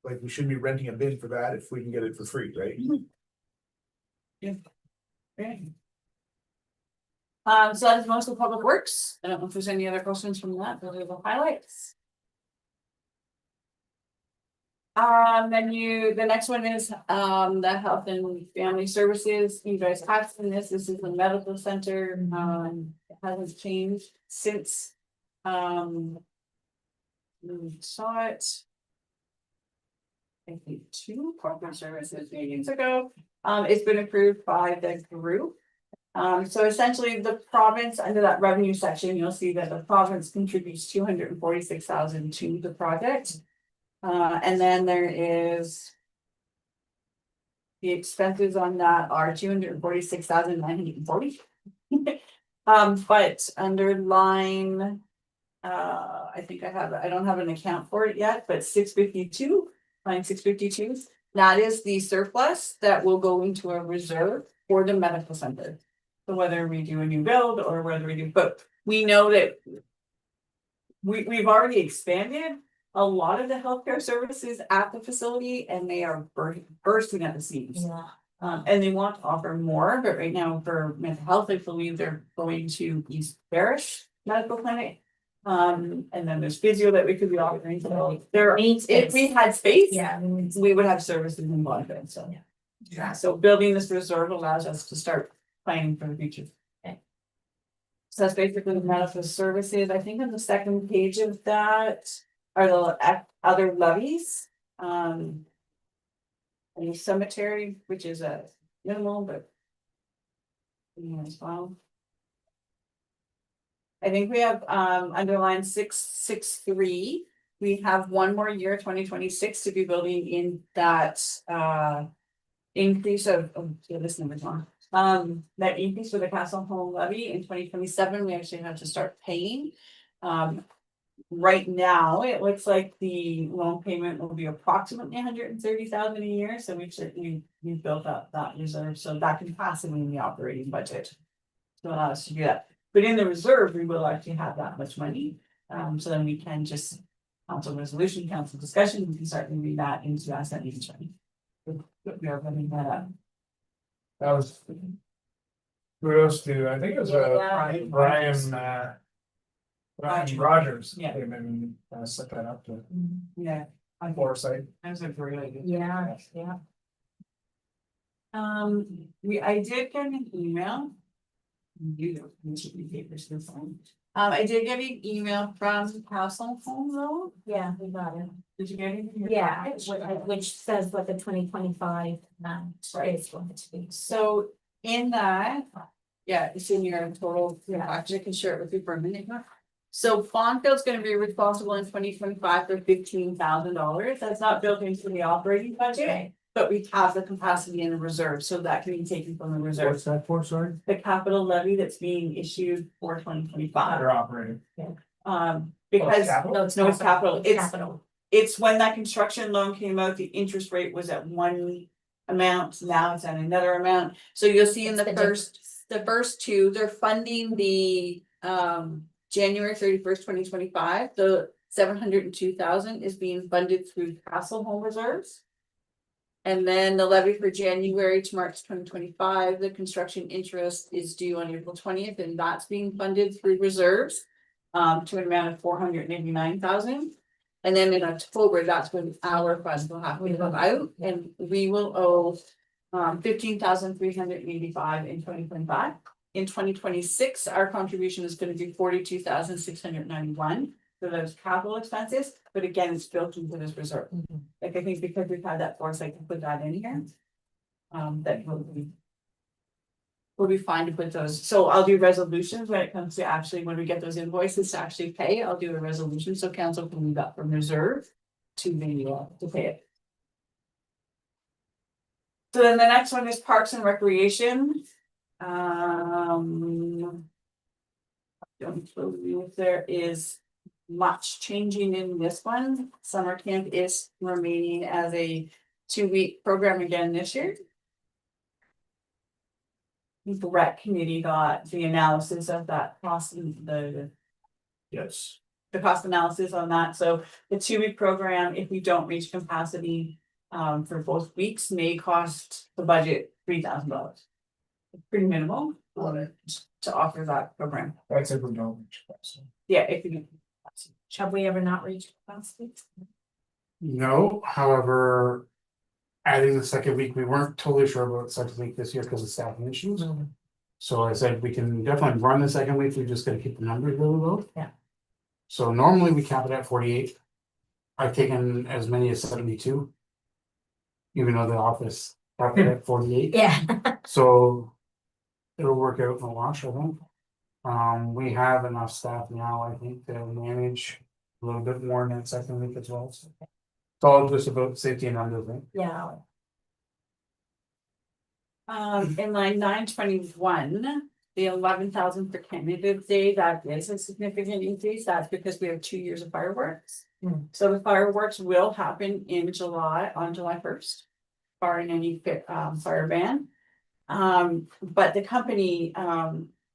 Like, we shouldn't be renting a bin for that if we can get it for free, right? Great. So that is most of public works. I don't know if there's any other questions from that, those are the highlights. Then the next one is, the health and family services, you guys have seen this is the medical center, it hasn't changed since. We saw it. I think 2 corporate services meetings ago, it's been approved by the group. So essentially the province, under that revenue section, you'll see that the province contributes 246,000 to the project. And then there is. The expenses on that are 246,940. But under line I think I don't have an account for it yet, but 652, line 652. That is the surplus that will go into a reserve for the medical center. So whether we do a new build or whether we do, but we know that. We've already expanded a lot of the healthcare services at the facility and they are bursting at the seams. Yeah. And they want to offer more, but right now for mental health, I believe they're going to East Parish Medical Clinic. And then there's physio that we could be offering, so there, if we had space. Yeah. We would have services in Bonneville, so. Yeah. Yeah, so building this reserve allows us to start planning for the future. Okay. So that's basically the medical services. I think on the second page of that are the other levies. And the cemetery, which is a minimal, but. As well. I think we have underline 663. We have one more year, 2026, to be building in that increase of this number's wrong. That increase for the Castle Home levy in 2027, we actually have to start paying. Right now, it looks like the loan payment will be approximately 130,000 a year, so we've built up that reserve, so that can possibly in the operating budget. To allow us to do that, but in the reserve, we will actually have that much money, so then we can just. Council resolution, council discussion, we can start moving that into asset management. We are running that up. That was. Kudos to, I think it was Yeah. Brian Rogers. Yeah. Came in and set that up to Yeah, foresight. that was a great idea. Yeah, yeah. I did get an email. I did get an email from Castle Home Loan. Yeah, we got it. Did you get it? Yeah, which says what the 2025 is going to be. So in that, yeah, it's in your total, Yeah. actually I can share it with you for a minute. So Fonfield's gonna be responsible in 2025 for $15,000. That's not built into the operating budget. But we have the capacity in the reserve, so that can be taken from the reserve. What's that for, sorry? The capital levy that's being issued for 2025. They're operating. Because, capital? no, it's capital, it's capital. it's when that construction loan came out, the interest rate was at one amount, now it's at another amount. So you'll see in It's the first two, they're funding the January 31st, 2025, the 702,000 is being funded through Castle Home Reserves. And then the levy for January to March 2025, the construction interest is due on April 20th, and that's being funded through reserves. To an amount of 489,000. And then in October, that's when our funds will have to come out, and we will owe 15,385 in 2025. In 2026, our contribution is gonna be 42,691 for those capital expenses, but again, it's built into this reserve. Like, I think because we've had that foresight to put that in here. That will be fine to put those, so I'll do resolutions when it comes to actually, when we get those invoices to actually pay, I'll do a resolution, so council can move that from reserve. To pay it. So then the next one is Parks and Recreation. Don't believe there is much changing in this one. Summer camp is remaining as a 2-week program again this year. The rec committee got the analysis of that cost, Yes. the cost analysis on that, so the 2-week program, if we don't reach capacity. For both weeks may cost the budget $3,000. Pretty minimal, to offer that program, That's if we don't reach that, so. yeah, if you. Have we ever not reached capacity? No, however. Adding the second week, we weren't totally sure about the second week this year because of staffing issues. So I said we can definitely run the second week, we just gotta keep the numbers really low. Yeah. So normally we cap it at 48. I've taken as many as 72. Even though the office capped it at 48, Yeah. so. It'll work out in the wash, I think. We have enough staff now, I think, to manage a little bit more in that second week as well. So. It's all just about safety and numbers, right? Yeah. In line 921, the 11,000 for Canada Day, that is a significant increase. That's because we have 2 years of fireworks. So the fireworks will happen in July, on July 1st, barring any fire ban. But the company,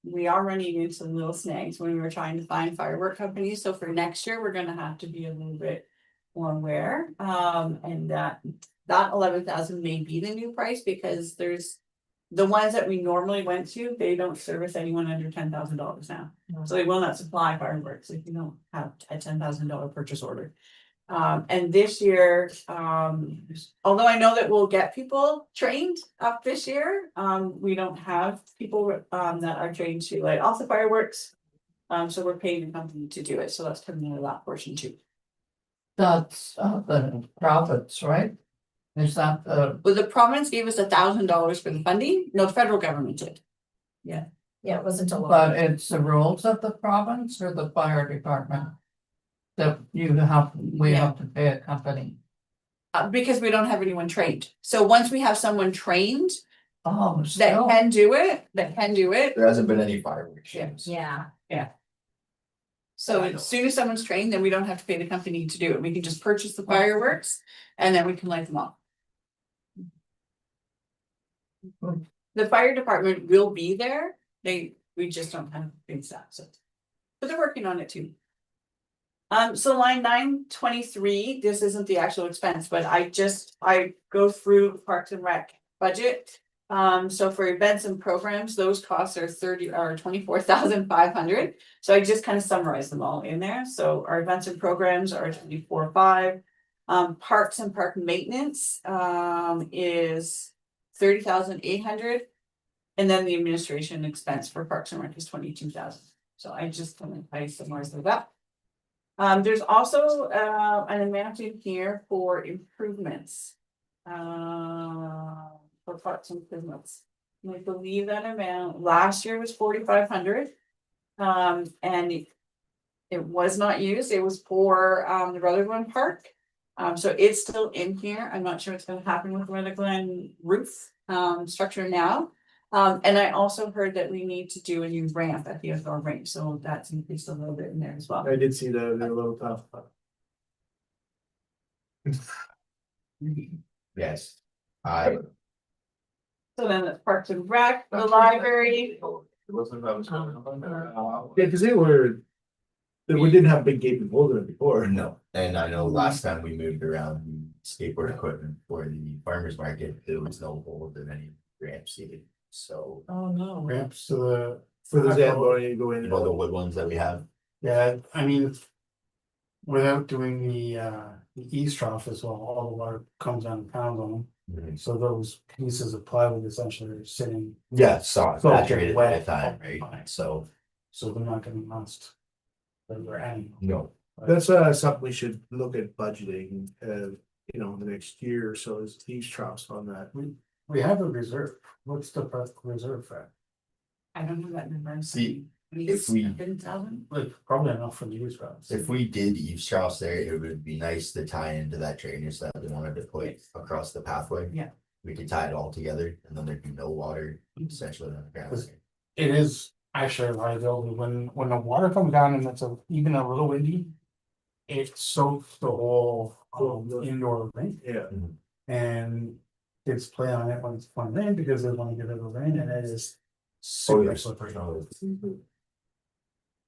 we are running into some little snags when we were trying to find firework companies. So for next year, we're gonna have to be a little bit more aware. And that 11,000 may be the new price because there's the ones that we normally went to, they don't service anyone under $10,000 now. So they will not supply fireworks if you don't have a $10,000 purchase order. And this year, although I know that we'll get people trained up this year, we don't have people that are trained to light off the fireworks. So we're paying the company to do it, so that's coming out of that portion too. That's the province, right? Is that the, But the province gave us $1,000 for the funding, no, the federal government did. Yeah, it wasn't a lot. but it's the rules of the province or the fire department? That we have to pay a company. Because we don't have anyone trained, so once we have someone trained Oh, that still, can do it, There hasn't been any fireworks Yeah. shows. Yeah, So as soon as someone's trained, then we don't have to pay the company to do it. We can just purchase the fireworks and then we can light them off. The fire department will be there. We just don't have big staff, so. But they're working on it too. So line 923, this isn't the actual expense, but I go through Parks and Rec budget. So for events and programs, those costs are 24,500. So I just kind of summarize them all in there. So our events and programs are 24,500. Parks and park maintenance is 30,800. And then the administration expense for Parks and Rec is 22,000. So I summarize those up. There's also an amount in here for improvements. For parks improvements. And I believe that amount last year was 4,500. And it was not used. It was for the Rutherglen Park. So it's still in here. I'm not sure what's gonna happen with the Rutherglen roof structure now. And I also heard that we need to do a new ramp at the outdoor rink, so that's increased a little bit in there as well. I did see that, they're a little tough. Yes. So then it's Parks and Rec, the library. Yeah, cause we didn't have big gaping holes in it before. No, and I know last time we moved around skateboard equipment for the farmer's market, there was no hole in any ramp seating, so. Oh, no. Ramps to the. For the Zamboni, you go in. All the wood ones that we have. Yeah, I mean. Without doing the eaves trough as well, all the water comes down and pounds on them, so those pieces of plywood essentially are sitting. Yeah, So saturated wet at the time, all the time. right, so, So they're not gonna rust. They're adding. no, That's something we should look at budgeting, the next year or so is these troughs on that. We have a reserve. What's the reserve for? I don't know that number. See, if we- 7,000? Like, probably enough for the use routes. if we did eavesdrops there, it would be nice to tie into that drainage that we wanted to put across the pathway. Yeah. We could tie it all together and then there'd be no water essentially on the ground. It is actually a liability when the water comes down and it's even a little windy. It soaks the whole indoor rink Yeah, and kids play on it when it's fun rain because they want to get out of the rain and it is Oh, super yes. slippery.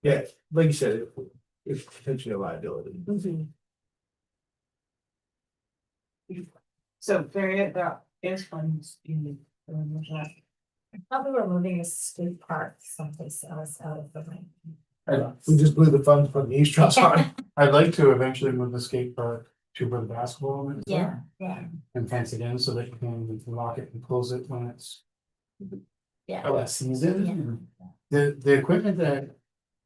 yeah, like you said, it's potentially a liability. So there is funds in the. I thought we were moving a skate park someplace else out of the ring. We just blew the funds from the east troughs on. I'd like to eventually move the skate park to where the basketball is. Yeah. And fence it in so that you can lock it and close it when it's Yeah. less season. The equipment that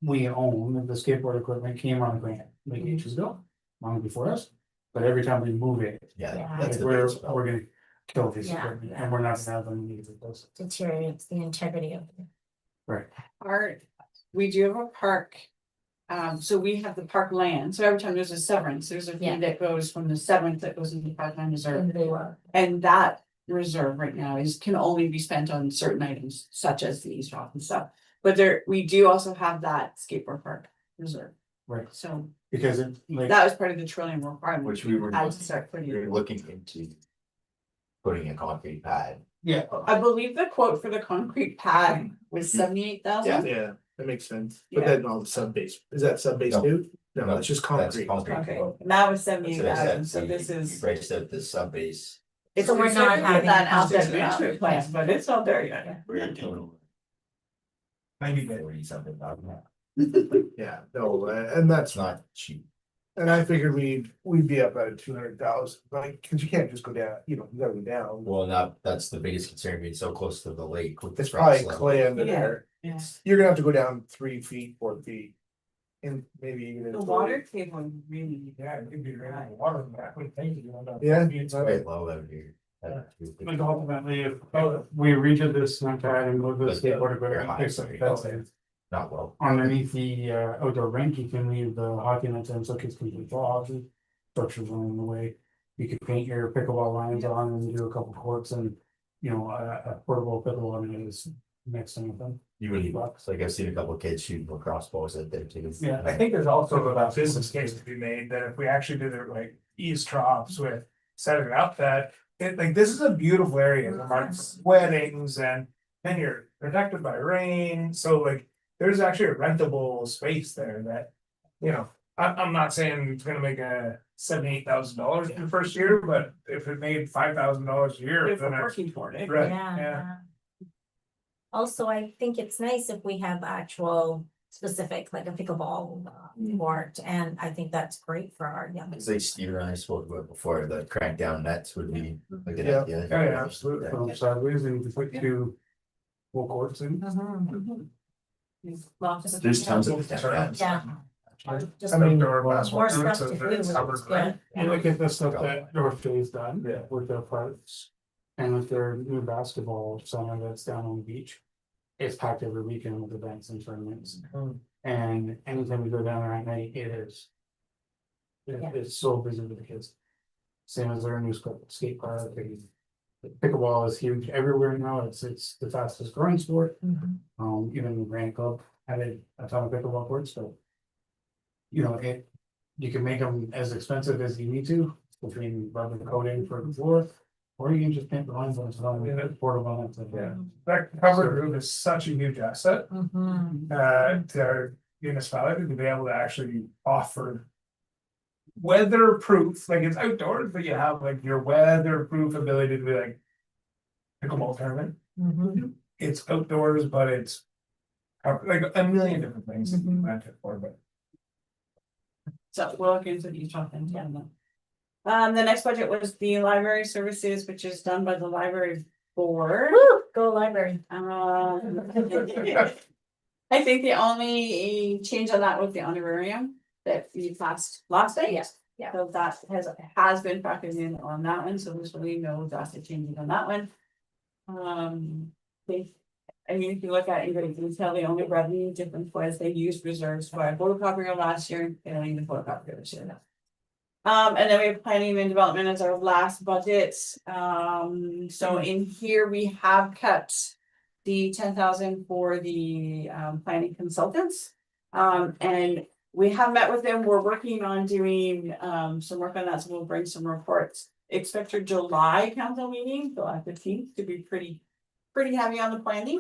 we own, the skateboard equipment came on a grant like ages ago, long before us. But every time we move it, Yeah, Yeah. that's the we're biggest problem. gonna kill this Yeah. equipment and we're not gonna have them use it. Deteriorates the integrity of it. We do have a park. So we have the park land, so every time there's a severance, there's a fee Yeah. that goes from the seventh that goes into parkland reserve. And they were. And that reserve right now is can only be spent on certain items such as the East Rock and stuff. But there, we do also have that skateboard park reserve, Right, so because it like, that was part of the trillion requirement. Which we were Had to start putting. You're looking into. Putting a concrete pad. yeah, I believe the quote for the concrete pad was 78,000. Yeah, that makes sense. But Yeah. then all the sub base, is that sub base No. too? No, No, that's just That's concrete. concrete. Okay, and that was That's what I 78,000, said, so you- this you is. Priced out the sub base. It's So we're not considered having that a asset concrete management plan, but it's not there yet. We're doing. maybe good. 40 something thousand. Yeah, no, and that's It's not cheap. and I figured we'd be up at 200,000, like, cause you can't just go down, you gotta go down. Well, that's the biggest concern, being so close to the lake with the It's frost probably level. clay under Yeah. there. Yeah. You're gonna have to go down 3 feet, 4 feet. And maybe even. The water table really. Yeah, it could be right in the water, but I would think you know. Yeah. It's quite low out here. Like ultimately, if we redid this pad and move the But the- skateboard they're equipment, high, fix sorry. the fence. Not well. Underneath the outdoor rink, you can leave the hockey nets in, so kids can play ball hockey. Structures along the way. You could paint your pickleball lines on and do a couple courts and, you know, a portable pickleball net is next to nothing. You really bucks, like I've seen a couple of kids shooting lacrosse balls out there too. Yeah. I think there's also a business case to be made that if we actually did it like ease troughs with setting it up that. It like this is a beautiful area, amongst weddings and then you're protected by rain, so like. There's actually a rentable space there that, I'm not saying it's gonna make a $78,000 in the first year, but if it made $5,000 a year, If then we're it's. working toward it. Right, Yeah. yeah. Also, I think it's nice if we have actual specific, like a pickleball court, and I think that's great for our young. It's like Steve and I spoke about before, the crank down nets would be a good Yeah. idea. Oh, yeah, absolutely. From sideways and you can put two full courts in. There's tons of different. Yeah. Just I mean, Outdoor more basketball stuff courts, to so do, it's covered, it's right? good. You look at the stuff that North Bay's done Yeah. with their parks. And with their new basketball center that's down on the beach. It's packed every weekend with events and tournaments. And anytime we go down there at night, it is. Yeah. It's so busy with the kids. Same as their new skate park. Pickleball is huge everywhere now. It's the fastest growing sport. Even the Grand Club added a ton of pickleball courts, so. You know, you can make them as expensive as you need to, between rubber coating for the floor. Or you can just paint the lines on it's portable. It's like, Yeah. That covered roof is such a huge asset, Mhm. to our municipality to be able to actually offer. Weatherproof, like it's outdoors, but you have like your weatherproof ability to be like. Pickleball tournament, Mhm. it's outdoors, but it's. Like a million different things that you rent it for, but. So we'll look into each one and tell them. The next budget was the library services, which is done by the library board. Woo, go library. I think the only change on that was the honorarium that we passed last night. Yes, yeah. So that has been factored in on that one, so there's really no drastic changes on that one. I mean, if you look at it in great detail, the only revenue difference was they used reserves for a photocopier last year, they don't need the photocopier this year. And then we have planning and development as our last budget. So in here, we have kept the 10,000 for the planning consultants. And we have met with them, we're working on doing some work on that, so we'll bring some reports. Expect your July council meeting, July 15th, to be pretty heavy on the planning.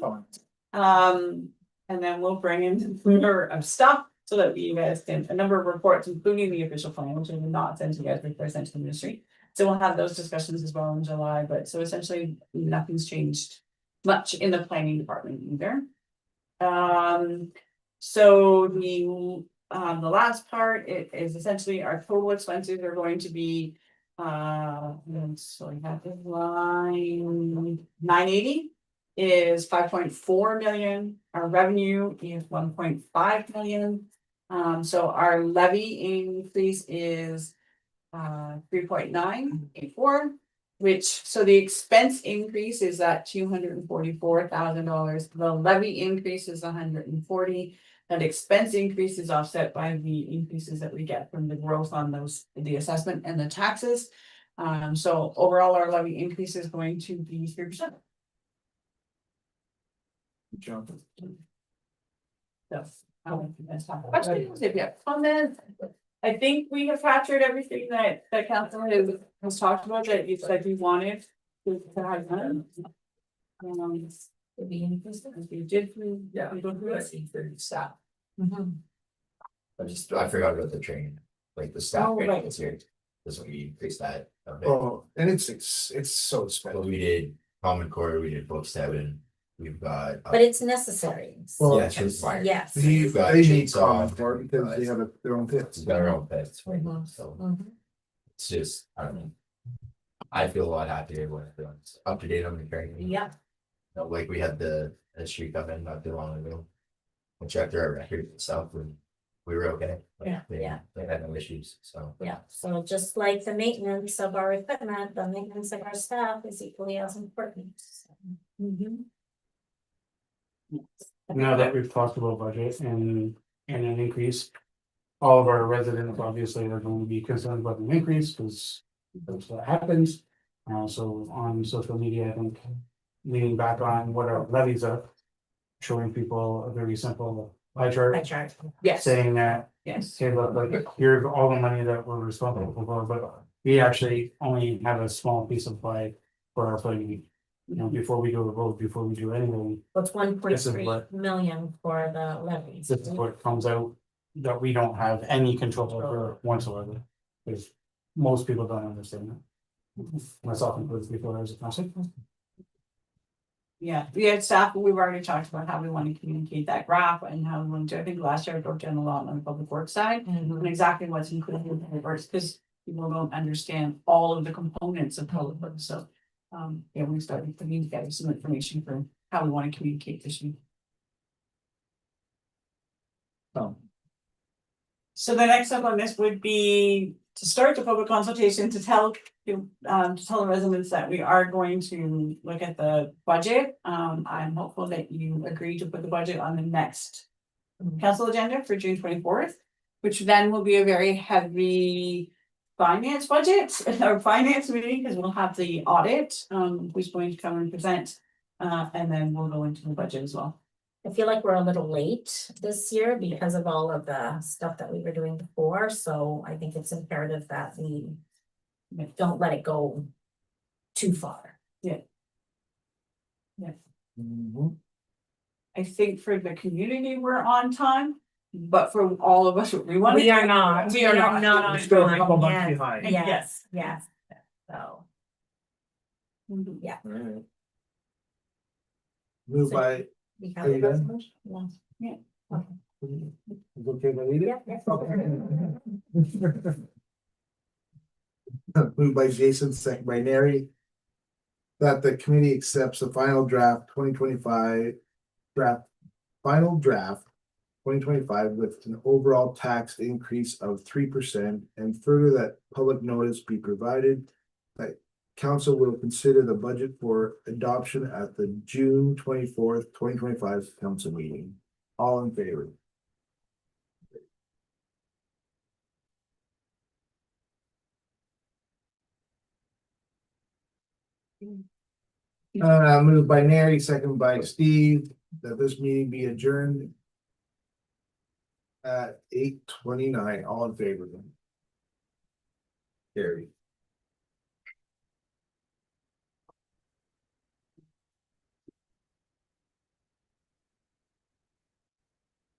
And then we'll bring in more of stuff so that we guys can, a number of reports, including the official plan, which I will not send to you guys before I send to the ministry. So we'll have those discussions as well in July, but so essentially nothing's changed much in the planning department either. So the last part is essentially our total expenses are going to be, so we have this line 980 is 5.4 million. Our revenue is 1.5 million. So our levy increase is 3.984, which, so the expense increase is at $244,000. The levy increase is 140. That expense increase is offset by the increases that we get from the growth on those, the assessment and the taxes. So overall, our levy increase is going to be 3%. So, that's not questions, if you have comments. I think we have captured everything that council has talked about, that you said you wanted to have done. If you did, Yeah. we go through it. Staff. Mhm. I forgot about the training, like the staff Oh, training right. this year. This we increased that a bit. Oh, and it's so So expensive. we did Common Core, we did Book 7, we've got. But it's necessary. Well, Yeah, it's required. Yes. They got they need chainsaw, common core because they have their own pits. It's got our own pets, Mhm. so Mhm. it's just, I don't know. I feel a lot happier when it's up to date on the training. Yeah, You know, like we had the street come in not too long ago. We checked our records and stuff and we were okay. Like, Yeah, they- yeah. They had no issues, so. yeah. So just like the maintenance of our equipment, the maintenance of our staff is equally as important. So, mhm. Now that we've talked about budget and an increase. All of our residents obviously are going to be concerned about an increase, because that's what happens. So on social media, I think, leaning back on what our levies are. Showing people a very simple pie I chart, Yes, charge. saying that, yes. say, look, like, here's all the money that we're responsible for, but we actually only have a small piece of pie for our planning. You know, before we do a vote, before we do anything, What's 1.3 what- million for the levies? this is what comes out that we don't have any control over whatsoever. Because most people don't understand that. Myself included before I was a council. Yeah, we had staff, we've already talked about how we want to communicate that graph and how we want to, I think last year I broke down a lot on the public works side. Mhm. And exactly what's included in public works, because people don't understand all of the components of public works, so. Yeah, we started putting together some information for how we want to communicate this year. So the next step on this would be to start the public consultation to tell the residents that we are going to look at the budget. I'm hopeful that you agree to put the budget on the next council agenda for June 24th, which then will be a very heavy finance budget or finance meeting, because we'll have the audit, who's going to come and present. And then we'll go into the budget as well. I feel like we're a little late this year because of all of the stuff that we were doing before, so I think it's imperative that we don't let it go too far. Mhm. I think for the community, we're on time, but for all of us, we want. We are not. We are not. on We're still a time. couple months Yes, behind. Yes, yes, so. Yeah. Alright. Moved by, we have Are you a done? resolution? Yeah. is okay if I read it? Yeah, yeah. Moved by Jason, second by Neri. That the committee accepts the final draft 2025 final draft 2025 with an overall tax increase of 3%, and further that public notice be provided. That council will consider the budget for adoption at the June 24th, 2025 council meeting. All in favor? Moved by Neri, second by Steve, that this meeting be adjourned. At 8:29, all in favor. Carry.